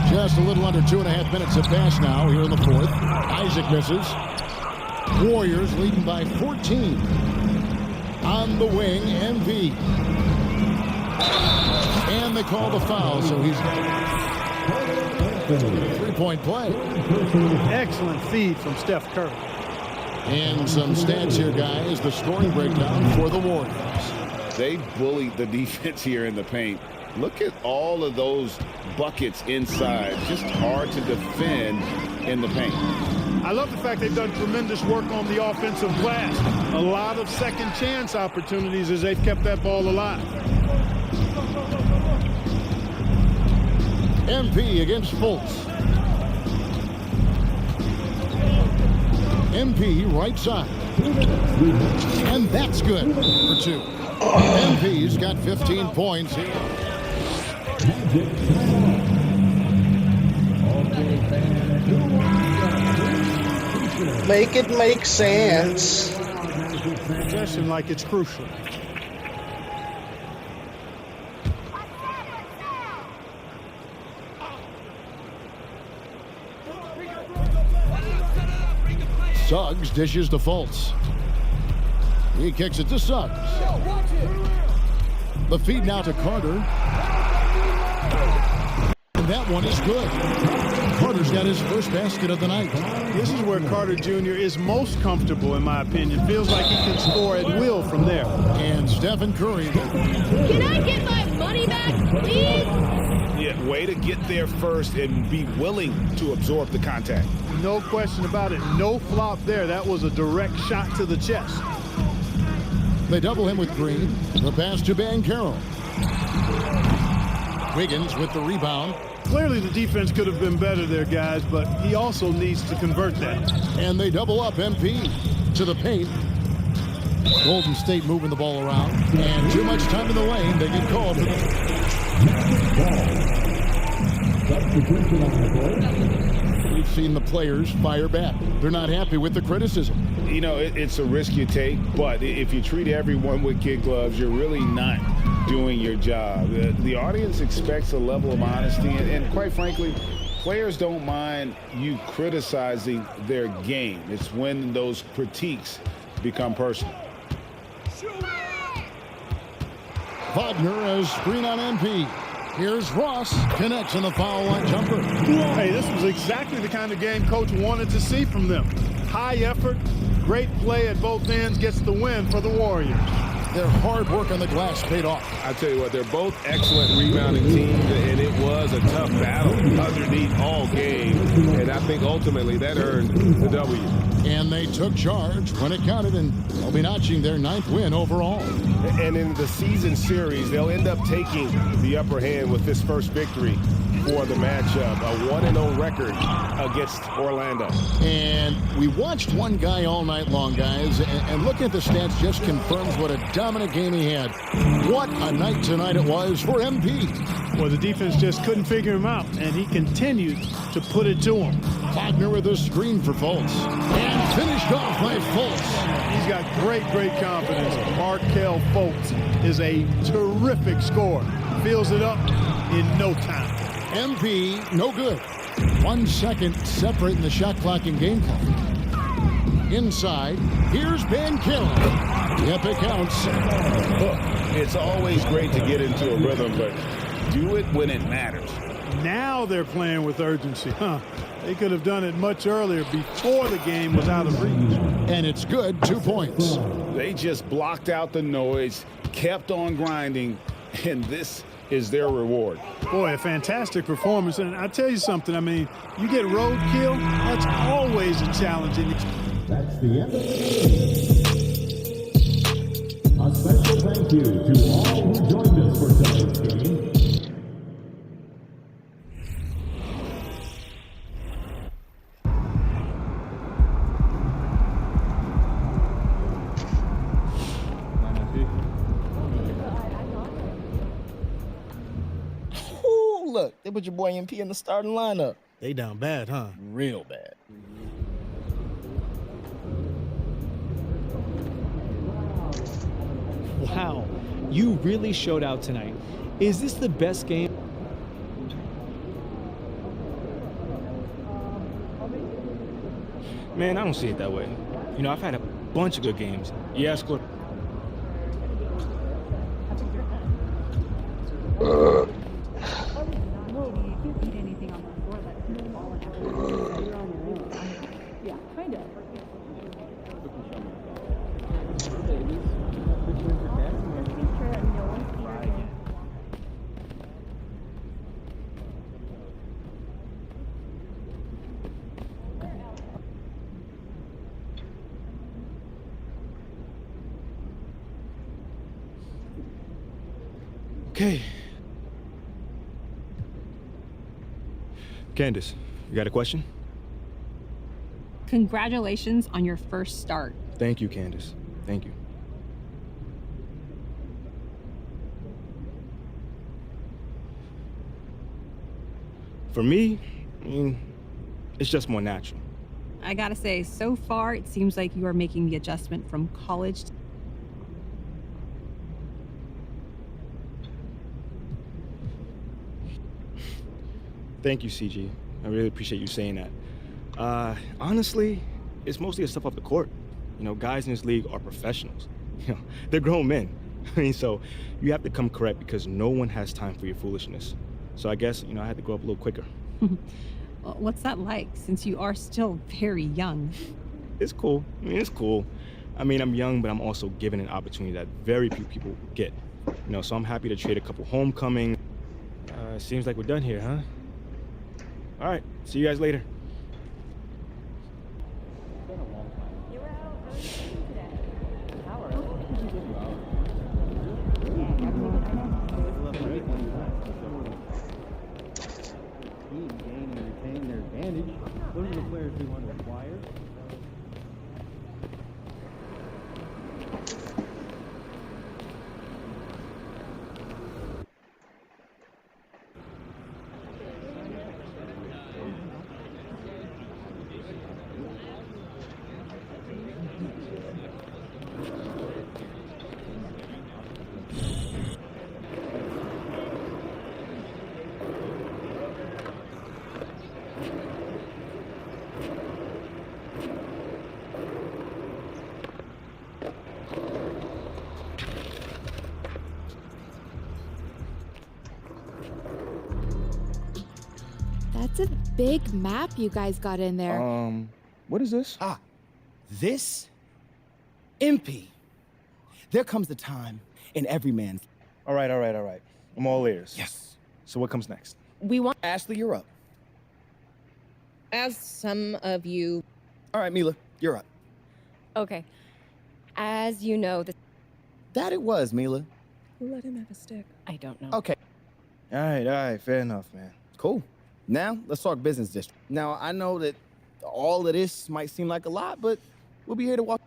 Just a little under 2.5 minutes of pass now here in the fourth. Isaac misses. Warriors leading by 14. On the wing, MP. And they call the foul, so he's three-point play. Excellent feed from Steph Curry. And some stats here, guys. The scoring breakdown for the Warriors. They bullied the defense here in the paint. Look at all of those buckets inside. Just hard to defend in the paint. I love the fact they've done tremendous work on the offensive glass. A lot of second chance opportunities as they've kept that ball alive. MP against Fultz. MP right side. And that's good for 2. MP's got 15 points here. Make it make sense. Possession like it's crucial. Suggs dishes to Fultz. He kicks it to Suggs. The feed now to Carter. And that one is good. Carter's got his first basket of the night. This is where Carter Jr. is most comfortable, in my opinion. Feels like he can score at will from there. And Stephen Curry. Can I get my money back, please? Yeah, way to get there first and be willing to absorb the contact. No question about it. No flop there. That was a direct shot to the chest. They double him with Green. The pass to Banchero. Wiggins with the rebound. Clearly the defense could have been better there, guys, but he also needs to convert that. And they double up MP to the paint. Golden State moving the ball around. And too much time in the lane. They get called for We've seen the players fire back. They're not happy with the criticism. You know, it's a risk you take, but if you treat everyone with kid gloves, you're really not doing your job. The audience expects a level of honesty, and quite frankly, players don't mind you criticizing their game. It's when those critiques become personal. Wagner as screen on MP. Here's Ross, connects on the foul line jumper. Hey, this was exactly the kind of game Coach wanted to see from them. High effort, great play at both ends, gets the win for the Warriors. their hard work on the glass paid off. I tell you what, they're both excellent rebounding teams, and it was a tough battle underneath all game. And I think ultimately that earned the W. And they took charge when it counted, and they'll be notching their 9th win overall. And in the season series, they'll end up taking the upper hand with this first victory for the matchup, a 1-0 record against Orlando. And we watched one guy all night long, guys, and looking at the stats just confirms what a dominant game he had. What a night tonight it was for MP. Well, the defense just couldn't figure him out, and he continued to put it to him. Wagner with a screen for Fultz. And finished off by Fultz. He's got great confidence. Markelle Fultz is a terrific scorer. Fills it up in no time. MP, no good. 1 second separating the shot clock and game clock. Inside, here's Banchero. Yep, it counts. Look, it's always great to get into a rhythm, but do it when it matters. Now they're playing with urgency. They could have done it much earlier before the game was out of reach. And it's good, 2 points. They just blocked out the noise, kept on grinding, and this is their reward. Boy, a fantastic performance. And I tell you something, I mean, you get roadkill, that's always a challenge. That's the end. A special thank you to all who joined us for tonight's game. Look, they put your boy MP in the starting lineup. They down bad, huh? Real bad. Wow, you really showed out tonight. Is this the best game? Man, I don't see it that way. You know, I've had a bunch of good games. Yeah, I scored. Okay. Candace, you got a question? Congratulations on your first start. Thank you, Candace. Thank you. For me, I mean, it's just more natural. I gotta say, so far, it seems like you are making the adjustment from college to Thank you, CG. I really appreciate you saying that. Honestly, it's mostly the stuff off the court. You know, guys in this league are professionals. You know, they're grown men. I mean, so you have to come correct because no one has time for your foolishness. So I guess, you know, I had to grow up a little quicker. Well, what's that like, since you are still very young? It's cool. I mean, it's cool. I mean, I'm young, but I'm also given an opportunity that very few people get. You know, so I'm happy to trade a couple homecoming. Seems like we're done here, huh? All right, see you guys later. Those are the players we want to acquire. That's a big map you guys got in there. What is this? This? MP. There comes a time in every man's. All right. I'm all ears. Yes. So what comes next? We want. Ashley, you're up. As some of you. All right, Mila, you're up. Okay. As you know, That it was, Mila. Who let him have a stick? I don't know. Okay. All right. Fair enough, man. Cool. Now, let's talk business district. Now, I know that all of this might seem like a lot, but we'll be here to walk.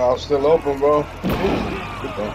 Oh, still open, bro. Good thing.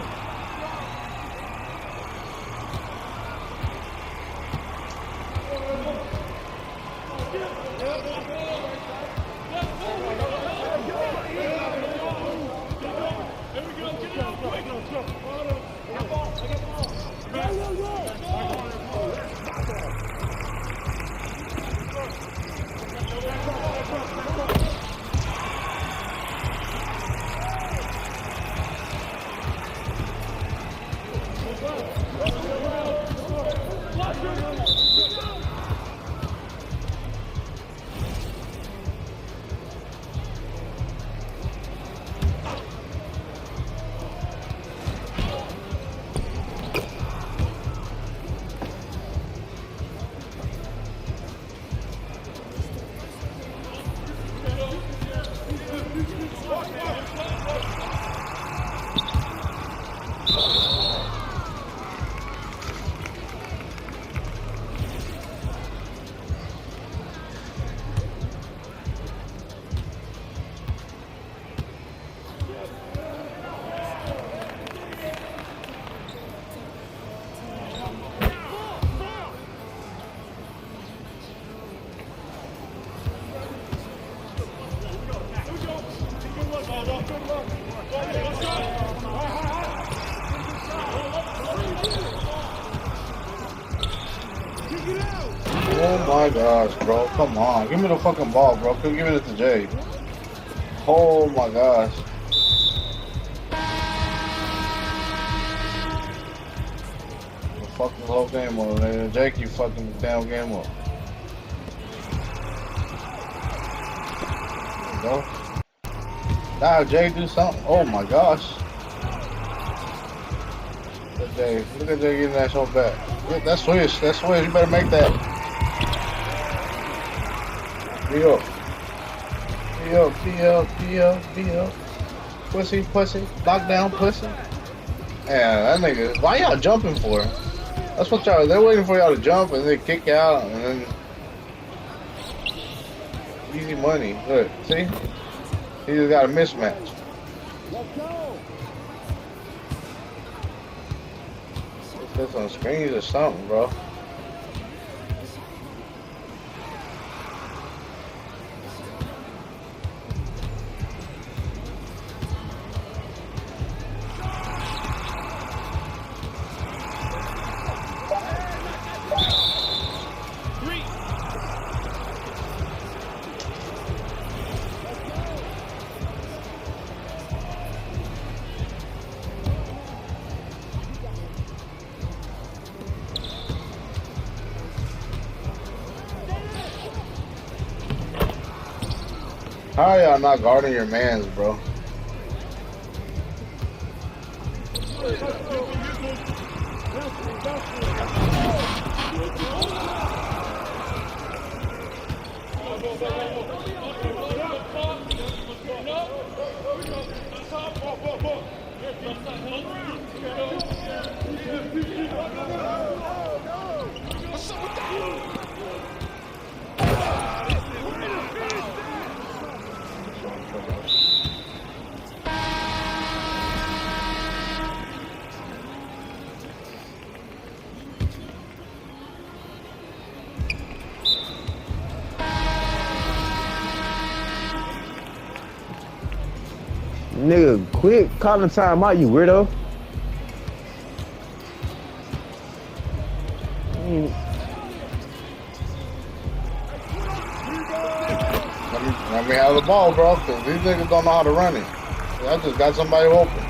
Oh my gosh, bro. Come on. Give me the fucking ball, bro. Quit giving it to Jay. Oh my gosh. Fuck the whole game up, man. Jake, you fucking the damn game up. There you go. Now, Jay, do something. Oh my gosh. Look at Jay. Look at Jay getting that shot back. Look, that's Swish. That's Swish. You better make that. Be up. Be up. Be up. Be up. Be up. Pussy. Pussy. Knock down. Pussy. Man, that nigga. Why y'all jumping for? That's what y'all. They're waiting for y'all to jump and then kick out and then easy money. Look, see? He just got a mismatch. Let's go. It's on screens or something, bro. How are y'all not guarding your mans, bro? Nigga, quit calling time out, you weirdo. Let me have the ball, bro, because these niggas don't know how to run it. I just got somebody open.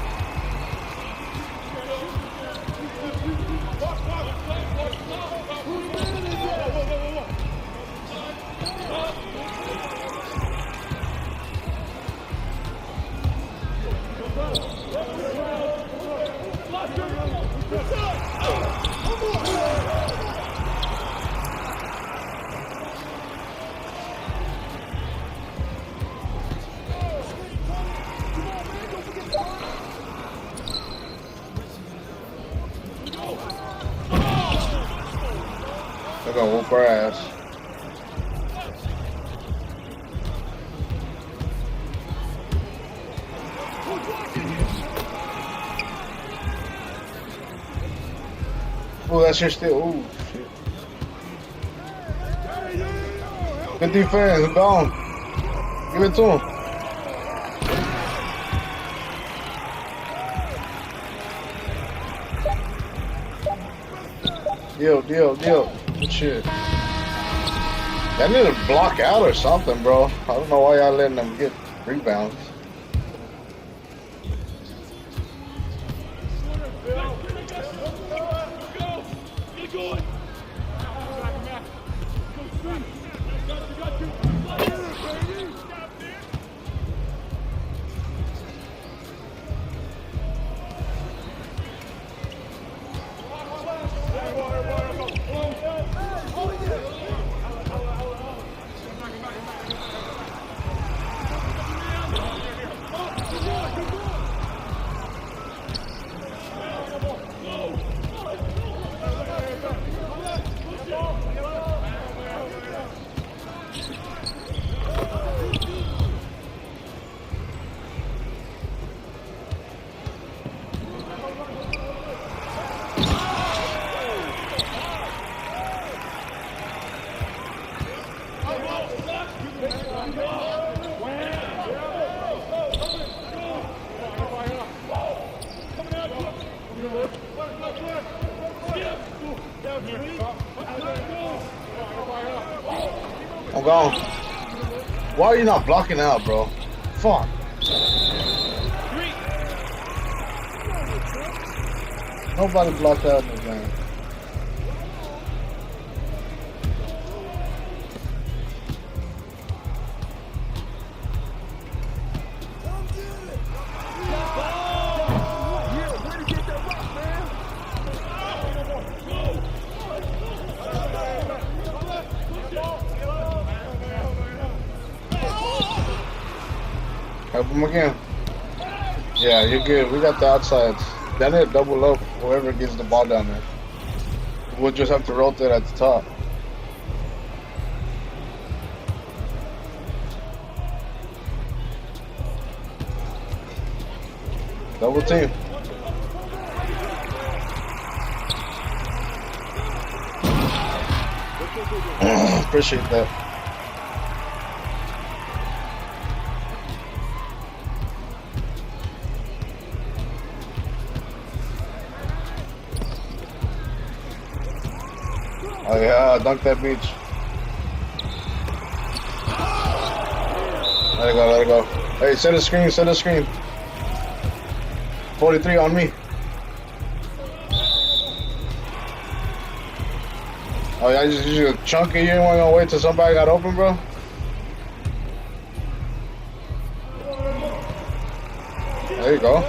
They're gonna whoop our ass. Oh, that shit still. Oh, shit. Good defense. Gone. Give it to him. Deal. Good shit. That need to block out or something, bro. I don't know why y'all letting them get rebounds. I'm gone. Why are you not blocking out, bro? Fuck. Nobody blocked out in this game. Help him again. Yeah, you're good. We got the outsides. Then it double up whoever gets the ball down there. We'll just have to rotate at the top. Double team. Appreciate that. Oh yeah, dunk that beach. Let it go. Hey, set a screen. 43 on me. Oh yeah, you just chunk it. You ain't gonna wait till somebody got open, bro? There you go.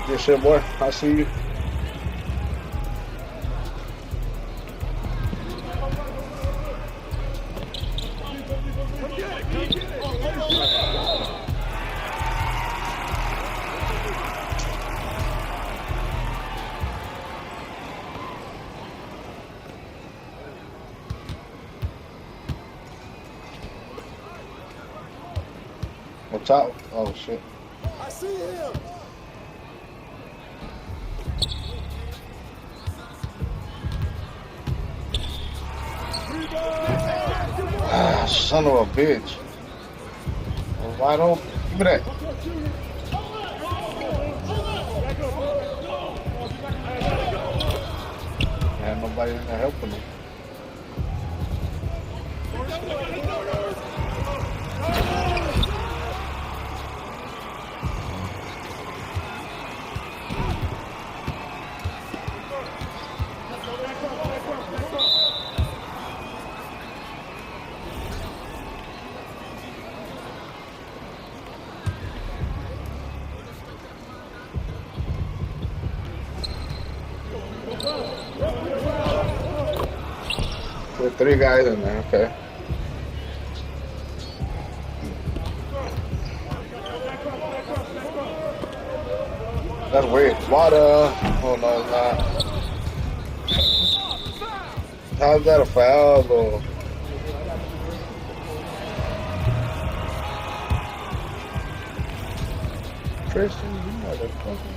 Good shit, boy. I see you. What's out? Oh shit. I see him. Ah, son of a bitch. Wide open. Give me that. Yeah, nobody in there helping him. 3 guys in there. Okay. That's weird. Water. Oh no, it's not. How's that a foul though? Christian, you motherfucker.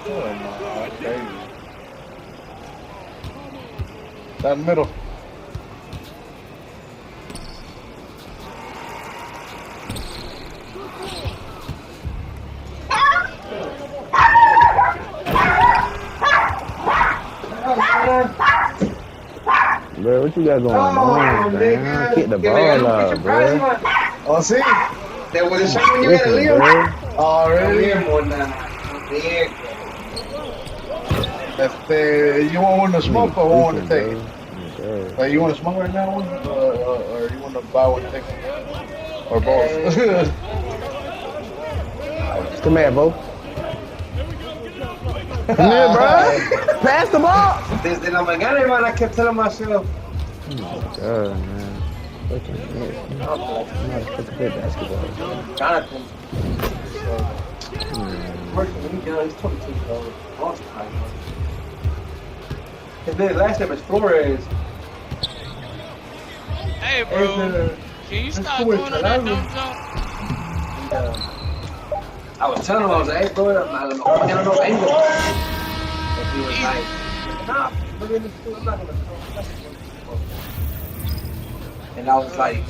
Oh my, crazy. That middle. Bro, what you got going on, man? Get the ball up, bro. Oh, see? That was the same when you had a Listen, Leo. bro. Oh, really? You want one to smoke or one to take it? Like, you want to smoke right now, one? Or you want to buy one and take it? Or both? Come here, bro. Come here, bro. Pass the ball. Desde la mañana, man, I kept telling myself. Oh my God, man. Fucking man. I'm not supposed to play basketball. Jonathan. He's 22 years old. Lost time. And then last time it's Flores. Hey, bro. Can you stop going on that dumb jump? I was telling him, I was like, hey, bro, I'm not going to angle. But he was like, nah, put it in the school, I'm not going to. And I was like,